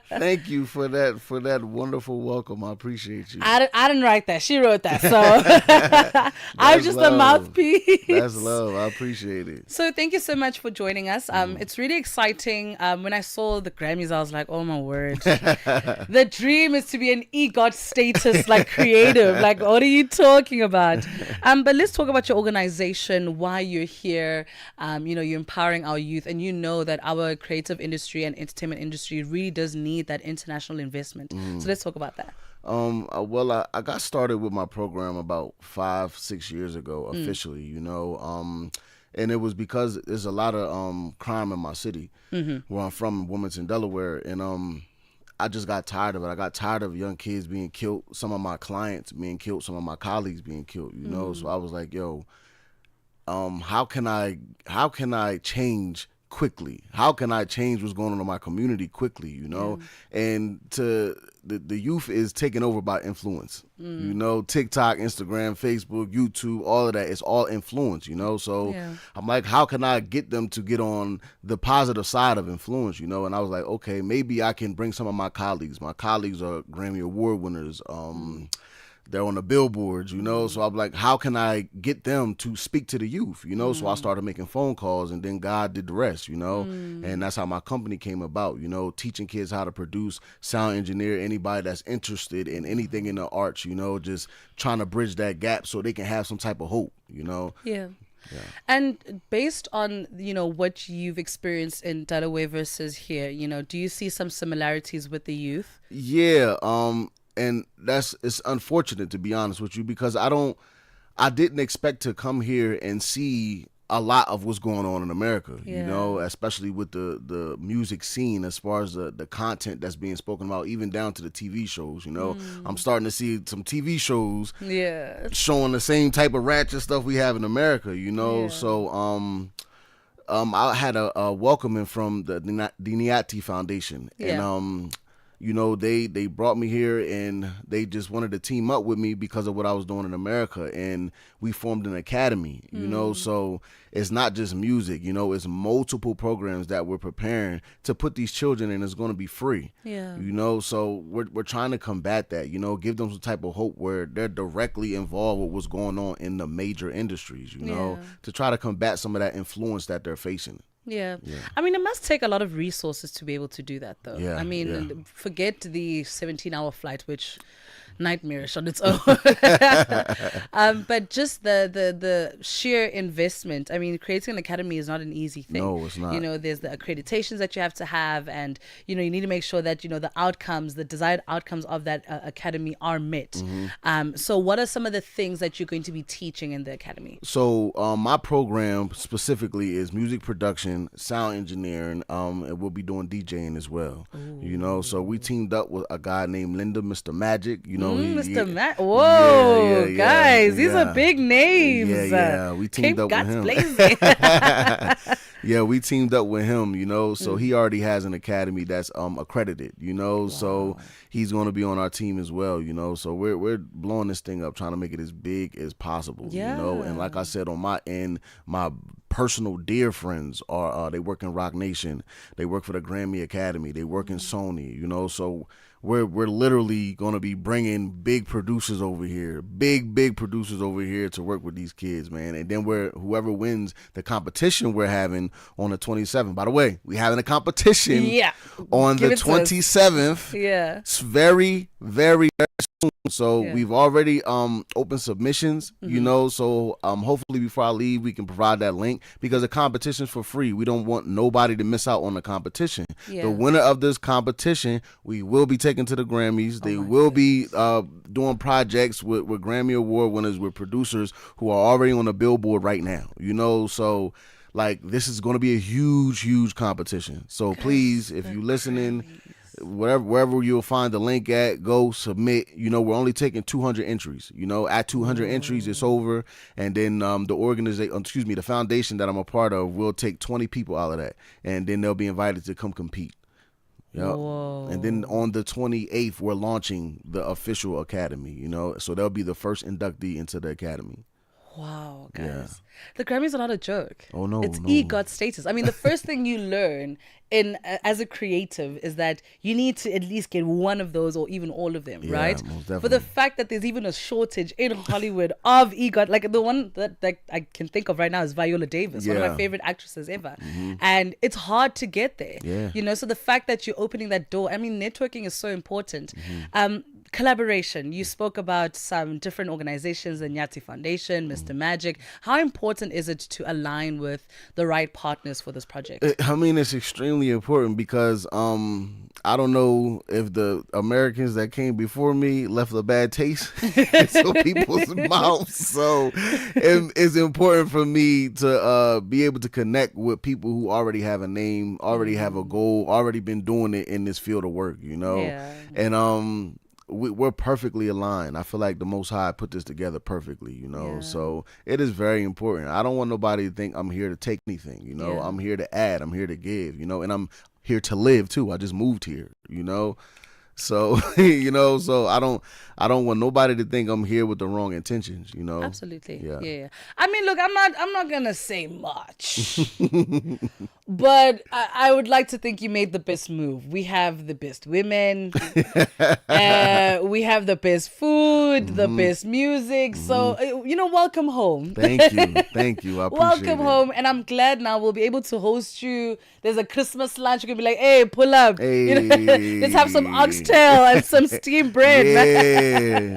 thank you for that wonderful welcome. I appreciate you. I didn't write that. She wrote that. So I'm just a mouthpiece. That's love. I appreciate it. So thank you so much for joining us. It's really exciting. When I saw the Grammys, I was like, oh my word. The dream is to be an EGOT status, like creative. Like, what are you talking about? But let's talk about your organization, why you're here. You're empowering our youth, and you know that our creative industry and entertainment industry really does need that international investment. So let's talk about that. Well, I got started with my program about 5-6 years ago officially, and it was because there's a lot of crime in my city where I'm from, Wilmington, Delaware, and I just got tired of it. I got tired of young kids being killed, some of my clients being killed, some of my colleagues being killed, so I was like, yo, how can I change quickly? How can I change what's going on in my community quickly, And to the youth is taken over by influence, TikTok, Instagram, Facebook, YouTube, all of that. It's all influence, So I'm like, how can I get them to get on the positive side of influence, And I was like, okay, maybe I can bring some of my colleagues. My colleagues are Grammy Award winners. They're on the billboards, So I'm like, how can I get them to speak to the youth, So I started making phone calls, and then God did the rest, And that's how my company came about, teaching kids how to produce, sound engineer, anybody that's interested in anything in the arts, just trying to bridge that gap so they can have some type of hope, Yeah. And based on, what you've experienced in Delaware versus here, do you see some similarities with the youth? Yeah. And it's unfortunate, to be honest with you, because I didn't expect to come here and see a lot of what's going on in America, especially with the music scene, as far as the content that's being spoken about, even down to the TV shows, I'm starting to see some TV shows showing the same type of ratchet stuff we have in America, So I had a welcoming from the Niati Foundation, and you know, they brought me here and they just wanted to team up with me because of what I was doing in America. And we formed an academy, you know, so it's not just music, you know, it's multiple programs that we're preparing to put these children in. It's going to be free, Yeah. you know, so we're trying to combat that, you know, give them some type of hope where they're directly involved with what's going on in the major industries, you know, to try to combat some of that influence that they're facing. Yeah. I mean, it must take a lot of resources to be able to do that, though. Yeah, I mean, yeah. forget the 17-hour flight, which nightmarish on its own. But just the sheer investment. I mean, creating an academy is not an easy thing. No, it's not. You know, there's the accreditations that you have to have, and you know, you need to make sure that you know the outcomes, the desired outcomes of that academy are met. So, what are some of the things that you're going to be teaching in the academy? So my program specifically is music production, sound engineering, and we'll be doing DJing as well. You know, so we teamed up with a guy named Mr. Magic. You know, Mr. Matt. Whoa, guys, these are big names. Yeah, we teamed up with him. Blazing. Yeah, we teamed up with him, you know, so he already has an academy that's accredited, you know, so he's going to be on our team as well, you know, so we're blowing this thing up, trying to make it as big as possible, you know, and like I said, on my end, my personal dear friends are, they work in Rock Nation, they work for the Grammy Academy, they work in Sony, you know, so we're literally going to be bringing big producers over here, big producers over here to work with these kids, man. And then whoever wins the competition we're having on the 27th. By the way, we having a competition on the 27th. Yeah. It's very, very, very soon. So we've already opened submissions, you know, so hopefully before I leave, we can provide that link because the competition's for free. We don't want nobody to miss out on the competition. The winner of this competition, we will be taken to the Grammys. They will be doing projects with Grammy Award winners, with producers who are already on the Billboard right now, you know, so like this is going to be a huge competition. So please, if you're listening, wherever you'll find the link at, go submit. You know, we're only taking 200 entries. You know, at 200 entries, it's over. And then the foundation that I'm a part of will take 20 people out of that, and then they'll be invited to come compete. Yep. Whoa. And then on the 28th, we're launching the official academy. You know, so they'll be the first inductee into the academy. Wow, guys. The Grammys are not a joke. Oh, no. It's EGOT status. I mean, the first thing you learn as a creative is that you need to at least get one of those or even all of them, right? Most definitely. For the fact that there's even a shortage in Hollywood of EGOT, like the one that I can think of right now is Viola Davis, one of my favorite actresses ever. And it's hard to get there. You know, so the fact that you're opening that door, I mean, networking is so important. Collaboration. You spoke about some different organizations, the Nyati Foundation, Mr. Magic. How important is it to align with the right partners for this project? I mean, it's extremely important because I don't know if the Americans that came before me left a bad taste in some people's mouths. So it's important for me to be able to connect with people who already have a name, already have a goal, already been doing it in this field of work, you know? And we're perfectly aligned. I feel like the Most High put this together perfectly, you know. So it is very important. I don't want nobody to think I'm here to take anything, you know. I'm here to add, I'm here to give, you know, and I'm here to live too. I just moved here, you know. So you know, so I don't want nobody to think I'm here with the wrong intentions, you know. Absolutely. Yeah. I mean, look, I'm not gonna say much, but I would like to think you made the best move. We have the best women, we have the best food, the best music. So you know, welcome home. Thank you. I appreciate welcome home, and I'm glad now we'll be able to host you. There's a Christmas lunch. You can be like, hey, pull up. Hey. You know, let's have some oxtail and some steamed bread.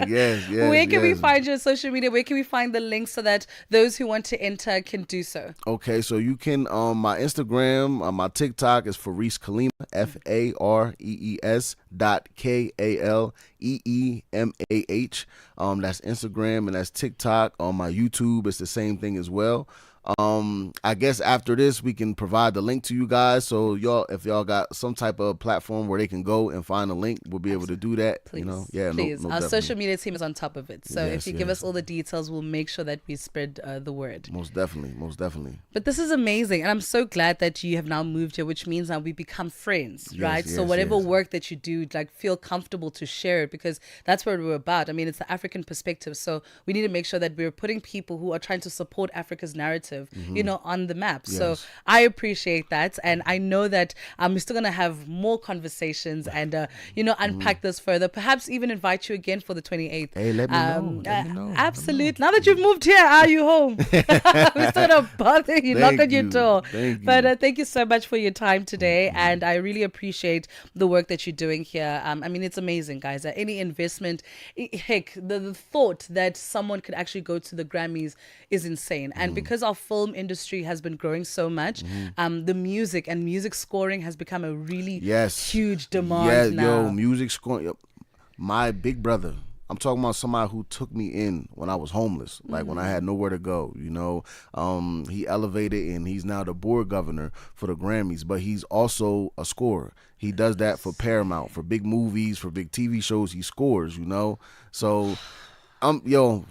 Yes. Where can we find you on social media? Where can we find the links so that those who want to enter can do so? Okay, so you can my Instagram, my TikTok is Farees Kalima, FAREES.KALEEMAH. That's Instagram and that's TikTok. On my YouTube, it's the same thing as well. I guess after this we can provide the link to you guys. So y'all, if y'all got some type of platform where they can go and find a link, we'll be able to do that. Please, you know, yeah, please. No, Our definitely. social media team is on top of it. So Yes, if you give us all the details, we'll make sure that we spread the word. Most definitely. But this is amazing, and I'm so glad that you have now moved here, which means now we become friends, Yes, right? So yes, whatever yes. work that you do, like, feel comfortable to share it, because that's what we're about. I mean, it's the African perspective, so we need to make sure that we're putting people who are trying to support Africa's narrative, you know, on the map. So Yes. I appreciate that, and I know that we're still gonna have more conversations and you know, unpack this further. Perhaps even invite you again for the 28th. Hey, let me know. Let me know. Absolutely. Now that you've moved here, are you home? We're still gonna bother you, knock on your door. Thank you. But thank you so much for your time today, and I really appreciate the work that you're doing here. I mean, it's amazing, guys. Any investment, heck, the thought that someone could actually go to the Grammys is insane. And because our film industry has been growing so much, the music and music scoring has become a really huge demand now. Yo, music scoring. My big brother, I'm talking about somebody who took me in when I was homeless, like when I had nowhere to go, you know. He elevated and he's now the board governor for the Grammys, but he's also a scorer. He does that for Paramount, for big movies, for big TV shows. He scores, you know. So, yo,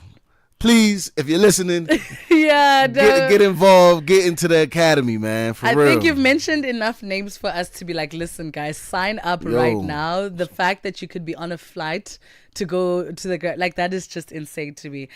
please, if you're listening, get involved, get into the academy, man. For real. I think you've mentioned enough names for us to be like, listen, guys, sign up right now. The fact that you could be on a flight to go to the, like, that is just insane to me.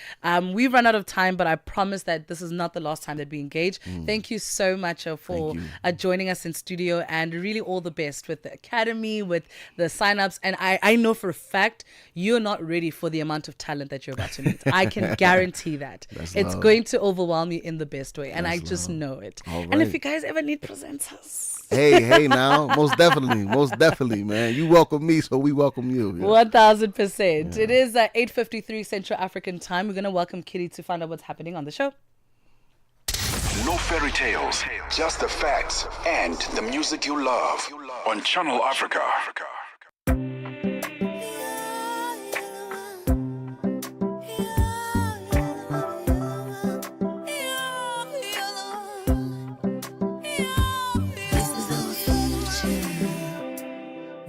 We've run out of time, but I promise that this is not the last time that we engage. Thank you so much for joining us in studio, and really all the best with the academy, with the sign-ups. And I know for a fact you're not ready for the amount of talent that you're about to meet. I can guarantee that. It's going to overwhelm you in the best way, and I just know it. And if you guys ever need presenters, hey now, most definitely, man. You welcome me, so we welcome you. 1000%. It is 8:53 Central African time. We're gonna welcome Kitty to find out what's happening on the show. No fairy tales, just the facts and the music you love on Channel Africa.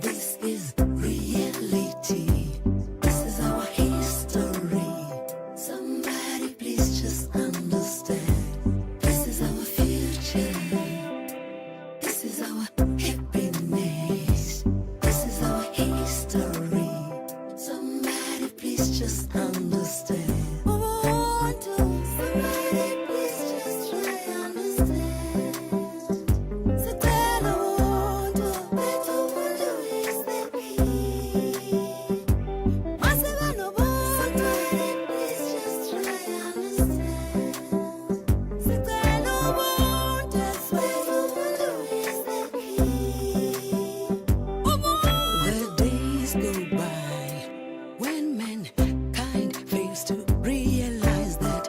This is reality. This is our history. Somebody please just understand. This is our future. This is our happiness. This is our history. Somebody please just understand. Somebody please just try to understand. So tell the world is the key. Somebody please just try to understand. So tell the world is the key. The days go by when mankind fails to realize that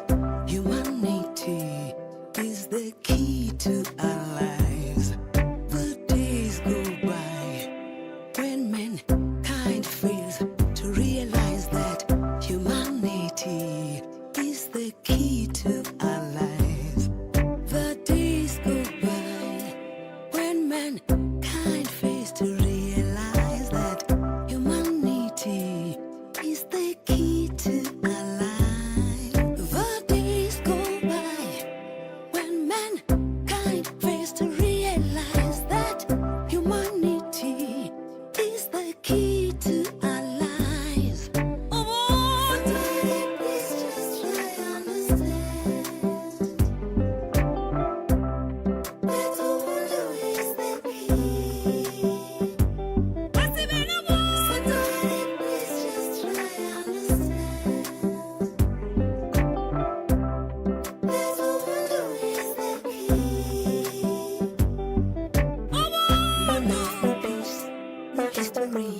humanity is the key to our lives. The days go by when mankind fails to realize that humanity is the key to our lives. The days go by when mankind fails to realize that humanity is the key to our lives. The days go by when mankind fails to realize that humanity is the key to our lives. Somebody please just try to understand. Little wonder is the key. Somebody please just try to understand. Little wonder is the key. No love, no peace, no history,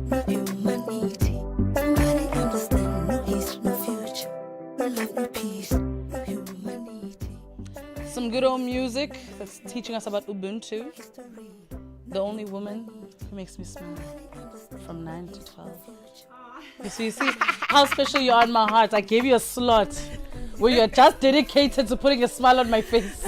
no humanity. Somebody understand, no history, no future, no love, no peace, no humanity. Some good old music that's teaching us about Ubuntu. The only woman who makes me smile from 9 to 12. You see how special you are in my heart. I gave you a slot where you're just dedicated to putting a smile on my face.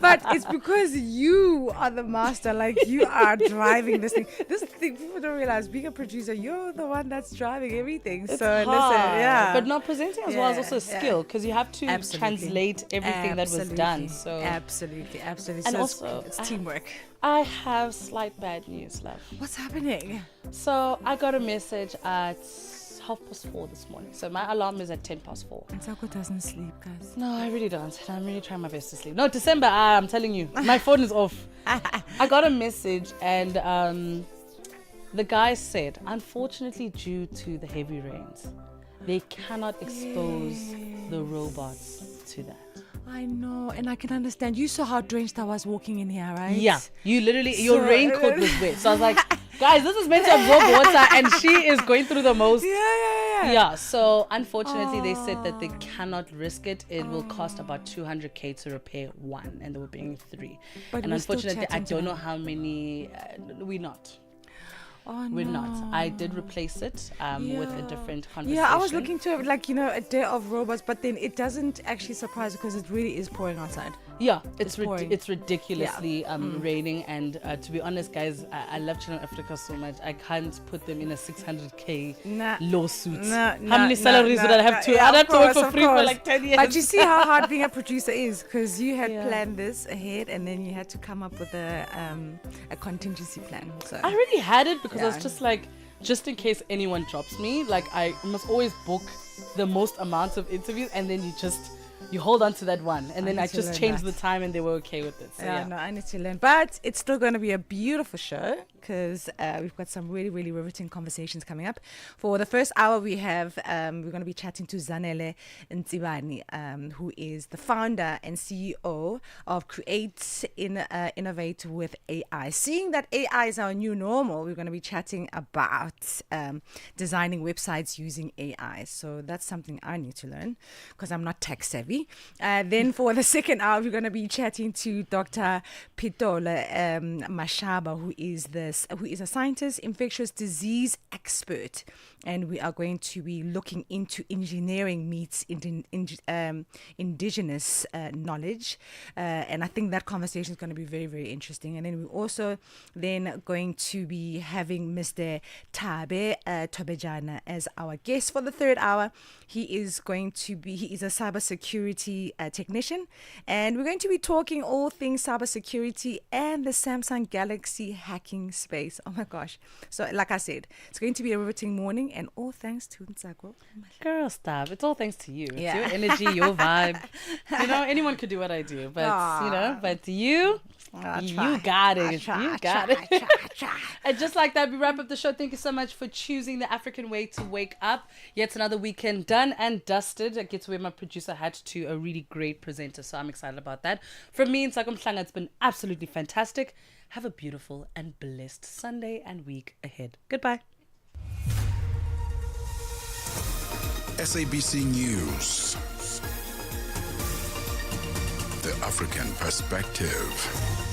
But it's because you are the master. Like, you are driving this thing. This thing, people don't realize, being a producer, you're the one that's driving everything. It's so hard. Listen, yeah. But not presenting as well is also a skill, because you have to translate everything that was done. So Absolutely. And So also, it's teamwork. I have slight bad news, love. What's happening? So I got a message at 4:30 this morning. So my alarm is at 4:10. And Sako doesn't sleep, guys. No, I really don't. I'm really trying my best to sleep. No, December, I'm telling you, my phone is off. I got a message, and the guy said, unfortunately, due to the heavy rains, they cannot expose the robots to that. I know, and I can understand. You saw how drenched I was walking in here, right? Yeah, you literally, your raincoat was wet. So I was like, guys, this is meant to absorb water, and she is going through the most. Yeah, so unfortunately, they said that they cannot risk it. It will cost about 200K to repair one, and they were paying 3. But and we're still unfortunately, I chatting to don't know them. how many, we're not. Oh, We're no. not. I did replace it with a different conversation. Yeah, I was looking to a day of robots, but then it doesn't actually surprise because it really is pouring outside. Yeah, it's pouring. it's ridiculously raining, and to be honest, guys, I love Channel Africa so much. I can't put them in a 600K lawsuit. How many salaries would I have to? I'd have to work for free for like 10 years. But you see how hard being a producer is, because you had planned this ahead, and then you had to come up with a contingency plan. So I already had it, because I was just like, just in case anyone drops me, like I must always book the most amount of interviews, and then you hold on to that one, and then I just changed the time, and they were okay with it. So, no, I need to learn. But it's still going to be a beautiful show, because we've got some really, really riveting conversations coming up. For the first hour, we have we're going to be chatting to Zanele Ntibani, who is the founder and CEO of Create Innovate with AI. Seeing that AI is our new normal, we're going to be chatting about designing websites using AI. So that's something I need to learn, because I'm not tech savvy. Then for the second hour, we're going to be chatting to Dr. Pitola Mashaba, who is a scientist, infectious disease expert, and we are going to be looking into engineering meets indigenous knowledge, and I think that conversation is going to be very, very interesting. And then we're also going to be having Mr. Tabe Tobejana as our guest for the third hour. He is a cybersecurity technician, and we're going to be talking all things cybersecurity and the Samsung Galaxy hacking space. Oh my gosh. So like I said, it's going to be a riveting morning, and all thanks to Ntsako. Girl, stop. It's all thanks to you. It's your energy, your vibe. Anyone could do what I do, but but you got it. You got it. And just like that, we wrap up the show. Thank you so much for choosing the African way to wake up. Yet another weekend done and dusted. I get to wear my producer hat to a really great presenter, so I'm excited about that. From me and Ntsako Mhlanga, it's been absolutely fantastic. Have a beautiful and blessed Sunday and week ahead. Goodbye. SABC News. The African Perspective.